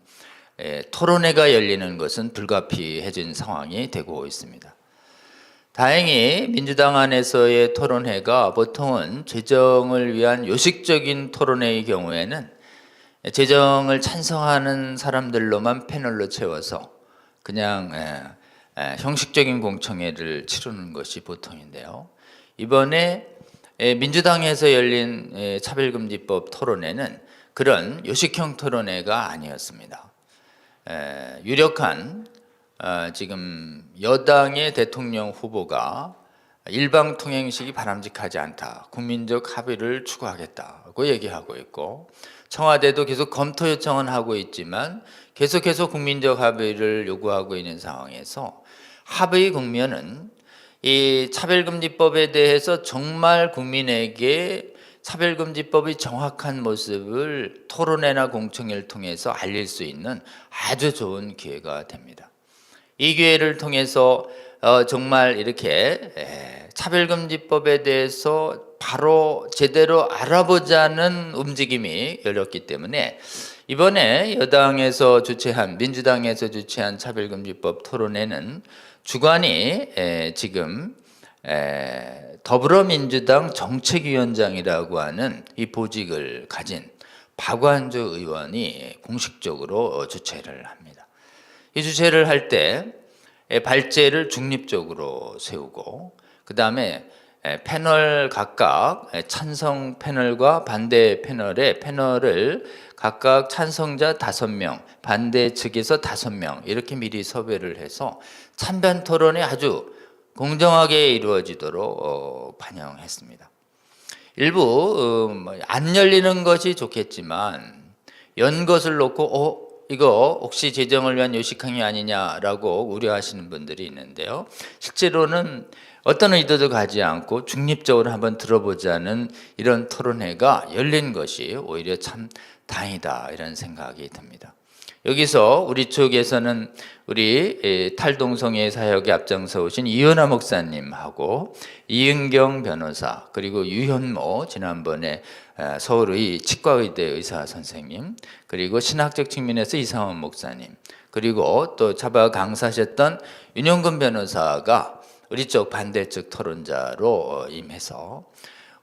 토론회가 열리는 것은 불가피해진 상황이 되고 있습니다. 다행히 민주당 안에서의 토론회가 보통은 재정을 위한 요식적인 토론회의 경우에는 재정을 찬성하는 사람들로만 패널로 채워서 그냥 형식적인 공청회를 치르는 것이 보통인데요. 이번에 민주당에서 열린 차별금지법 토론회는 그런 요식형 토론회가 아니었습니다. 유력한 지금 여당의 대통령 후보가 일방통행식이 바람직하지 않다, 국민적 합의를 추구하겠다고 얘기하고 있고, 청와대도 계속 검토 요청은 하고 있지만 계속해서 국민적 합의를 요구하고 있는 상황에서 합의 국면은 이 차별금지법에 대해서 정말 국민에게 차별금지법의 정확한 모습을 토론회나 공청회를 통해서 알릴 수 있는 아주 좋은 기회가 됩니다. 이 기회를 통해서 정말 이렇게 차별금지법에 대해서 바로 제대로 알아보자는 움직임이 열렸기 때문에 이번에 여당에서 주최한 민주당에서 주최한 차별금지법 토론회는 주관이 지금 더불어민주당 정책위원장이라고 하는 이 보직을 가진 박완주 의원이 공식적으로 주최를 합니다. 이 주최를 할 때 발제를 중립적으로 세우고 그 다음에 패널 각각 찬성 패널과 반대 패널을 각각 찬성자 5명, 반대 측에서 5명 이렇게 미리 섭외를 해서 찬반 토론이 아주 공정하게 이루어지도록 반영했습니다. 일부 안 열리는 것이 좋겠지만 연 것을 놓고 이거 혹시 재정을 위한 요식행위 아니냐라고 우려하시는 분들이 있는데요. 실제로는 어떤 의도도 가지 않고 중립적으로 한번 들어보자는 이런 토론회가 열린 것이 오히려 참 다행이다 이런 생각이 듭니다. 여기서 우리 쪽에서는 우리 탈동성애 사역에 앞장서 오신 이현아 목사님하고 이은경 변호사 그리고 유현모 지난번에 서울의 치과의대 의사 선생님 그리고 신학적 측면에서 이상원 목사님 그리고 또 차바 강사하셨던 윤영근 변호사가 우리 쪽 반대쪽 토론자로 임해서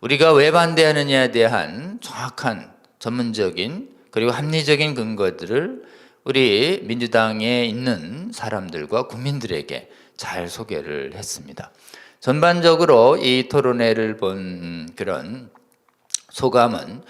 우리가 왜 반대하느냐에 대한 정확한 전문적인 그리고 합리적인 근거들을 우리 민주당에 있는 사람들과 국민들에게 잘 소개를 했습니다. 전반적으로 이 토론회를 본 그런 소감은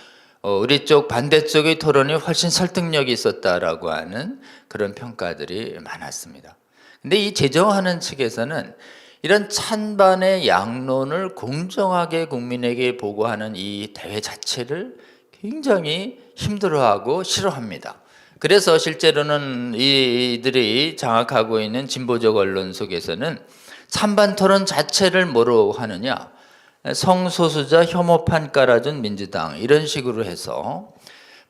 우리 쪽 반대쪽의 토론이 훨씬 설득력이 있었다라고 하는 그런 평가들이 많았습니다. 근데 이 제정하는 측에서는 이런 찬반의 양론을 공정하게 국민에게 보고하는 이 대회 자체를 굉장히 힘들어하고 싫어합니다. 그래서 실제로는 이들이 장악하고 있는 진보적 언론 속에서는 찬반 토론 자체를 뭐로 하느냐, 성소수자 혐오판 깔아준 민주당 이런 식으로 해서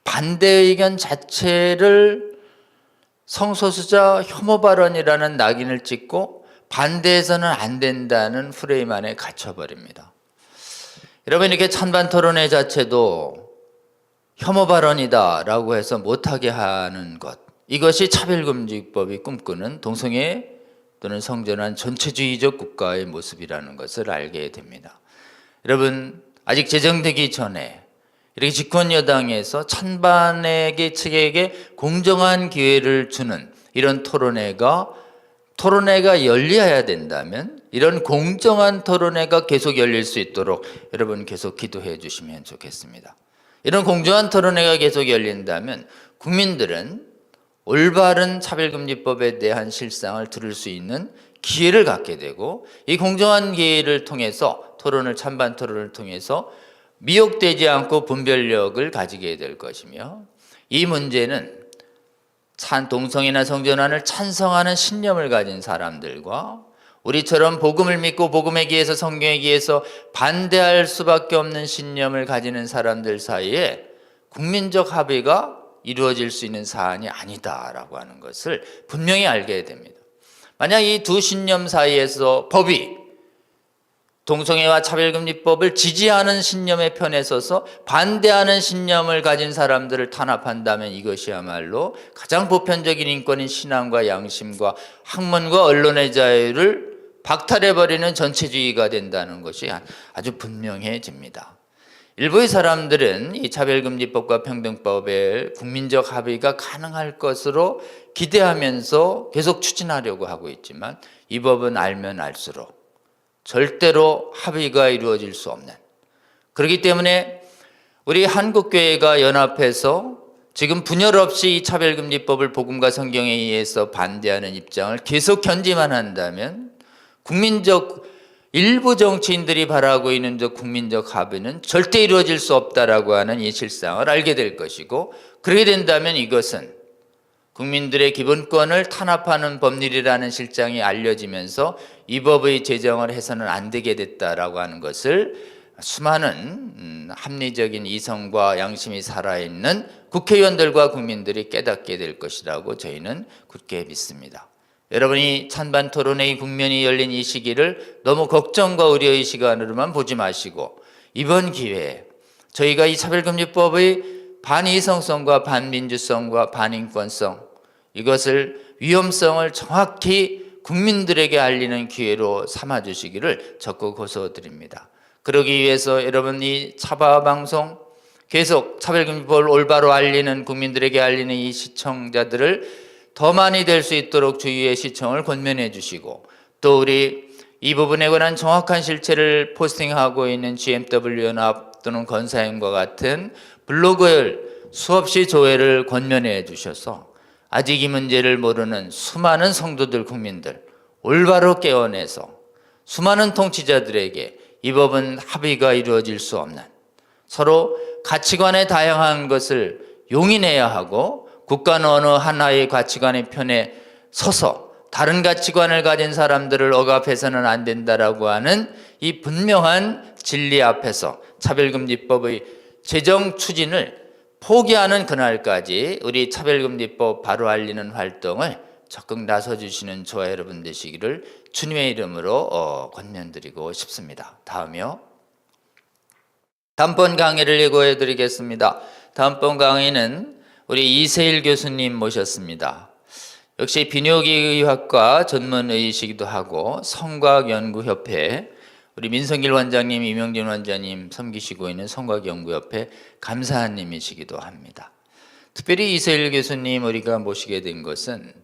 반대 의견 자체를 성소수자 혐오 발언이라는 낙인을 찍고 반대해서는 안 된다는 프레임 안에 갇혀버립니다. 여러분 이렇게 찬반 토론회 자체도 혐오 발언이다라고 해서 못하게 하는 것, 이것이 차별금지법이 꿈꾸는 동성애 또는 성전환 전체주의적 국가의 모습이라는 것을 알게 됩니다. 여러분 아직 제정되기 전에 이렇게 집권 여당에서 찬반에게 측에게 공정한 기회를 주는 이런 토론회가 열려야 된다면 이런 공정한 토론회가 계속 열릴 수 있도록 여러분 계속 기도해 주시면 좋겠습니다. 이런 공정한 토론회가 계속 열린다면 국민들은 올바른 차별금지법에 대한 실상을 들을 수 있는 기회를 갖게 되고 이 공정한 기회를 통해서 찬반 토론을 통해서 미혹되지 않고 분별력을 가지게 될 것이며 이 문제는 동성애나 성전환을 찬성하는 신념을 가진 사람들과 우리처럼 복음을 믿고 복음에 기해서 성경에 기해서 반대할 수밖에 없는 신념을 가지는 사람들 사이에 국민적 합의가 이루어질 수 있는 사안이 아니다라고 하는 것을 분명히 알게 됩니다. 만약 이 두 신념 사이에서 법이 동성애와 차별금지법을 지지하는 신념의 편에 서서 반대하는 신념을 가진 사람들을 탄압한다면 이것이야말로 가장 보편적인 인권인 신앙과 양심과 학문과 언론의 자유를 박탈해버리는 전체주의가 된다는 것이 아주 분명해집니다. 일부의 사람들은 이 차별금지법과 평등법의 국민적 합의가 가능할 것으로 기대하면서 계속 추진하려고 하고 있지만 이 법은 알면 알수록 절대로 합의가 이루어질 수 없는, 그렇기 때문에 우리 한국교회가 연합해서 지금 분열 없이 이 차별금지법을 복음과 성경에 의해서 반대하는 입장을 계속 견지만 한다면 국민적 일부 정치인들이 바라고 있는 저 국민적 합의는 절대 이루어질 수 없다라고 하는 이 실상을 알게 될 것이고, 그렇게 된다면 이것은 국민들의 기본권을 탄압하는 법률이라는 실상이 알려지면서 이 법의 제정을 해서는 안 되게 됐다라고 하는 것을 수많은 합리적인 이성과 양심이 살아있는 국회의원들과 국민들이 깨닫게 될 것이라고 저희는 굳게 믿습니다. 여러분이 찬반 토론회의 국면이 열린 이 시기를 너무 걱정과 우려의 시간으로만 보지 마시고, 이번 기회에 저희가 이 차별금지법의 반이성성과 반민주성과 반인권성, 이것을 위험성을 정확히 국민들에게 알리는 기회로 삼아주시기를 적극 호소드립니다. 그러기 위해서 여러분 이 차바방송 계속 차별금지법을 올바로 알리는, 국민들에게 알리는 이 시청자들을 더 많이 될 수 있도록 주위의 시청을 권면해 주시고, 또 우리 이 부분에 관한 정확한 실체를 포스팅하고 있는 GMW 연합 또는 건사임과 같은 블로그를 수없이 조회를 권면해 주셔서 아직 이 문제를 모르는 수많은 성도들, 국민들 올바로 깨어내서 수많은 통치자들에게 이 법은 합의가 이루어질 수 없는, 서로 가치관의 다양한 것을 용인해야 하고 국가는 어느 하나의 가치관의 편에 서서 다른 가치관을 가진 사람들을 억압해서는 안 된다라고 하는 이 분명한 진리 앞에서 차별금지법의 제정 추진을 포기하는 그날까지 우리 차별금지법 바로 알리는 활동을 적극 나서주시는 저와 여러분 되시기를 주님의 이름으로 권면드리고 싶습니다. 다음이요. 다음번 강의를 예고해 드리겠습니다. 다음번 강의는 우리 이세일 교수님 모셨습니다. 역시 비뇨기의학과 전문의이시기도 하고 성곽연구협회, 우리 민성길 원장님, 이명진 원장님 섬기시고 있는 성곽연구협회 감사님이시기도 합니다. 특별히 이세일 교수님 우리가 모시게 된 것은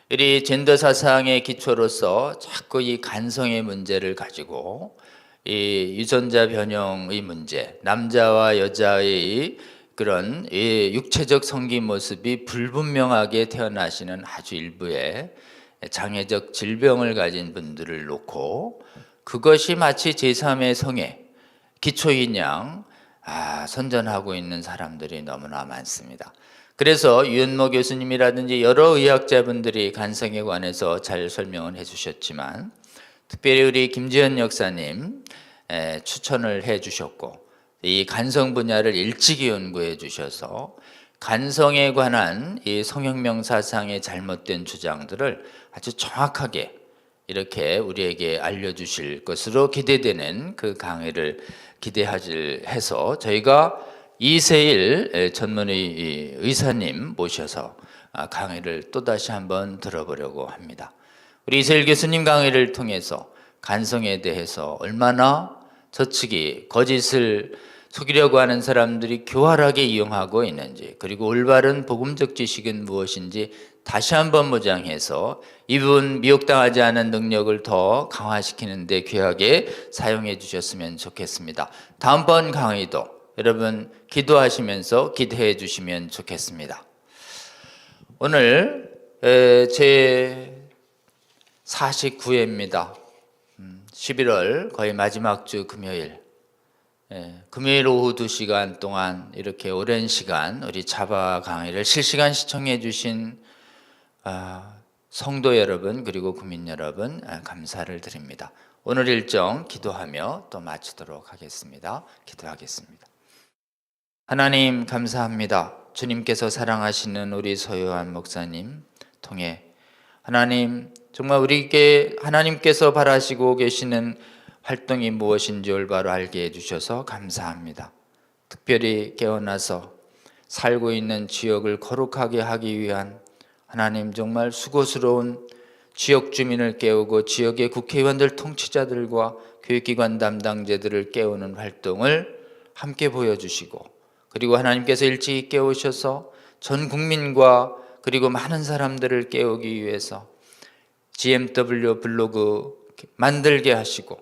우리 젠더 사상의 기초로서 자꾸 이 간성의 문제를 가지고 이 유전자 변형의 문제, 남자와 여자의 그런 육체적 성기 모습이 불분명하게 태어나시는 아주 일부의 장애적 질병을 가진 분들을 놓고 그것이 마치 제3의 성의 기초인 양 선전하고 있는 사람들이 너무나 많습니다. 그래서 유은모 교수님이라든지 여러 의학자분들이 간성에 관해서 잘 설명을 해주셨지만, 특별히 우리 김지현 역사님 추천을 해주셨고, 이 간성 분야를 일찍이 연구해 주셔서 간성에 관한 이 성혁명 사상의 잘못된 주장들을 아주 정확하게 이렇게 우리에게 알려주실 것으로 기대되는 그 강의를 기대해서 저희가 이세일 전문의 의사님 모셔서 강의를 또다시 한번 들어보려고 합니다. 우리 이세일 교수님 강의를 통해서 간성에 대해서 얼마나 저측이 거짓을 속이려고 하는 사람들이 교활하게 이용하고 있는지, 그리고 올바른 복음적 지식은 무엇인지 다시 한번 무장해서 이 부분 미혹당하지 않은 능력을 더 강화시키는 데 귀하게 사용해 주셨으면 좋겠습니다. 다음번 강의도 여러분 기도하시면서 기대해 주시면 좋겠습니다. 오늘 제 49회입니다. 11월 거의 마지막 주 금요일, 금요일 오후 2시간 동안 이렇게 오랜 시간 우리 차바 강의를 실시간 시청해 주신 성도 여러분, 그리고 국민 여러분 감사를 드립니다. 오늘 일정 기도하며 또 마치도록 하겠습니다. 기도하겠습니다. 하나님 감사합니다. 주님께서 사랑하시는 우리 서요한 목사님 통해 하나님 정말 우리에게 하나님께서 바라시고 계시는 활동이 무엇인지 올바로 알게 해주셔서 감사합니다. 특별히 깨어나서 살고 있는 지역을 거룩하게 하기 위한 하나님 정말 수고스러운 지역 주민을 깨우고 지역의 국회의원들, 통치자들과 교육기관 담당자들을 깨우는 활동을 함께 보여주시고, 그리고 하나님께서 일찍 깨우셔서 전 국민과 그리고 많은 사람들을 깨우기 위해서 GMW 블로그 만들게 하시고,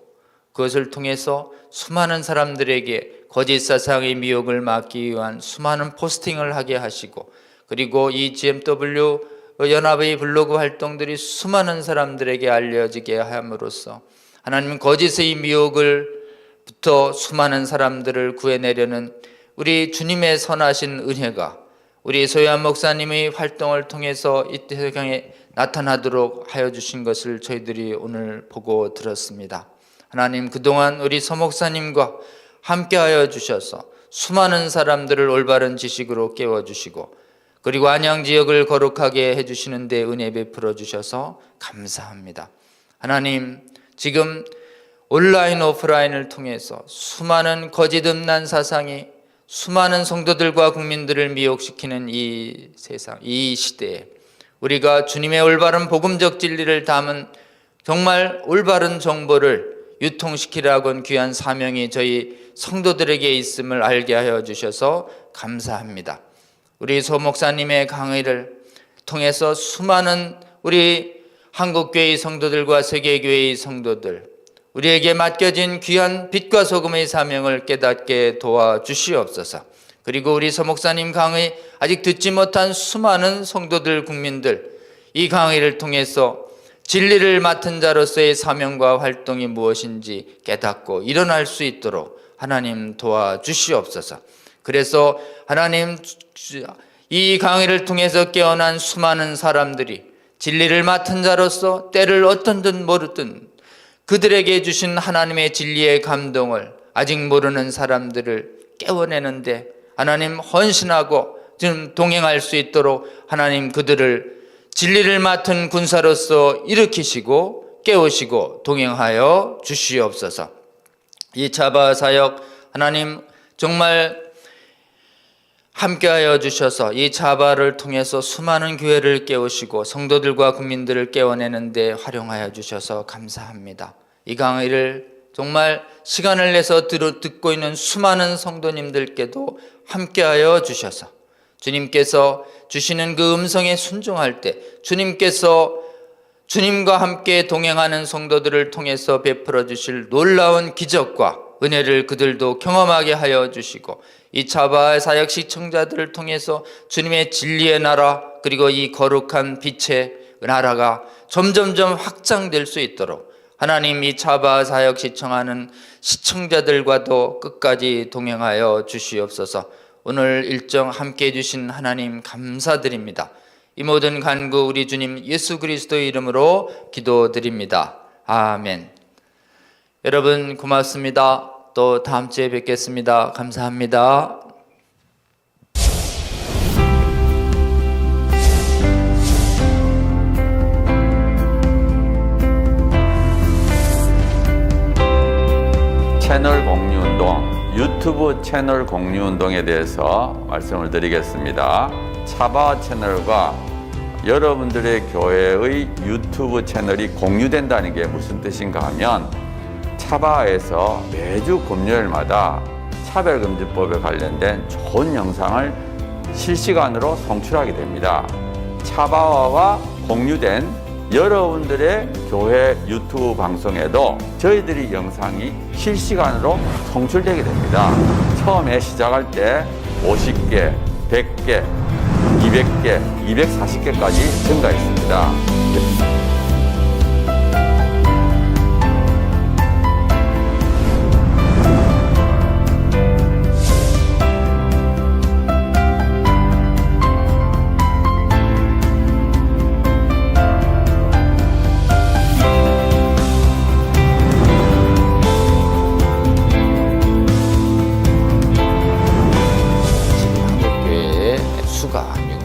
그것을 통해서 수많은 사람들에게 거짓 사상의 미혹을 막기 위한 수많은 포스팅을 하게 하시고, 그리고 이 GMW 연합의 블로그 활동들이 수많은 사람들에게 알려지게 함으로써 하나님 거짓의 미혹을부터 수많은 사람들을 구해내려는 우리 주님의 선하신 은혜가 우리 소유한 목사님의 활동을 통해서 이 세상에 나타나도록 하여 주신 것을 저희들이 오늘 보고 들었습니다. 하나님, 그동안 우리 서 목사님과 함께하여 주셔서 수많은 사람들을 올바른 지식으로 깨워주시고 그리고 안양 지역을 거룩하게 해주시는 데 은혜 베풀어 주셔서 감사합니다. 하나님, 지금 온라인 오프라인을 통해서 수많은 거짓 음란 사상이 수많은 성도들과 국민들을 미혹시키는 이 세상, 이 시대에 우리가 주님의 올바른 복음적 진리를 담은 정말 올바른 정보를 유통시키라고 한 귀한 사명이 저희 성도들에게 있음을 알게 하여 주셔서 감사합니다. 우리 소 목사님의 강의를 통해서 수많은 우리 한국교회의 성도들과 세계교회의 성도들, 우리에게 맡겨진 귀한 빛과 소금의 사명을 깨닫게 도와주시옵소서. 그리고 우리 서 목사님 강의 아직 듣지 못한 수많은 성도들, 국민들, 이 강의를 통해서 진리를 맡은 자로서의 사명과 활동이 무엇인지 깨닫고 일어날 수 있도록 하나님 도와주시옵소서. 그래서 하나님, 이 강의를 통해서 깨어난 수많은 사람들이 진리를 맡은 자로서 때를 어떤 듯 모르든 그들에게 주신 하나님의 진리의 감동을 아직 모르는 사람들을 깨워내는데 하나님 헌신하고 지금 동행할 수 있도록 하나님 그들을 진리를 맡은 군사로서 일으키시고 깨우시고 동행하여 주시옵소서. 이 차바 사역 하나님 정말 함께하여 주셔서 이 차바를 통해서 수많은 교회를 깨우시고 성도들과 국민들을 깨워내는 데 활용하여 주셔서 감사합니다. 이 강의를 정말 시간을 내서 듣고 있는 수많은 성도님들께도 함께하여 주셔서 주님께서 주시는 그 음성에 순종할 때 주님께서 주님과 함께 동행하는 성도들을 통해서 베풀어 주실 놀라운 기적과 은혜를 그들도 경험하게 하여 주시고 이 차바 사역 시청자들을 통해서 주님의 진리의 나라 그리고 이 거룩한 빛의 나라가 점점점 확장될 수 있도록 하나님 이 차바 사역 시청하는 시청자들과도 끝까지 동행하여 주시옵소서. 오늘 일정 함께해 주신 하나님 감사드립니다. 이 모든 간구 우리 주님 예수 그리스도의 이름으로 기도드립니다. 아멘. 여러분 고맙습니다. 또 다음 주에 뵙겠습니다. 감사합니다. 채널 공유운동, 유튜브 채널 공유운동에 대해서 말씀을 드리겠습니다. 차바 채널과 여러분들의 교회의 유튜브 채널이 공유된다는 게 무슨 뜻인가 하면 차바에서 매주 금요일마다 차별금지법에 관련된 좋은 영상을 실시간으로 송출하게 됩니다. 차바와가 공유된 여러분들의 교회 유튜브 방송에도 저희들이 영상이 실시간으로 송출되게 됩니다. 처음에 시작할 때 50개, 100개, 200개, 240개까지 증가했습니다.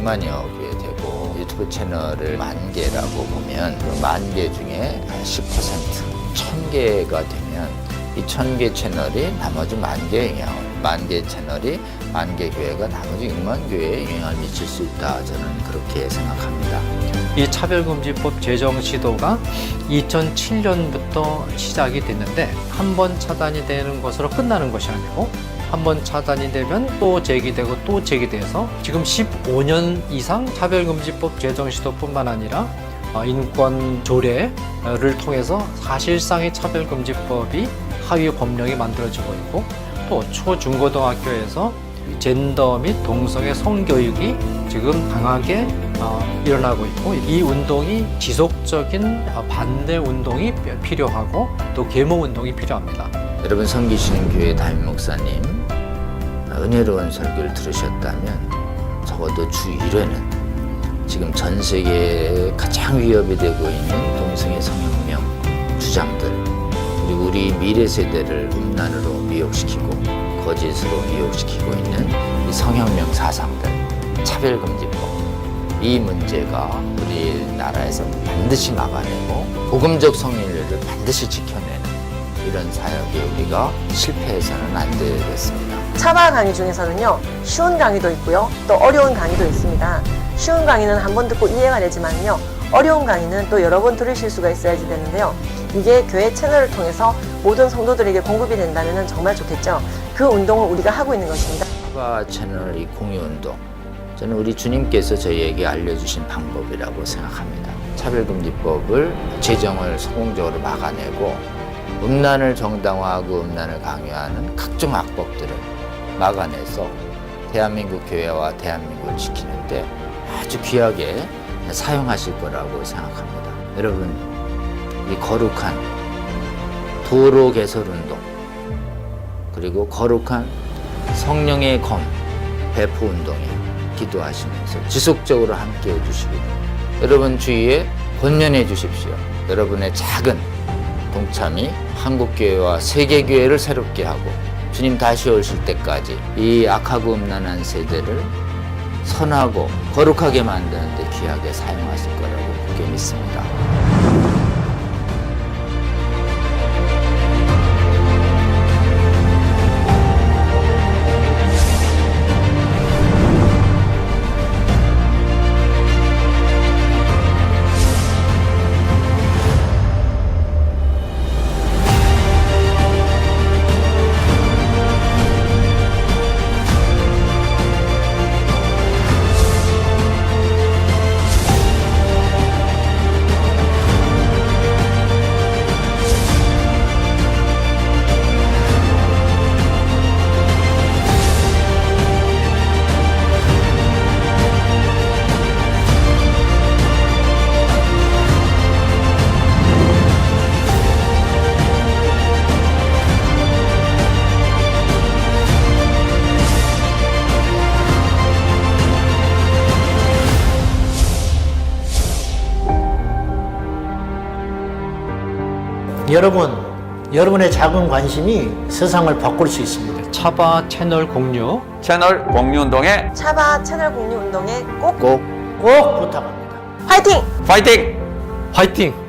만여 개 되고 유튜브 채널을 10,000개라고 보면 그 10,000개 중에 10%, 1,000개가 되면 이 1,000개 채널이 나머지 10,000개의 영향을 10,000개 채널이 10,000개 교회가 나머지 6만 교회에 영향을 미칠 수 있다. 저는 그렇게 생각합니다. 이 차별금지법 제정 시도가 2007년부터 시작이 됐는데 한 번 차단이 되는 것으로 끝나는 것이 아니고 한 번 차단이 되면 또 제기되고 또 제기돼서 지금 15년 이상 차별금지법 제정 시도뿐만 아니라 인권 조례를 통해서 사실상의 차별금지법이 하위 법령이 만들어지고 있고 또 초, 중고등학교에서 젠더 및 동성애 성교육이 지금 강하게 일어나고 있고 이 운동이 지속적인 반대 운동이 필요하고 또 계몽 운동이 필요합니다. 여러분 섬기시는 교회 담임 목사님 은혜로운 설교를 들으셨다면 적어도 주 1회는 지금 전 세계에 가장 위협이 되고 있는 동성애 성혁명 주장들 그리고 우리 미래 세대를 음란으로 미혹시키고 거짓으로 미혹시키고 있는 이 성혁명 사상들 차별금지법 이 문제가 우리나라에서 반드시 막아내고 복음적 성인례를 반드시 지켜내는 이런 사역에 우리가 실패해서는 안 되겠습니다. 차바 강의 중에서는요, 쉬운 강의도 있고요, 또 어려운 강의도 있습니다. 쉬운 강의는 한 번 듣고 이해가 되지만요, 어려운 강의는 또 여러 번 들으실 수가 있어야지 되는데요. 이게 교회 채널을 통해서 모든 성도들에게 공급이 된다면 정말 좋겠죠. 그 운동을 우리가 하고 있는 것입니다. 차바 채널 이 공유 운동 저는 우리 주님께서 저희에게 알려주신 방법이라고 생각합니다. 차별금지법을 제정을 성공적으로 막아내고 음란을 정당화하고 음란을 강요하는 각종 악법들을 막아내서 대한민국 교회와 대한민국을 지키는데 아주 귀하게 사용하실 거라고 생각합니다. 여러분, 이 거룩한 도로 개설 운동 그리고 거룩한 성령의 검 배포 운동에 기도하시면서 지속적으로 함께 해주시기를 여러분 주위에 권면해 주십시오. 여러분의 작은 동참이 한국교회와 세계교회를 새롭게 하고 주님 다시 오실 때까지 이 악하고 음란한 세대를 선하고 거룩하게 만드는 데 귀하게 사용하실 거라고 굳게 믿습니다. 여러분의 작은 관심이 세상을 바꿀 수 있습니다. 차바 채널 공유 운동에 차바 채널 공유 운동에 꼭 꼭 부탁합니다. 화이팅! 파이팅! 화이팅!